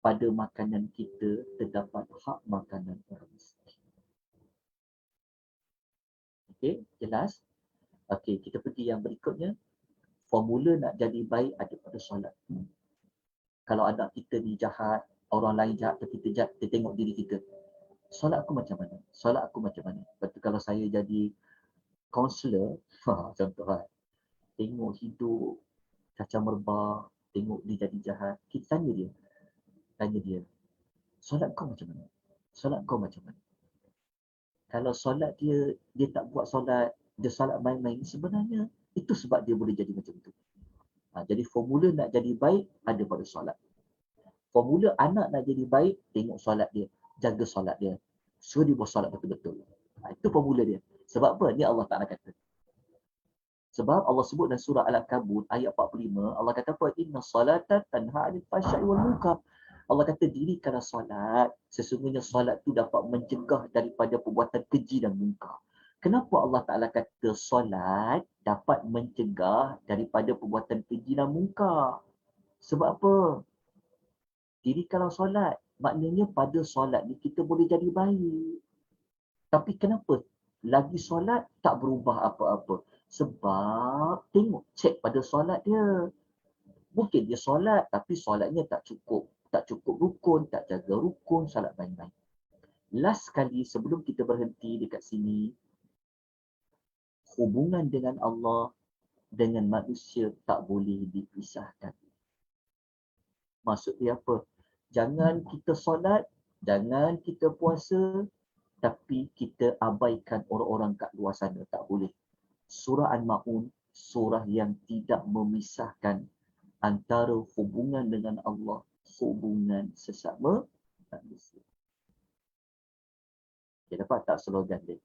Pada makanan kita terdapat hak makanan orang miskin. Okey, jelas? Okey, kita pergi yang berikutnya. Formula nak jadi baik ada pada solat. Kalau anak kita ni jahat, orang lain jahat atau kita jahat, kita tengok diri kita. Solat aku macam mana? Solat aku macam mana? Lepas tu kalau saya jadi kaunselor, contoh tengok hidup kacau merbah, tengok dia jadi jahat, kita tanya dia, solat kau macam mana? Solat kau macam mana? Kalau solat dia tak buat solat, dia solat main-main, sebenarnya itu sebab dia boleh jadi macam tu. Jadi formula nak jadi baik ada pada solat. Formula anak nak jadi baik, tengok solat dia, jaga solat dia, suruh dia buat solat betul-betul. Itu formula dia. Sebab apa? Ni Allah Ta'ala kata. Sebab Allah sebut dalam surah Al-Ankabut ayat 45, Allah kata apa? Inna salata tanha 'anil fahsya'i wal munkar. Allah kata dirikanlah solat, sesungguhnya solat tu dapat mencegah daripada perbuatan keji dan munkar. Kenapa Allah Ta'ala kata solat dapat mencegah daripada perbuatan keji dan munkar? Sebab apa? Dirikanlah solat. Maknanya pada solat ni kita boleh jadi baik. Tapi kenapa lagi solat tak berubah apa-apa? Sebab tengok, cek pada solat dia. Mungkin dia solat tapi solatnya tak cukup rukun, tak jaga rukun, solat main-main. Last sekali sebelum kita berhenti dekat sini, hubungan dengan Allah dengan manusia tak boleh dipisahkan. Maksud dia apa? Jangan kita solat, jangan kita puasa, tapi kita abaikan orang-orang kat luar sana. Tak boleh. Surah Al-Ma'un, surah yang tidak memisahkan antara hubungan dengan Allah, hubungan sesama manusia. Dia dapat tak slogan dia?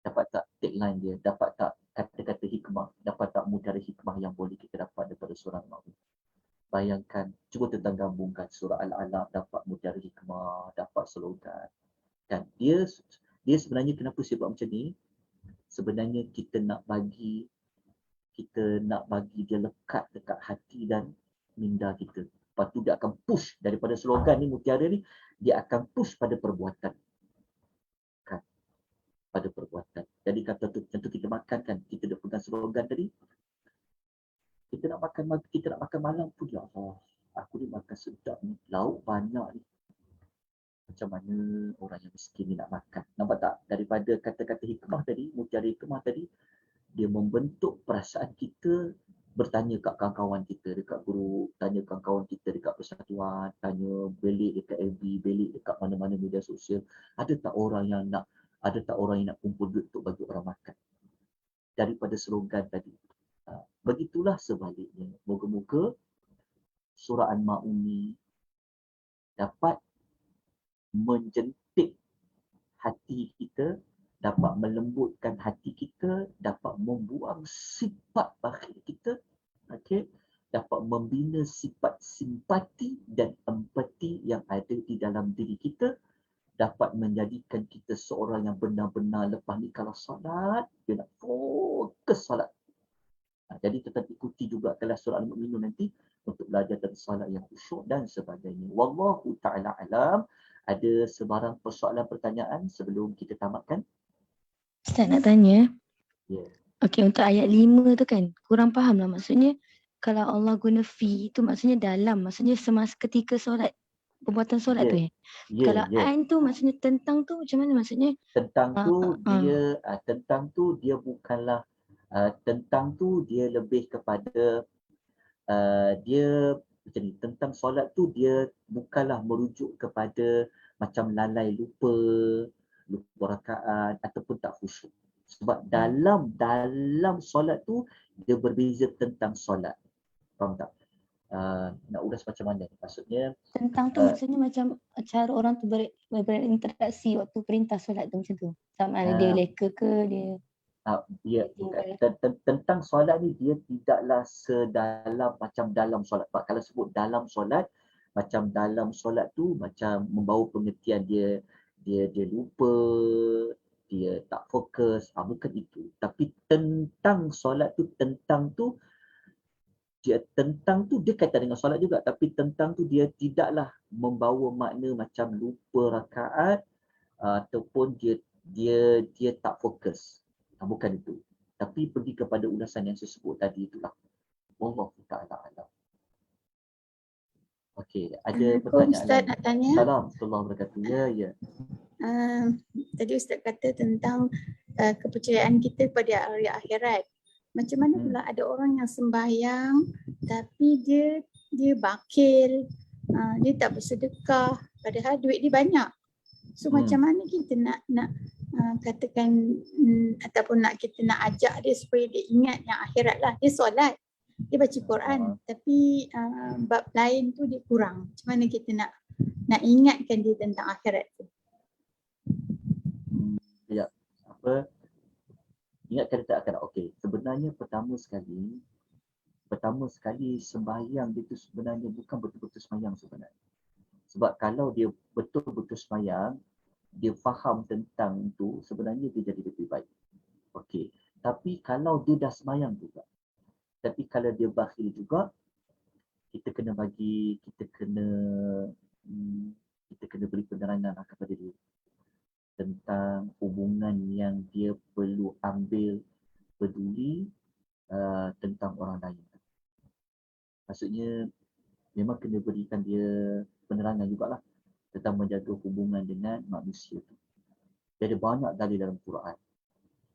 Dapat tak tagline dia? Dapat tak kata-kata hikmah? Dapat tak mutiara hikmah yang boleh kita dapat daripada surah Al-Ma'un? Bayangkan, cuba tentang gabungkan surah Al-Alaq, dapat mutiara hikmah, dapat slogan. Dan dia sebenarnya kenapa saya buat macam ni? Sebenarnya kita nak bagi dia lekat dekat hati dan minda kita. Lepas tu dia akan push daripada slogan ni, mutiara ni, dia akan push pada perbuatan. Kan? Pada perbuatan. Jadi kata tu, contoh kita makan kan, kita dah pegang slogan tadi. Kita nak makan malam pun, ya Allah, aku ni makan sedap ni, lauk banyak ni. Macam mana orang yang miskin ni nak makan? Nampak tak? Daripada kata-kata hikmah tadi, mutiara hikmah tadi, dia membentuk perasaan kita bertanya kat kawan-kawan kita dekat grup, tanya kawan-kawan kita dekat persatuan, tanya belik dekat FB, belik dekat mana-mana media sosial. Ada tak orang yang nak kumpul duit untuk bagi orang makan? Daripada slogan tadi. Begitulah sebaliknya. Moga-moga surah Al-Ma'un ni dapat menjentik hati kita, dapat melembutkan hati kita, dapat membuang sifat bakhil kita, okey, dapat membina sifat simpati dan empati yang ada di dalam diri kita, dapat menjadikan kita seorang yang benar-benar lepas ni kalau solat, dia nak fokus solat. Jadi tetap ikuti juga kelas surah Al-Mu'minun nanti untuk belajar tentang solat yang khusyuk dan sebagainya. Wallahu ta'ala alam. Ada sebarang persoalan pertanyaan sebelum kita tamatkan? Ustaz nak tanya. Ya. Okey, untuk ayat 5 tu kan, kurang faham lah. Maksudnya, kalau Allah guna fi tu maksudnya dalam. Maksudnya semasa ketika solat, perbuatan solat tu Ya. ya. Ya, Kalau ya. an tu maksudnya tentang tu macam mana maksudnya? Tentang tu Ah. dia bukanlah tentang tu dia lebih kepada dia macam ni, tentang solat tu dia bukanlah merujuk kepada macam lalai lupa rakaat ataupun tak khusyuk. Sebab dalam solat tu dia berbeza tentang solat. Faham tak? Nak ulas macam mana? Maksudnya Tentang tu maksudnya macam cara orang tu berinteraksi waktu perintah solat tu macam tu. Sama ada dia leka ke dia dia bukan tentang solat ni, dia tidaklah sedalam macam dalam solat. Sebab kalau sebut dalam solat, macam dalam solat tu macam membawa pengertian dia lupa, dia tak fokus, bukan itu. Tapi tentang solat tu, tentang tu dia kaitan dengan solat juga, tapi tentang tu dia tidaklah membawa makna macam lupa rakaat ataupun dia tak fokus. Bukan itu. Tapi pergi kepada ulasan yang saya sebut tadi itulah. Wallahu ta'ala alam. Okey, ada pertanyaan Ustaz lain? nak tanya. Assalamualaikum warahmatullahi wabarakatuh. Ya. Tadi Ustaz kata tentang kepercayaan kita pada hari akhirat. Macam mana pula ada orang yang sembahyang tapi dia bakil, dia tak bersedekah padahal duit dia banyak. So macam mana kita nak katakan ataupun kita nak ajak dia supaya dia ingat yang akhirat lah. Dia solat, dia baca Quran tapi bab lain tu dia kurang. Macam mana kita nak ingatkan dia tentang akhirat tu? Ya. Ingatkan dia tak akhirat. Okey, sebenarnya pertama sekali sembahyang dia tu sebenarnya bukan betul-betul sembahyang sebenarnya. Sebab kalau dia betul-betul sembahyang, dia faham tentang tu, sebenarnya dia jadi lebih baik. Okey. Tapi kalau dia dah sembahyang juga, tapi kalau dia bakhil juga, kita kena beri penerangan kepada dia tentang hubungan yang dia perlu ambil peduli tentang orang lain. Maksudnya memang kena berikan dia penerangan jugalah tentang menjaga hubungan dengan manusia tu. Dia ada banyak dalil dalam Quran.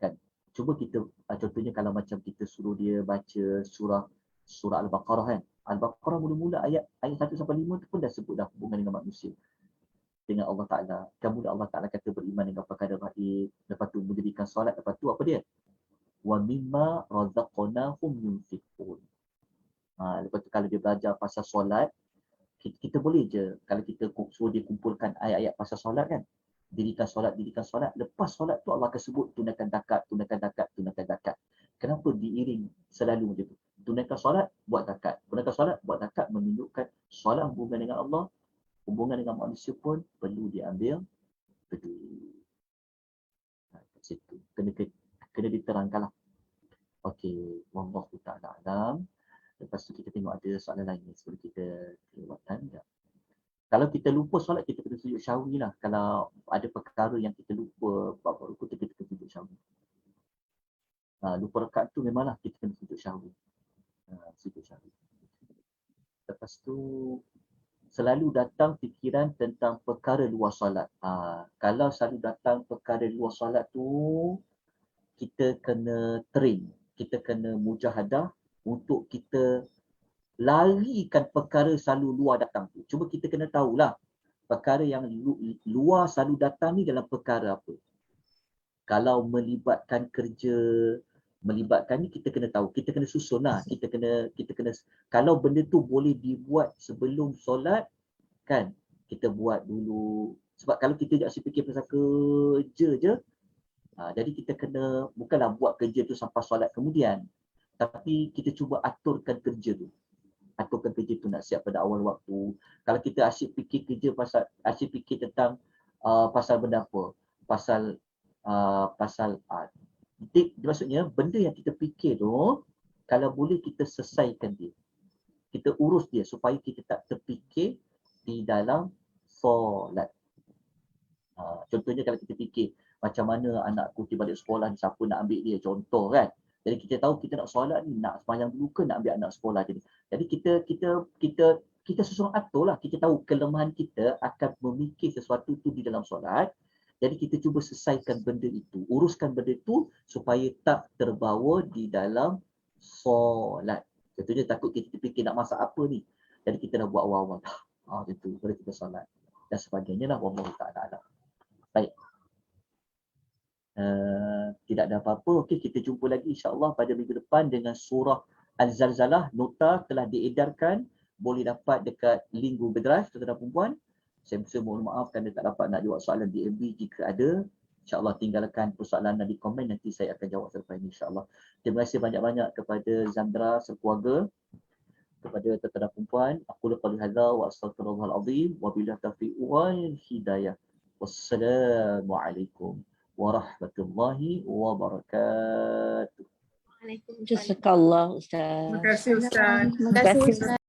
Kan? Cuba kita contohnya kalau macam kita suruh dia baca surah Al-Baqarah kan. Al-Baqarah mula-mula ayat 1 sampai 5 tu pun dah sebut dah hubungan dengan manusia. Dengan Allah Ta'ala. Kemudian Allah Ta'ala kata beriman dengan perkara gaib. Lepas tu mendirikan solat. Lepas tu apa dia? Wa mimma razaqnahum yunfiqun. Lepas tu kalau dia belajar pasal solat, kita boleh je kalau kita suruh dia kumpulkan ayat-ayat pasal solat kan. Dirikan solat. Lepas solat tu Allah akan sebut tunaikan zakat. Kenapa diiring selalu macam tu? Tunaikan solat, buat zakat. Tunaikan solat, buat zakat menunjukkan solat hubungan dengan Allah, hubungan dengan manusia pun perlu diambil peduli. Kat situ. Kena diterangkanlah. Okey, wallahu ta'ala alam. Lepas tu kita tengok ada soalan lain sebelum kita lewatkan. Ya. Kalau kita lupa solat, kita kena sujud syahwi lah. Kalau ada perkara yang kita lupa bab rukun, kita kena sujud syahwi. Lupa rakaat tu memanglah kita kena sujud syahwi. Sujud syahwi. Lepas tu selalu datang fikiran tentang perkara luar solat. Kalau selalu datang perkara luar solat tu, kita kena train, kita kena mujahadah untuk kita larikan perkara selalu luar datang tu. Cuma kita kena tahulah perkara yang luar selalu datang ni dalam perkara apa. Kalau melibatkan kerja, melibatkan ni kita kena tahu, kita kena susun lah, kita kena kalau benda tu boleh dibuat sebelum solat kan, kita buat dulu. Sebab kalau kita asyik fikir pasal kerja je, jadi kita kena bukanlah buat kerja tu sampai solat kemudian, tapi kita cuba aturkan kerja tu. Aturkan kerja tu nak siap pada awal waktu. Kalau kita asyik fikir kerja asyik fikir tentang pasal benda apa? Pasal maksudnya benda yang kita fikir tu kalau boleh kita selesaikan dia. Kita urus dia supaya kita tak terfikir di dalam solat. Contohnya kalau kita fikir macam mana anakku balik sekolah ni, siapa nak ambil dia, contoh kan. Jadi kita tahu kita nak solat ni, nak sembahyang dulu ke nak ambil anak sekolah jadi. Jadi kita susun atur lah. Kita tahu kelemahan kita akan memikir sesuatu tu di dalam solat. Jadi kita cuba selesaikan benda itu, uruskan benda itu supaya tak terbawa di dalam solat. Contohnya takut kita fikir nak masak apa ni. Jadi kita dah buat awal-awal. Itu boleh kita solat dan sebagainya lah. Wallahu ta'ala. Baik. Tidak ada apa-apa. Okey, kita jumpa lagi insya-Allah pada minggu depan dengan surah Al-Zalzalah. Nota telah diedarkan, boleh dapat dekat link Google Drive, tuan-tuan dan puan-puan. Saya mohon maaf kerana tak dapat nak jawab soalan di MB. Jika ada, insya-Allah tinggalkan persoalan di komen, nanti saya akan jawab selepas ini insya-Allah. Terima kasih banyak-banyak kepada Zandra sekeluarga, kepada tuan-tuan dan puan-puan. Aku qali hadza wa astaghfirullahal azim wa billahi taufiq wal hidayah. Wassalamualaikum warahmatullahi wabarakatuh. Jazakallah Ustaz. Terima kasih Ustaz. Terima kasih Ustaz.